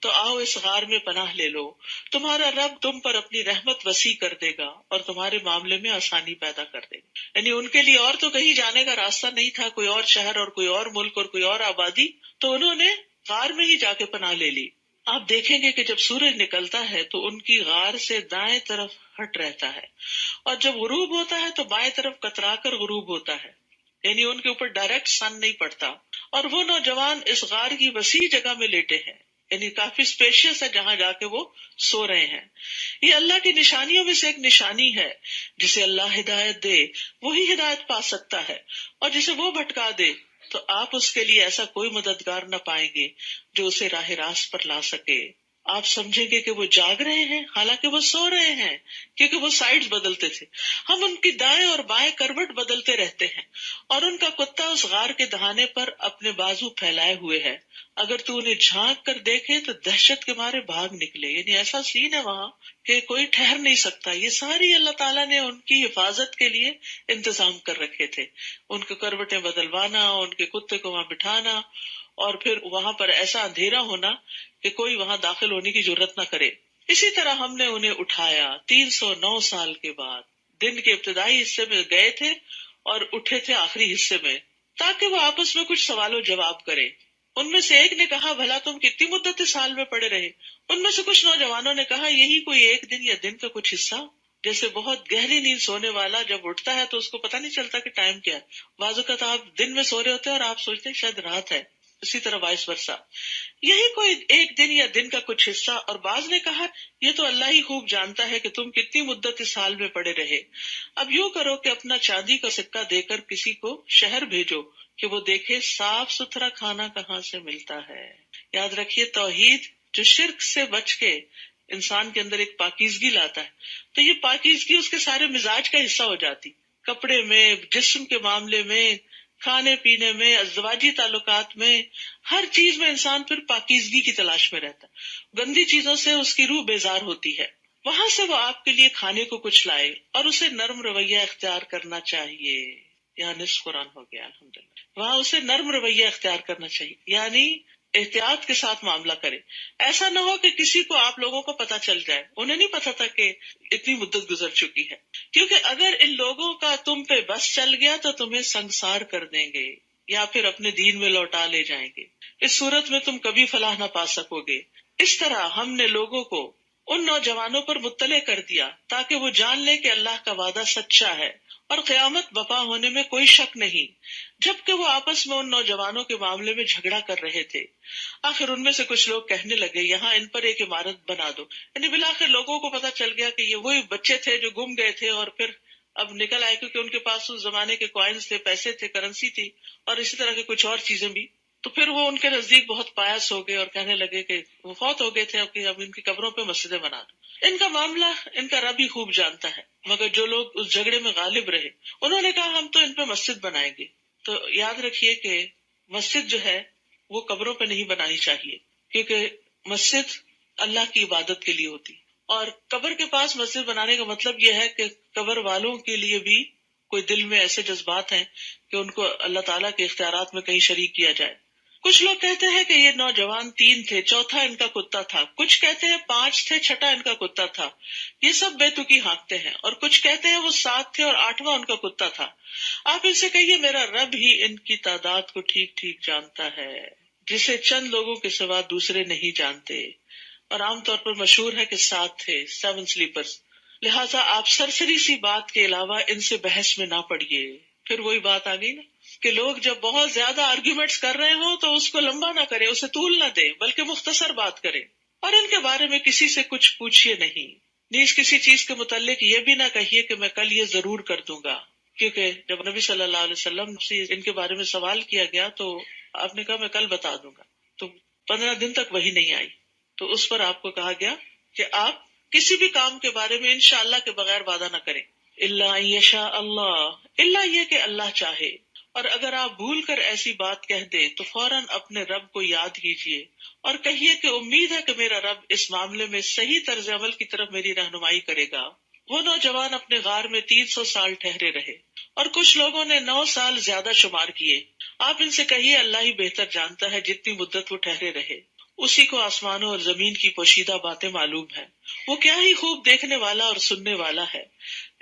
A: تو آؤ اس غار میں پناہ لے لو، تمہارا رب تم پر اپنی رحمت وسیع کر دے گا اور تمہارے معاملے میں آسانی پیدا کر دے گا۔ یعنی ان کے لیے اور تو کہیں جانے کا راستہ نہیں تھا، کوئی اور شہر اور کوئی اور ملک اور کوئی اور آبادی، تو انہوں نے غار میں ہی جا کے پناہ لے لی۔ آپ دیکھیں گے کہ جب سورج نکلتا ہے تو ان کی غار سے دائیں طرف ہٹ رہتا ہے، اور جب غروب ہوتا ہے تو بائیں طرف کترا کر غروب ہوتا ہے، یعنی ان کے اوپر ڈائریکٹ سن نہیں پڑتا۔ اور وہ نوجوان اس غار کی وسیع جگہ میں لیٹے ہیں، یعنی کافی اسپیشیس ہے جہاں جا کے وہ سو رہے ہیں۔ یہ اللہ کی نشانیوں میں سے ایک نشانی ہے، جسے اللہ ہدایت دے وہی ہدایت پا سکتا ہے، اور جسے وہ بھٹکا دے تو آپ اس کے لیے ایسا کوئی مددگار نہ پائیں گے جو اسے راہ راست پر لا سکے۔ آپ سمجھیں گے کہ وہ جاگ رہے ہیں حالانکہ وہ سو رہے ہیں، کیونکہ وہ سائیڈز بدلتے تھے۔ ہم ان کی دائیں اور بائیں کروٹ بدلتے رہتے ہیں، اور ان کا کتا اس غار کے دہانے پر اپنے بازو پھیلائے ہوئے ہے۔ اگر تو انہیں جھانک کر دیکھے تو دہشت کے مارے بھاگ نکلے۔ یعنی ایسا سین ہے وہاں کہ کوئی ٹھہر نہیں سکتا۔ یہ ساری اللہ تعالیٰ نے ان کی حفاظت کے لیے انتظام کر رکھے تھے، ان کے کروٹیں بدلوانا، ان کے کتے کو وہاں بٹھانا، اور پھر وہاں پر ایسا اندھیرا ہونا کہ کوئی وہاں داخل ہونے کی جرت نہ کرے۔ اسی طرح ہم نے انہیں اٹھایا 309 سال کے بعد، دن کے ابتدائی حصے میں گئے تھے اور اٹھے تھے آخری حصے میں، تاکہ وہ آپس میں کچھ سوال و جواب کریں۔ ان میں سے ایک نے کہا، بھلا تم کتنی مدت اس حال میں پڑے رہے؟ ان میں سے کچھ نوجوانوں نے کہا، یہی کوئی ایک دن یا دن کا کچھ حصہ۔ جیسے بہت گہری نیند سونے والا جب اٹھتا ہے تو اس کو پتہ نہیں چلتا کہ ٹائم کیا ہے۔ بعض اوقات آپ دن میں سو رہے ہوتے ہیں اور آپ سوچتے ہیں شاید رات ہے، اسی طرح وائس ورسا، یہی کوئی ایک دن یا دن کا کچھ حصہ. اور بعض نے کہا یہ تو اللہ ہی خوب جانتا ہے کہ تم کتنی مدت اس حال میں پڑے رہے. اب یوں کرو کہ اپنا چاندی کا سکہ دے کر کسی کو شہر بھیجو کہ وہ دیکھے صاف ستھرا کھانا کہاں سے ملتا ہے. یاد رکھیے توحید جو شرک سے بچ کے انسان کے اندر ایک پاکیزگی لاتا ہے، تو یہ پاکیزگی اس کے سارے مزاج کا حصہ ہو جاتی، کپڑے میں، جسم کے معاملے میں، کھانے پینے میں، ازدواجی تعلقات میں، ہر چیز میں انسان پھر پاکیزگی کی تلاش میں رہتا ہے. گندی چیزوں سے اس کی روح بیزار ہوتی ہے. وہاں سے وہ آپ کے لیے کھانے کو کچھ لائے اور اسے نرم رویہ اختیار کرنا چاہیے. یہاں نصف قرآن ہو گیا الحمدللہ. وہاں اسے نرم رویہ اختیار کرنا چاہیے، یعنی احتیاط کے ساتھ معاملہ کرے. ایسا نہ ہو کہ کسی کو آپ لوگوں کو پتہ چل جائے، انہیں نہیں پتا تھا کہ اتنی مدت گزر چکی ہے، کیونکہ اگر ان لوگوں کا تم پہ بس چل گیا تو تمہیں سنگسار کر دیں گے یا پھر اپنے دین میں لوٹا لے جائیں گے. اس صورت میں تم کبھی فلاح نہ پا سکو گے. اس طرح ہم نے لوگوں کو ان نوجوانوں پر مطلع کر دیا تاکہ وہ جان لے کہ اللہ کا وعدہ سچا ہے اور قیامت برپا ہونے میں کوئی شک نہیں. جبکہ وہ آپس میں ان نوجوانوں کے معاملے میں جھگڑا کر رہے تھے، آخر ان میں سے کچھ لوگ کہنے لگے یہاں ان پر ایک عمارت بنا دو. یعنی بالآخر لوگوں کو پتا چل گیا کہ یہ وہی بچے تھے جو گم گئے تھے اور پھر اب نکل آئے، کیونکہ ان کے پاس اس زمانے کے کوائنز تھے، پیسے تھے، کرنسی تھی اور اسی طرح کے کچھ اور چیزیں بھی. تو پھر وہ ان کے نزدیک بہت پایس ہو گئے اور کہنے لگے کہ وہ فوت ہو گئے تھے، اب ان کی قبروں پہ مسجدیں بنا دو. ان کا معاملہ ان کا رب ہی خوب جانتا ہے. مگر جو لوگ اس جھگڑے میں غالب رہے انہوں نے کہا ہم تو ان پہ مسجد بنائیں گے. تو یاد رکھیے کہ مسجد جو ہے وہ قبروں پہ نہیں بنانی چاہیے، کیونکہ مسجد اللہ کی عبادت کے لیے ہوتی، اور قبر کے پاس مسجد بنانے کا مطلب یہ ہے کہ قبر والوں کے لیے بھی کوئی دل میں ایسے جذبات ہیں کہ ان کو اللہ تعالیٰ کے اختیارات میں کہیں شریک کیا جائے. کچھ لوگ کہتے ہیں کہ یہ نوجوان 3 تھے، چوتھا ان کا کتا تھا. کچھ کہتے ہیں 5 تھے، چھٹا ان کا کتا تھا. یہ سب بے تکی ہانکتے ہیں. اور کچھ کہتے ہیں وہ 7 تھے اور 8واں ان کا کتا تھا. آپ ان سے کہیے میرا رب ہی ان کی تعداد کو ٹھیک ٹھیک جانتا ہے، جسے چند لوگوں کے سوا دوسرے نہیں جانتے. اور عام طور پر مشہور ہے کہ 7 تھے، 7 سلیپرز. لہٰذا آپ سرسری سی بات کے علاوہ ان سے بحث میں نہ پڑیے. پھر وہی بات آ گئی نا کہ لوگ جب بہت زیادہ آرگیومنٹس کر رہے ہوں تو اس کو لمبا نہ کرے، اسے طول نہ دے، بلکہ مختصر بات کرے. اور ان کے بارے میں کسی سے کچھ پوچھیے نہیں، نیز کسی چیز کے متعلق یہ بھی نہ کہیے کہ میں کل یہ ضرور کر دوں گا. کیونکہ جب نبی صلی اللہ علیہ وسلم سے ان کے بارے میں سوال کیا گیا تو آپ نے کہا میں کل بتا دوں گا. تو 15 دن تک وہی نہیں آئی. تو اس پر آپ کو کہا گیا کہ آپ کسی بھی کام کے بارے میں انشاءاللہ کے بغیر وعدہ نہ کریں. الا ان یشاء اللہ، الا یہ کہ اللہ چاہے. اور اگر آپ بھول کر ایسی بات کہہ دیں تو فوراً اپنے رب کو یاد کیجیے اور کہیے کہ امید ہے کہ میرا رب اس معاملے میں صحیح طرز عمل کی طرف میری رہنمائی کرے گا. وہ نوجوان اپنے غار میں 300 سال ٹھہرے رہے اور کچھ لوگوں نے 9 سال زیادہ شمار کیے. آپ ان سے کہیے اللہ ہی بہتر جانتا ہے جتنی مدت وہ ٹھہرے رہے، اسی کو آسمانوں اور زمین کی پوشیدہ باتیں معلوم ہیں. وہ کیا ہی خوب دیکھنے والا اور سننے والا ہے.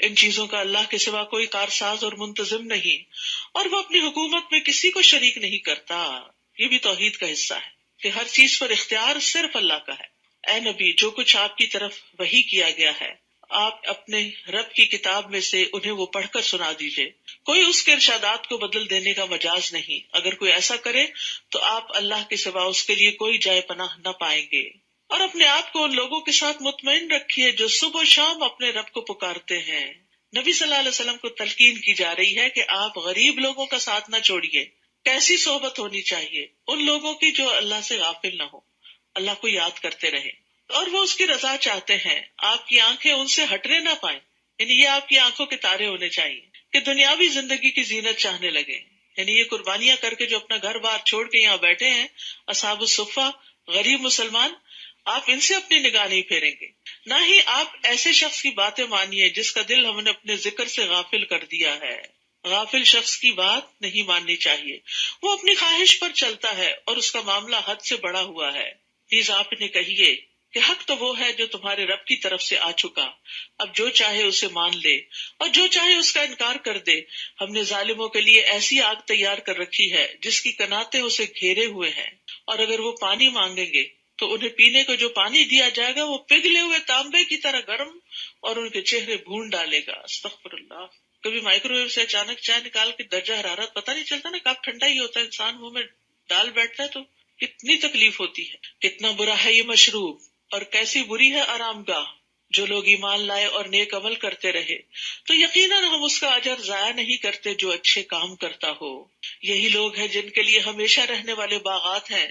A: ان چیزوں کا اللہ کے سوا کوئی کارساز اور منتظم نہیں، اور وہ اپنی حکومت میں کسی کو شریک نہیں کرتا. یہ بھی توحید کا حصہ ہے کہ ہر چیز پر اختیار صرف اللہ کا ہے. اے نبی، جو کچھ آپ کی طرف وحی کیا گیا ہے آپ اپنے رب کی کتاب میں سے انہیں وہ پڑھ کر سنا دیجئے. کوئی اس کے ارشادات کو بدل دینے کا مجاز نہیں. اگر کوئی ایسا کرے تو آپ اللہ کے سوا اس کے لیے کوئی جائے پناہ نہ پائیں گے. اور اپنے آپ کو ان لوگوں کے ساتھ مطمئن رکھیے جو صبح و شام اپنے رب کو پکارتے ہیں. نبی صلی اللہ علیہ وسلم کو تلقین کی جا رہی ہے کہ آپ غریب لوگوں کا ساتھ نہ چھوڑیے. کیسی صحبت ہونی چاہیے؟ ان لوگوں کی جو اللہ سے غافل نہ ہو، اللہ کو یاد کرتے رہیں اور وہ اس کی رضا چاہتے ہیں. آپ کی آنکھیں ان سے ہٹنے نہ پائیں، یعنی یہ آپ کی آنکھوں کے تارے ہونے چاہیے کہ دنیاوی زندگی کی زینت چاہنے لگے. یعنی یہ قربانیاں کر کے جو اپنا گھر بار چھوڑ کے یہاں بیٹھے ہیں اصحاب الصفہ، غریب مسلمان، آپ ان سے اپنی نگاہ نہیں پھیریں گے. نہ ہی آپ ایسے شخص کی باتیں مانیے جس کا دل ہم نے اپنے ذکر سے غافل کر دیا ہے. غافل شخص کی بات نہیں ماننی چاہیے، وہ اپنی خواہش پر چلتا ہے اور اس کا معاملہ حد سے بڑا ہوا ہے. پلیز آپ انہیں کہیے کہ حق تو وہ ہے جو تمہارے رب کی طرف سے آ چکا، اب جو چاہے اسے مان لے اور جو چاہے اس کا انکار کر دے. ہم نے ظالموں کے لیے ایسی آگ تیار کر رکھی ہے جس کی کناتیں اسے گھیرے ہوئے ہیں، اور اگر وہ پانی مانگیں گے تو انہیں پینے کو جو پانی دیا جائے گا وہ پگھلے ہوئے تانبے کی طرح گرم اور ان کے چہرے بھون ڈالے گا. استغفر اللہ. کبھی مائکرو ویو سے اچانک چائے نکال کے درجہ حرارت پتہ نہیں چلتا نا، کب ٹھنڈا ہی ہوتا ہے، انسان منہ میں ڈال بیٹھتا ہے تو کتنی تکلیف ہوتی ہے. کتنا برا ہے یہ مشروب اور کیسی بری ہے آرام گاہ. جو لوگ ایمان لائے اور نیک عمل کرتے رہے تو یقیناً ہم اس کا اجر ضائع نہیں کرتے جو اچھے کام کرتا ہو. یہی لوگ ہیں جن کے لیے ہمیشہ رہنے والے باغات ہیں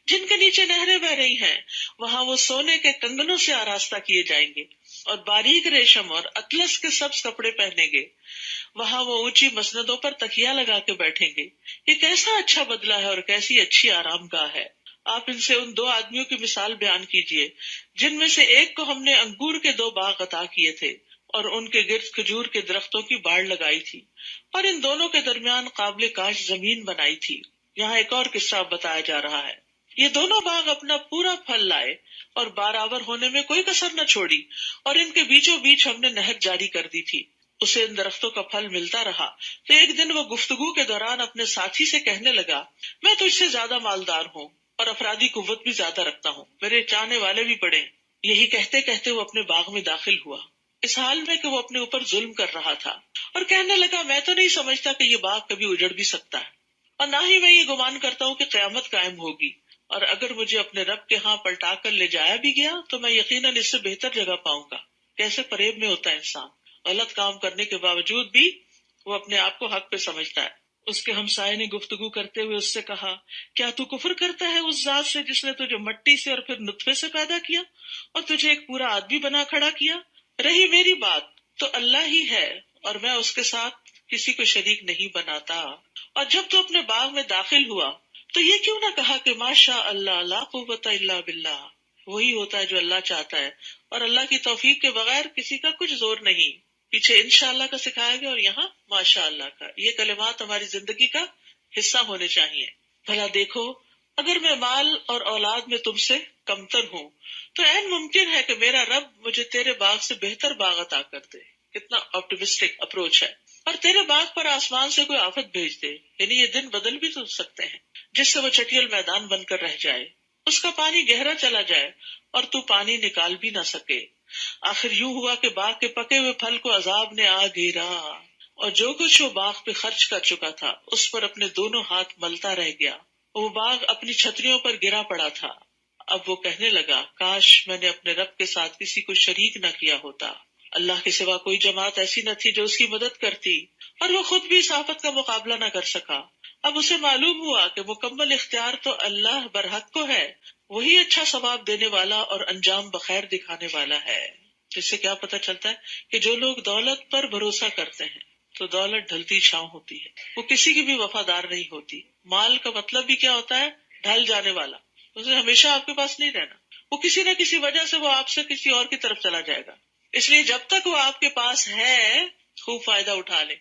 A: جن کے نیچے نہریں بہ رہی ہیں. وہاں وہ سونے کے کنگنوں سے آراستہ کیے جائیں گے اور باریک ریشم اور اطلس کے سبز کپڑے پہنیں گے. وہاں وہ اونچی مسندوں پر تکیا لگا کے بیٹھیں گے. یہ کیسا اچھا بدلہ ہے اور کیسی اچھی آرام گاہ ہے. آپ ان سے ان 2 آدمیوں کی مثال بیان کیجئے جن میں سے ایک کو ہم نے انگور کے 2 باغ عطا کیے تھے اور ان کے گرد کھجور کے درختوں کی باڑ لگائی تھی اور ان دونوں کے درمیان قابل کاشت زمین بنائی تھی. یہاں ایک اور قصہ بتایا جا رہا ہے. یہ دونوں باغ اپنا پورا پھل لائے اور بارآور ہونے میں کوئی کسر نہ چھوڑی اور ان کے بیچوں بیچ ہم نے نہر جاری کر دی تھی. اسے ان درختوں کا پھل ملتا رہا تو ایک دن وہ گفتگو کے دوران اپنے ساتھی سے کہنے لگا میں تجھ سے زیادہ مالدار ہوں اور افرادی قوت بھی زیادہ رکھتا ہوں. میرے چاہنے والے بھی بڑے ہیں. یہی کہتے کہتے وہ اپنے باغ میں داخل ہوا اس حال میں کہ وہ اپنے اوپر ظلم کر رہا تھا اور کہنے لگا میں تو نہیں سمجھتا کہ یہ باغ کبھی اجڑ بھی سکتا ہے اور نہ ہی میں یہ گمان کرتا ہوں کہ قیامت قائم ہوگی. اور اگر مجھے اپنے رب کے ہاں پلٹا کر لے جایا بھی گیا تو میں یقیناً اس سے بہتر جگہ پاؤں گا. کیسے فریب میں ہوتا ہے انسان. غلط کام کرنے کے باوجود بھی وہ اپنے آپ کو حق پہ سمجھتا ہے. اس کے ہمسائے نے گفتگو کرتے ہوئے اس سے کہا کیا تو کفر کرتا ہے اس ذات سے جس نے تجھے مٹی سے اور پھر نطفے سے پیدا کیا اور تجھے ایک پورا آدمی بنا کھڑا کیا. رہی میری بات تو اللہ ہی ہے اور میں اس کے ساتھ کسی کو شریک نہیں بناتا. اور جب تو اپنے باغ میں داخل ہوا تو یہ کیوں نہ کہا کہ ماشاء اللہ لا قوت الا باللہ. وہی ہوتا ہے جو اللہ چاہتا ہے اور اللہ کی توفیق کے بغیر کسی کا کچھ زور نہیں. پیچھے انشاءاللہ کا سکھایا گیا اور یہاں ماشاء اللہ کا. یہ کلمات ہماری زندگی کا حصہ ہونے چاہیے. بھلا دیکھو اگر میں مال اور اولاد میں تم سے کمتر ہوں تو عین ممکن ہے کہ میرا رب مجھے تیرے باغ سے بہتر باغ عطا کر دے. کتنا آپٹیمسٹک اپروچ ہے. اور تیرے باغ پر آسمان سے کوئی آفت بھیج دے. یعنی یہ دن بدل بھی تو سکتے ہیں جس سے وہ چٹیل میدان بن کر رہ جائے, اس کا پانی گہرا چلا جائے اور تو پانی نکال بھی نہ سکے. آخر یوں ہوا کہ باغ کے پکے ہوئے پھل کو عذاب نے آ گھیرا اور جو کچھ وہ باغ پہ خرچ کر چکا تھا اس پر اپنے دونوں ہاتھ ملتا رہ گیا. وہ باغ اپنی چھتریوں پر گرا پڑا تھا. اب وہ کہنے لگا کاش میں نے اپنے رب کے ساتھ کسی کو شریک نہ کیا ہوتا. اللہ کے سوا کوئی جماعت ایسی نہ تھی جو اس کی مدد کرتی اور وہ خود بھی اس آفت کا مقابلہ نہ کر سکا. اب اسے معلوم ہوا کہ مکمل اختیار تو اللہ برحق کو ہے. وہی اچھا ثواب دینے والا اور انجام بخیر دکھانے والا ہے. اس سے کیا پتہ چلتا ہے کہ جو لوگ دولت پر بھروسہ کرتے ہیں تو دولت ڈھلتی چھاؤں ہوتی ہے. وہ کسی کی بھی وفادار نہیں ہوتی. مال کا مطلب بھی کیا ہوتا ہے؟ ڈھل جانے والا. اسے ہمیشہ آپ کے پاس نہیں رہنا. وہ کسی نہ کسی وجہ سے وہ آپ سے کسی اور کی طرف چلا جائے گا. اس لیے جب تک وہ آپ کے پاس ہے خوب فائدہ اٹھا لیں,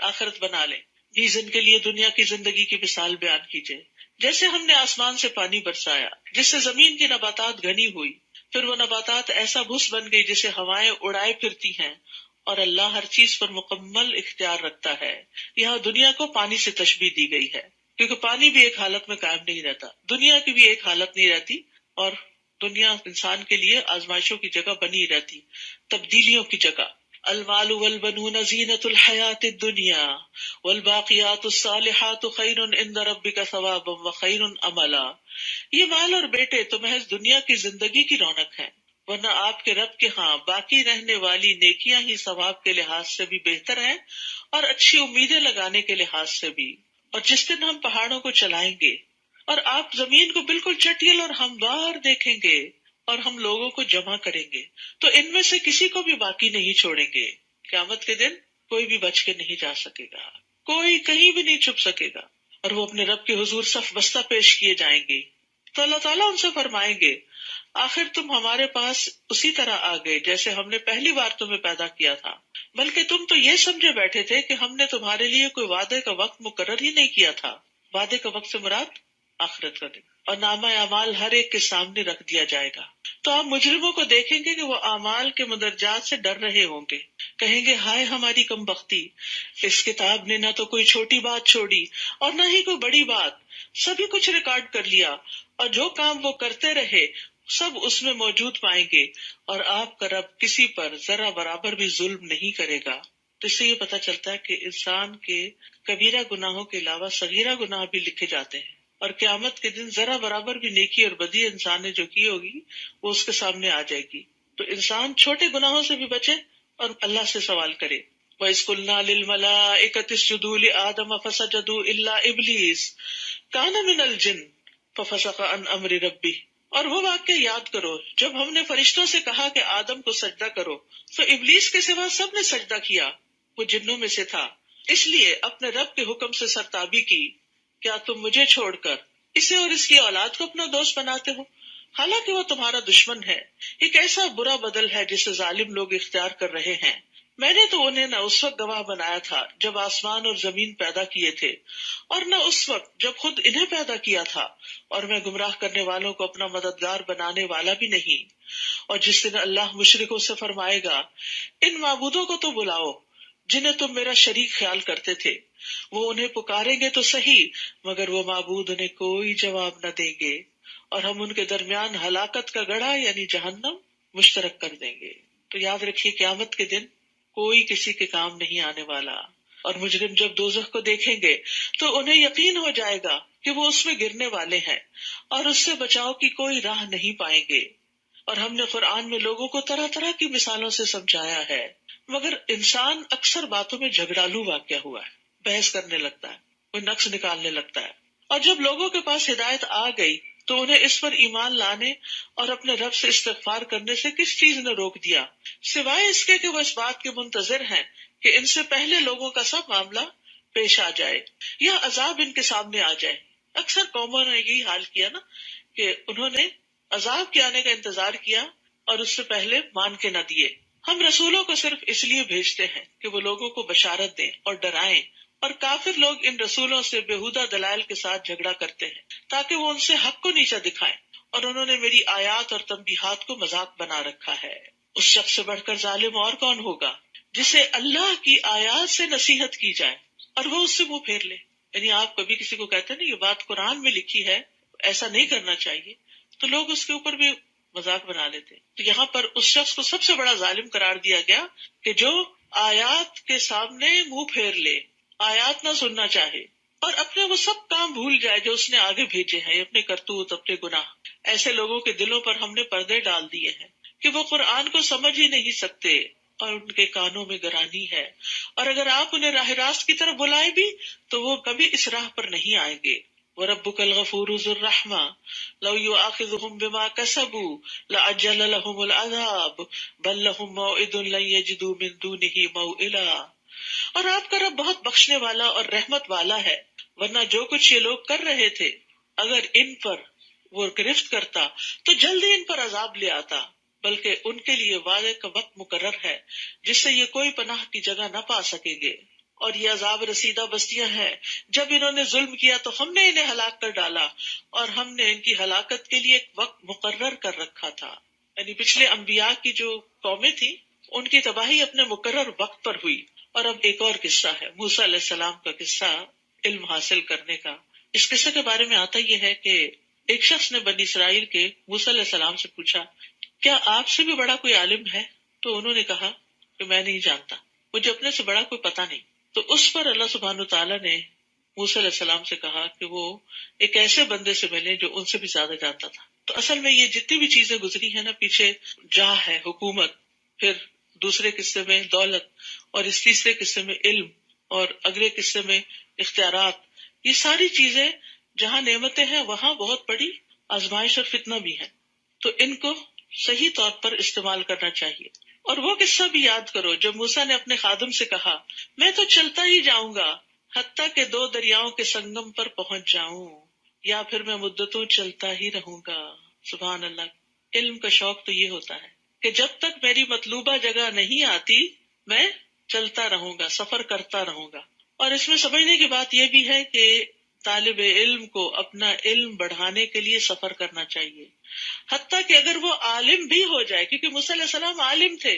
A: آخرت بنا لیں. ریزن کے لیے دنیا کی زندگی کی مثال بیان کیجئے. جیسے ہم نے آسمان سے پانی برسایا جس سے زمین کی نباتات گھنی ہوئی, پھر وہ نباتات ایسا بھس بن گئی جسے ہوائیں اڑائے پھرتی ہیں, اور اللہ ہر چیز پر مکمل اختیار رکھتا ہے. یہاں دنیا کو پانی سے تشبیہ دی گئی ہے کیونکہ پانی بھی ایک حالت میں قائم نہیں رہتا, دنیا کی بھی ایک حالت نہیں رہتی, اور دنیا انسان کے لیے آزمائشوں کی جگہ بنی رہتی, تبدیلیوں کی جگہ. المال والبنون زینۃ الحیات الدنیا والباقیات الصالحات خیر عند ربک ثوابا وخیر املا. یہ مال اور بیٹے تو محض دنیا کی زندگی کی رونق ہیں, ورنہ آپ کے رب کے ہاں باقی رہنے والی نیکیاں ہی ثواب کے لحاظ سے بھی بہتر ہیں اور اچھی امیدیں لگانے کے لحاظ سے بھی. اور جس دن ہم پہاڑوں کو چلائیں گے اور آپ زمین کو بالکل چٹیل اور ہموار دیکھیں گے اور ہم لوگوں کو جمع کریں گے تو ان میں سے کسی کو بھی باقی نہیں چھوڑیں گے. قیامت کے دن کوئی بھی بچ کے نہیں جا سکے گا, کوئی کہیں بھی نہیں چھپ سکے گا, اور وہ اپنے رب کے حضور صف بستہ پیش کیے جائیں گے. تو اللہ تعالیٰ ان سے فرمائیں گے آخر تم ہمارے پاس اسی طرح آ گئے جیسے ہم نے پہلی بار تمہیں پیدا کیا تھا, بلکہ تم تو یہ سمجھے بیٹھے تھے کہ ہم نے تمہارے لیے کوئی وعدے کا وقت مقرر ہی نہیں کیا تھا. وعدے کا وقت سے مراد آخرت کا دن, اور نامہ اعمال ہر ایک کے سامنے رکھ دیا جائے گا. تو آپ مجرموں کو دیکھیں گے کہ وہ اعمال کے مدرجات سے ڈر رہے ہوں گے, کہیں گے ہائے ہماری کم بختی, اس کتاب نے نہ تو کوئی چھوٹی بات چھوڑی اور نہ ہی کوئی بڑی بات, سبھی کچھ ریکارڈ کر لیا, اور جو کام وہ کرتے رہے سب اس میں موجود پائیں گے, اور آپ کا رب کسی پر ذرا برابر بھی ظلم نہیں کرے گا. تو اس سے یہ پتہ چلتا ہے کہ انسان کے کبیرہ گناہوں کے علاوہ صغیرہ گناہ بھی لکھے جاتے ہیں, اور قیامت کے دن ذرا برابر بھی نیکی اور بدی انسان نے جو کی ہوگی وہ اس کے سامنے آ جائے گی. تو انسان چھوٹے گناہوں سے بھی بچے اور اللہ سے سوال کرے. وَإِذْ قُلْنَا لِلْمَلَائِكَةِ اسْجُدُوا لِآدَمَ فَسَجَدُوا إِلَّا إِبْلِيسَ كَانَ مِنَ الْجِنِّ فَفَسَقَ عَنْ أَمْرِ رَبِّهِ. اور وہ واقعہ یاد کرو جب ہم نے فرشتوں سے کہا کہ آدم کو سجدہ کرو تو ابلیس کے سوا سب نے سجدہ کیا، وہ جنوں میں سے تھا، اس لیے اپنے رب کے حکم سے سرتابی کی. کیا تم مجھے چھوڑ کر اسے اور اس کی اولاد کو اپنا دوست بناتے ہو حالانکہ وہ تمہارا دشمن ہے؟ یہ کیسا برا بدل ہے جسے ظالم لوگ اختیار کر رہے ہیں. میں نے تو انہیں نہ اس وقت گواہ بنایا تھا جب آسمان اور زمین پیدا کیے تھے، اور نہ اس وقت جب خود انہیں پیدا کیا تھا، اور میں گمراہ کرنے والوں کو اپنا مددگار بنانے والا بھی نہیں. اور جس دن اللہ مشرکوں سے فرمائے گا ان معبودوں کو تو بلاؤ جنہیں تم میرا شریک خیال کرتے تھے، وہ انہیں پکاریں گے تو صحیح مگر وہ معبود انہیں کوئی جواب نہ دیں گے، اور ہم ان کے درمیان ہلاکت کا گڑھا یعنی جہنم مشترک کر دیں گے. تو یاد رکھیے قیامت کے دن کوئی کسی کے کام نہیں آنے والا، اور مجرم جب دوزخ کو دیکھیں گے تو انہیں یقین ہو جائے گا کہ وہ اس میں گرنے والے ہیں اور اس سے بچاؤ کی کوئی راہ نہیں پائیں گے. اور ہم نے قرآن میں لوگوں کو طرح طرح کی مثالوں سے سمجھایا ہے، مگر انسان اکثر باتوں میں جھگڑالو واقع ہوا ہے، بحث کرنے لگتا ہے، کوئی نقص نکالنے لگتا ہے. اور جب لوگوں کے پاس ہدایت آ گئی تو انہیں اس پر ایمان لانے اور اپنے رب سے استغفار کرنے سے کس چیز نے روک دیا، سوائے اس کے کہ وہ اس بات کے منتظر ہیں کہ ان سے پہلے لوگوں کا سب معاملہ پیش آ جائے یا عذاب ان کے سامنے آ جائے. اکثر قوموں نے یہی حال کیا نا کہ انہوں نے عذاب کے آنے کا انتظار کیا اور اس سے پہلے مان کے نہ دیے. ہم رسولوں کو صرف اس لیے بھیجتے ہیں کہ وہ لوگوں کو بشارت دیں اور ڈرائیں، اور کافر لوگ ان رسولوں سے بےہودہ دلائل کے ساتھ جھگڑا کرتے ہیں تاکہ وہ ان سے حق کو نیچا دکھائیں، اور انہوں نے میری آیات اور تنبیہات کو مذاق بنا رکھا ہے. اس شخص سے بڑھ کر ظالم اور کون ہوگا جسے اللہ کی آیات سے نصیحت کی جائے اور وہ اس سے منہ پھیر لے. یعنی آپ کبھی کسی کو کہتے ہیں نا یہ بات قرآن میں لکھی ہے، ایسا نہیں کرنا چاہیے، تو لوگ اس کے اوپر بھی مذاق بنا لیتے. تو یہاں پر اس شخص کو سب سے بڑا ظالم قرار دیا گیا کہ جو آیات کے سامنے منہ پھیر لے، آیات نہ سننا چاہے اور اپنے وہ سب کام بھول جائے جو اس نے آگے بھیجے ہیں، اپنے کرتوت، اپنے گناہ. ایسے لوگوں کے دلوں پر ہم نے پردے ڈال دیے ہیں کہ وہ قرآن کو سمجھ ہی نہیں سکتے اور ان کے کانوں میں گرانی ہے، اور اگر آپ انہیں راہ راست کی طرف بلائیں بھی تو وہ کبھی اس راہ پر نہیں آئیں گے. وَرَبُّكَ الْغَفُورُ ذُو الرَّحْمَةِ لَوْ يُؤَاخِذُهُم بِمَا كَسَبُوا لَعَجَّلَ لَهُمُ الْعَذَابَ بَل لَّهُم مَّوْعِدٌ لَّن يَجِدُوا مِن دُونِهِ مَوْئِلًا. اور آپ کا رب بہت بخشنے والا اور رحمت والا ہے، ورنہ جو کچھ یہ لوگ کر رہے تھے اگر ان پر وہ گرفت کرتا تو جلدی ان پر عذاب لے آتا، بلکہ ان کے لیے وعدے کا وقت مقرر ہے جس سے یہ کوئی پناہ کی جگہ نہ پا سکیں گے. اور یہ عذاب رسیدہ بستیاں ہیں، جب انہوں نے ظلم کیا تو ہم نے انہیں ہلاک کر ڈالا، اور ہم نے ان کی ہلاکت کے لیے ایک وقت مقرر کر رکھا تھا. یعنی پچھلے انبیاء کی جو قومیں تھیں ان کی تباہی اپنے مقرر وقت پر ہوئی. اور اب ایک اور قصہ ہے، موسیٰ علیہ السلام کا قصہ، علم حاصل کرنے کا. اس قصے کے بارے میں آتا یہ ہے کہ ایک شخص نے بنی اسرائیل کے موسیٰ علیہ السلام سے پوچھا کیا آپ سے بھی بڑا کوئی عالم ہے؟ تو انہوں نے کہا کہ میں نہیں جانتا، مجھے اپنے سے بڑا کوئی پتہ نہیں. تو اس پر اللہ سبحانہ تعالیٰ نے موسیٰ علیہ السلام سے کہا کہ وہ ایک ایسے بندے سے ملے جو ان سے بھی زیادہ جانتا تھا. تو اصل میں یہ جتنی بھی چیزیں گزری ہیں نا، پیچھے جاہ ہے، حکومت، پھر دوسرے قصے میں دولت، اور اس تیسرے قصے میں علم، اور اگلے قصے میں اختیارات، یہ ساری چیزیں جہاں نعمتیں ہیں وہاں بہت بڑی آزمائش اور فتنہ بھی ہے. تو ان کو صحیح طور پر استعمال کرنا چاہیے. اور وہ قصہ بھی یاد کرو جب موسیٰ نے اپنے خادم سے کہا میں تو چلتا ہی جاؤں گا حتیٰ کہ 2 دریاؤں کے سنگم پر پہنچ جاؤں، یا پھر میں مدتوں چلتا ہی رہوں گا. سبحان اللہ. علم کا شوق تو یہ ہوتا ہے کہ جب تک میری مطلوبہ جگہ نہیں آتی میں چلتا رہوں گا، سفر کرتا رہوں گا. اور اس میں سمجھنے کی بات یہ بھی ہے کہ طالب علم کو اپنا علم بڑھانے کے لیے سفر کرنا چاہیے، حتیٰ کہ اگر وہ عالم بھی ہو جائے، کیونکہ موسیٰ علیہ السلام عالم تھے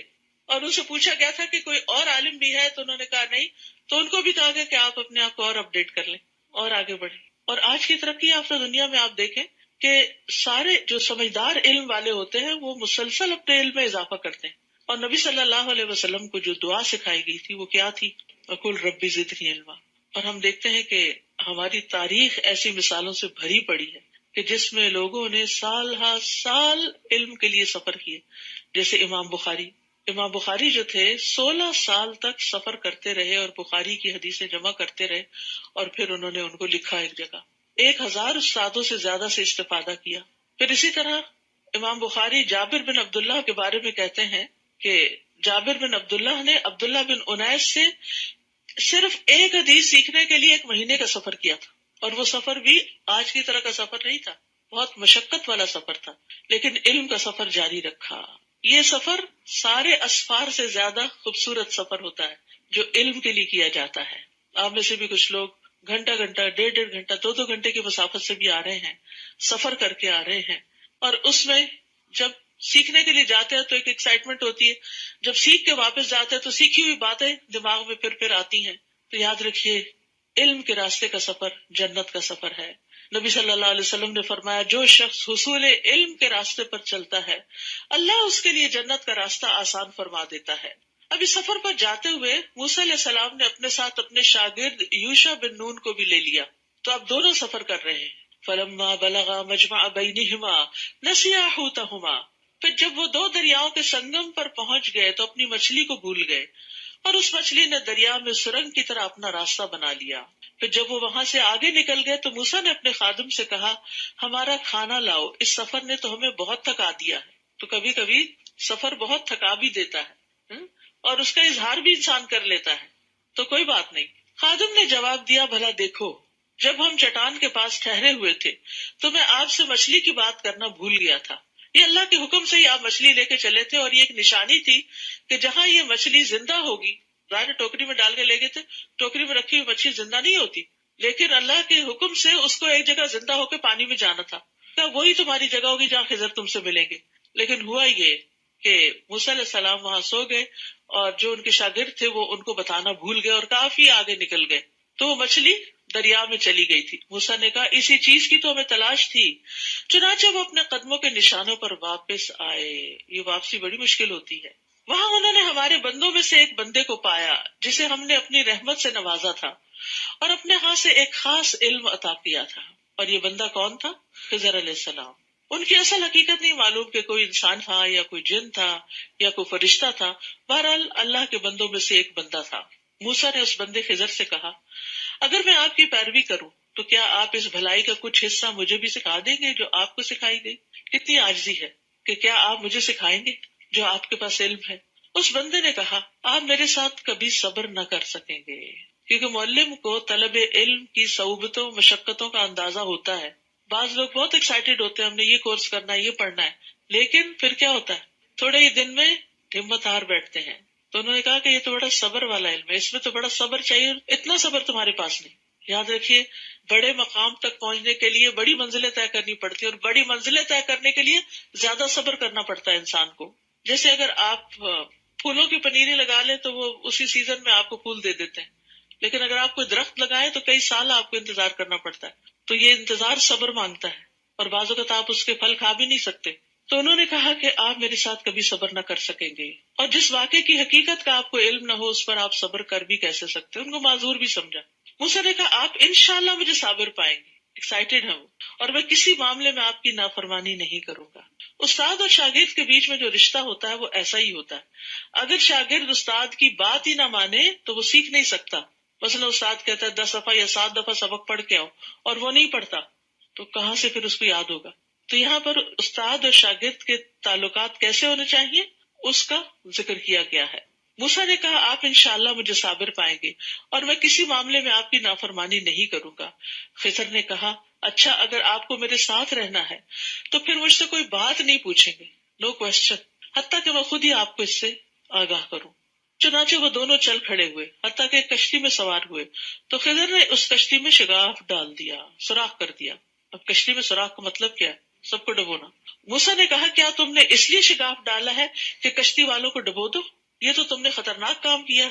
A: اور ان سے پوچھا گیا تھا کہ کوئی اور عالم بھی ہے، تو انہوں نے کہا نہیں، تو ان کو بھی کہا گیا کہ آپ اپنے آپ کو اور اپڈیٹ کر لیں اور آگے بڑھیں. اور آج کی ترقی یافتہ دنیا میں آپ دیکھیں کہ سارے جو سمجھدار علم والے ہوتے ہیں وہ مسلسل اپنے علم میں اضافہ کرتے ہیں. اور نبی صلی اللہ علیہ وسلم کو جو دعا سکھائی گئی تھی وہ کیا تھی؟ وَقُلْ رَبِّ زِدْنِی عِلْمًا. اور ہم دیکھتے ہیں کہ ہماری تاریخ ایسی مثالوں سے بھری پڑی ہے کہ جس میں لوگوں نے سال ہا سال علم کے لیے سفر کیے. جیسے امام بخاری جو تھے 16 سال تک سفر کرتے رہے اور بخاری کی حدیثیں جمع کرتے رہے اور پھر انہوں نے ان کو لکھا ایک جگہ. 1000 استادوں سے زیادہ سے استفادہ کیا. پھر اسی طرح امام بخاری جابر بن عبداللہ کے بارے میں کہتے ہیں کہ جابر بن عبداللہ نے عبداللہ بن انیس سے صرف ایک حدیث سیکھنے کے لیے 1 مہینے کا سفر کیا تھا، اور وہ سفر بھی آج کی طرح کا سفر نہیں تھا، بہت مشقت والا سفر تھا، لیکن علم کا سفر جاری رکھا. یہ سفر سارے اسفار سے زیادہ خوبصورت سفر ہوتا ہے جو علم کے لیے کیا جاتا ہے. آپ میں سے بھی کچھ لوگ گھنٹہ گھنٹہ 1.5 گھنٹہ 2 گھنٹے کی مسافت سے بھی آ رہے ہیں، سفر کر کے آ رہے ہیں، اور اس میں جب سیکھنے کے لیے جاتے ہیں تو ایک ایکسائٹمنٹ ہوتی ہے، جب سیکھ کے واپس جاتے ہیں تو سیکھی ہوئی باتیں دماغ میں پھر آتی ہیں. تو یاد رکھیے علم کے راستے کا سفر جنت کا سفر ہے. نبی صلی اللہ علیہ وسلم نے فرمایا جو شخص حصول علم کے راستے پر چلتا ہے اللہ اس کے لیے جنت کا راستہ آسان فرما دیتا ہے. اب اس سفر پر جاتے ہوئے موسیٰ علیہ السلام نے اپنے ساتھ اپنے شاگرد یوشع بن نون کو بھی لے لیا. تو اب دونوں سفر کر رہے ہیں. فلما بلغا مجمع بینہما نسیا حوتہما، پھر جب وہ 2 دریاؤں کے سنگم پر پہنچ گئے تو اپنی مچھلی کو بھول گئے، اور اس مچھلی نے دریا میں سرنگ کی طرح اپنا راستہ بنا لیا. پھر جب وہ وہاں سے آگے نکل گئے تو موسیٰ نے اپنے خادم سے کہا ہمارا کھانا لاؤ، اس سفر نے تو ہمیں بہت تھکا دیا ہے. تو کبھی کبھی سفر بہت تھکا بھی دیتا ہے اور اس کا اظہار بھی انسان کر لیتا ہے، تو کوئی بات نہیں. خادم نے جواب دیا بھلا دیکھو جب ہم چٹان کے پاس ٹھہرے ہوئے تھے تو میں آپ سے مچھلی کی بات کرنا بھول گیا تھا. یہ اللہ کے حکم سے ہی آپ مچھلی لے کے چلے تھے، اور یہ ایک نشانی تھی کہ جہاں یہ مچھلی زندہ ہوگی، ظاہر ٹوکری میں ڈال کے لے گئے تھے، ٹوکری میں رکھی ہوئی مچھلی زندہ نہیں ہوتی، لیکن اللہ کے حکم سے اس کو ایک جگہ زندہ ہو کے پانی میں جانا تھا. وہی تمہاری جگہ ہوگی جہاں خضر تم سے ملیں گے. لیکن ہوا یہ کہ موسیٰ علیہ السلام وہاں سو گئے، اور جو ان کے شاگرد تھے وہ ان کو بتانا بھول گئے اور کافی آگے نکل گئے. تو وہ مچھلی دریا میں چلی گئی تھی. موسیٰ نے کہا اسی چیز کی تو ہمیں تلاش تھی. چنانچہ وہ اپنے قدموں کے نشانوں پر واپس آئے. یہ واپسی بڑی مشکل ہوتی ہے. وہاں انہوں نے ہمارے بندوں میں سے ایک بندے کو پایا جسے ہم نے اپنی رحمت سے نوازا تھا اور اپنے ہاتھ سے ایک خاص علم عطا کیا تھا. اور یہ بندہ کون تھا؟ خضر علیہ السلام. ان کی اصل حقیقت نہیں معلوم کہ کوئی انسان تھا یا کوئی جن تھا یا کوئی فرشتہ تھا. بہرحال اللہ کے بندوں میں سے ایک بندہ تھا. موسیٰ نے اس بندے خضر سے کہا اگر میں آپ کی پیروی کروں تو کیا آپ اس بھلائی کا کچھ حصہ مجھے بھی سکھا دیں گے جو آپ کو سکھائی گئی؟ کتنی عاجزی ہے کہ کیا آپ مجھے سکھائیں گے جو آپ کے پاس علم ہے. اس بندے نے کہا آپ میرے ساتھ کبھی صبر نہ کر سکیں گے، کیونکہ معلم کو طلب علم کی صعوبتوں مشقتوں کا اندازہ ہوتا ہے. بعض لوگ بہت ایکسائٹیڈ ہوتے ہیں ہم نے یہ کورس کرنا ہے، یہ پڑھنا ہے، لیکن پھر کیا ہوتا ہے تھوڑے ہی دن میں ہمت ہار بیٹھتے ہیں. تو انہوں نے کہا کہ یہ تو بڑا صبر والا علم ہے، اس میں تو بڑا صبر چاہیے، اتنا صبر تمہارے پاس نہیں. یاد رکھیے بڑے مقام تک پہنچنے کے لیے بڑی منزلیں طے کرنی پڑتی ہیں، اور بڑی منزلیں طے کرنے کے لیے زیادہ صبر کرنا پڑتا ہے انسان کو. جیسے اگر آپ پھولوں کی پنیری لگا لیں تو وہ اسی سیزن میں آپ کو پھول دے دیتے ہیں، لیکن اگر آپ کوئی درخت لگائیں تو کئی سال آپ کو انتظار کرنا پڑتا ہے. تو یہ انتظار صبر مانگتا ہے، اور بعض اوقات آپ اس کے پھل کھا بھی نہیں سکتے. تو انہوں نے کہا کہ آپ میرے ساتھ کبھی صبر نہ کر سکیں گے، اور جس واقعے کی حقیقت کا آپ کو علم نہ ہو اس پر آپ صبر کر بھی کیسے سکتے. ان کو معذور بھی سمجھا. موسیٰ نے کہا آپ انشاءاللہ مجھے صابر پائیں گے. ایکسائٹیڈ ہیں وہ، اور میں کسی معاملے میں آپ کی نافرمانی نہیں کروں گا. استاد اور شاگرد کے بیچ میں جو رشتہ ہوتا ہے وہ ایسا ہی ہوتا ہے. اگر شاگرد استاد کی بات ہی نہ مانے تو وہ سیکھ نہیں سکتا. مثلا استاد کہتا ہے 10 دفعہ یا 7 دفعہ سبق پڑھ کے آؤ، اور وہ نہیں پڑھتا تو کہاں سے پھر اس کو یاد ہوگا. تو یہاں پر استاد اور شاگرد کے تعلقات کیسے ہونے چاہیے اس کا ذکر کیا گیا ہے. موسیٰ نے کہا آپ انشاءاللہ مجھے صابر پائیں گے اور میں کسی معاملے میں آپ کی نافرمانی نہیں کروں گا. خضر نے کہا اچھا اگر آپ کو میرے ساتھ رہنا ہے تو پھر مجھ سے کوئی بات نہیں پوچھیں گے، نو کوسچن، حتیٰ کہ میں خود ہی آپ کو اس سے آگاہ کروں. چنانچہ وہ دونوں چل کھڑے ہوئے حتیٰ کہ کشتی میں سوار ہوئے. تو خضر نے اس کشتی میں شگاف ڈال دیا، سوراخ کر دیا. اب کشتی میں سوراخ کا مطلب کیا ہے؟ سب کو ڈبونا. موسیٰ نے کہا کیا تم نے اس لیے شگاف ڈالا ہے کہ کشتی والوں کو ڈبو دو؟ یہ تو تم نے خطرناک کام کیا ہے.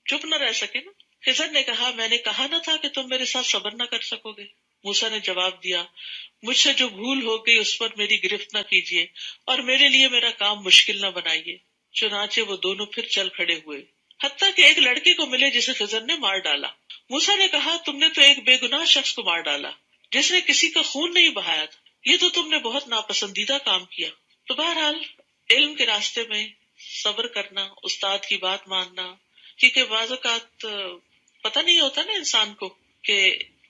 A: چپ نہ رہ سکے نا. خضر نے کہا میں نے کہا نہ تھا کہ تم میرے ساتھ صبر نہ کر سکو گے. موسیٰ نے جواب دیا مجھ سے جو بھول ہو گئی اس پر میری گرفت نہ کیجیے اور میرے لیے میرا کام مشکل نہ بنائیے. چنانچہ وہ دونوں پھر چل کھڑے ہوئے حتیٰ کہ ایک لڑکے کو ملے جسے خضر نے مار ڈالا. موسیٰ نے کہا تم نے تو ایک بے گناہ شخص کو مار ڈالا جس نے کسی کا خون نہیں بہایا تھا، یہ تو تم نے بہت ناپسندیدہ کام کیا۔ تو بہرحال علم کے راستے میں صبر کرنا، استاد کی بات ماننا، کیونکہ بعض اوقات پتہ نہیں ہوتا نا انسان کو کہ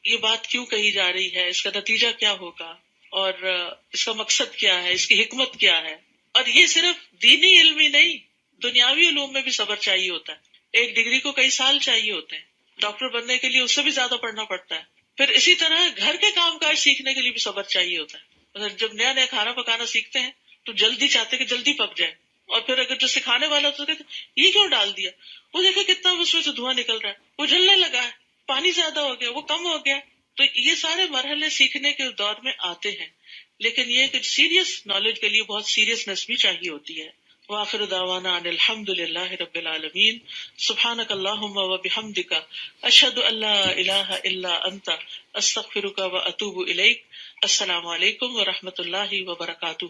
A: یہ بات کیوں کہی جا رہی ہے، اس کا نتیجہ کیا ہوگا، اور اس کا مقصد کیا ہے، اس کی حکمت کیا ہے۔ اور یہ صرف دینی علم ہی نہیں، دنیاوی علوم میں بھی صبر چاہیے ہوتا ہے۔ ایک ڈگری کو کئی سال چاہیے ہوتے ہیں، ڈاکٹر بننے کے لیے اس سے بھی زیادہ پڑھنا پڑتا ہے۔ پھر اسی طرح گھر کے کام کاج سیکھنے کے لیے بھی صبر چاہیے ہوتا ہے۔ اگر جب نیا نیا کھانا پکانا سیکھتے ہیں تو جلدی چاہتے کہ جلدی پک جائے، اور پھر اگر جو سکھانے والا تو کہتے یہ کیوں ڈال دیا، وہ دیکھے کتنا اس میں سے دھواں نکل رہا ہے، وہ جلنے لگا ہے، پانی زیادہ ہو گیا، وہ کم ہو گیا۔ تو یہ سارے مرحلے سیکھنے کے دور میں آتے ہیں، لیکن یہ کہ سیریس نالج کے لیے بہت سیریسنس بھی چاہیے ہوتی ہے۔ وآخر دعوانا ان الحمد للہ رب العالمین۔ سبحانک اللہم وبحمدک، اشہد ان لا الہ الا انت، استغفرک واتوب الیک۔ السلام علیکم ورحمۃ اللہ وبرکاتہ۔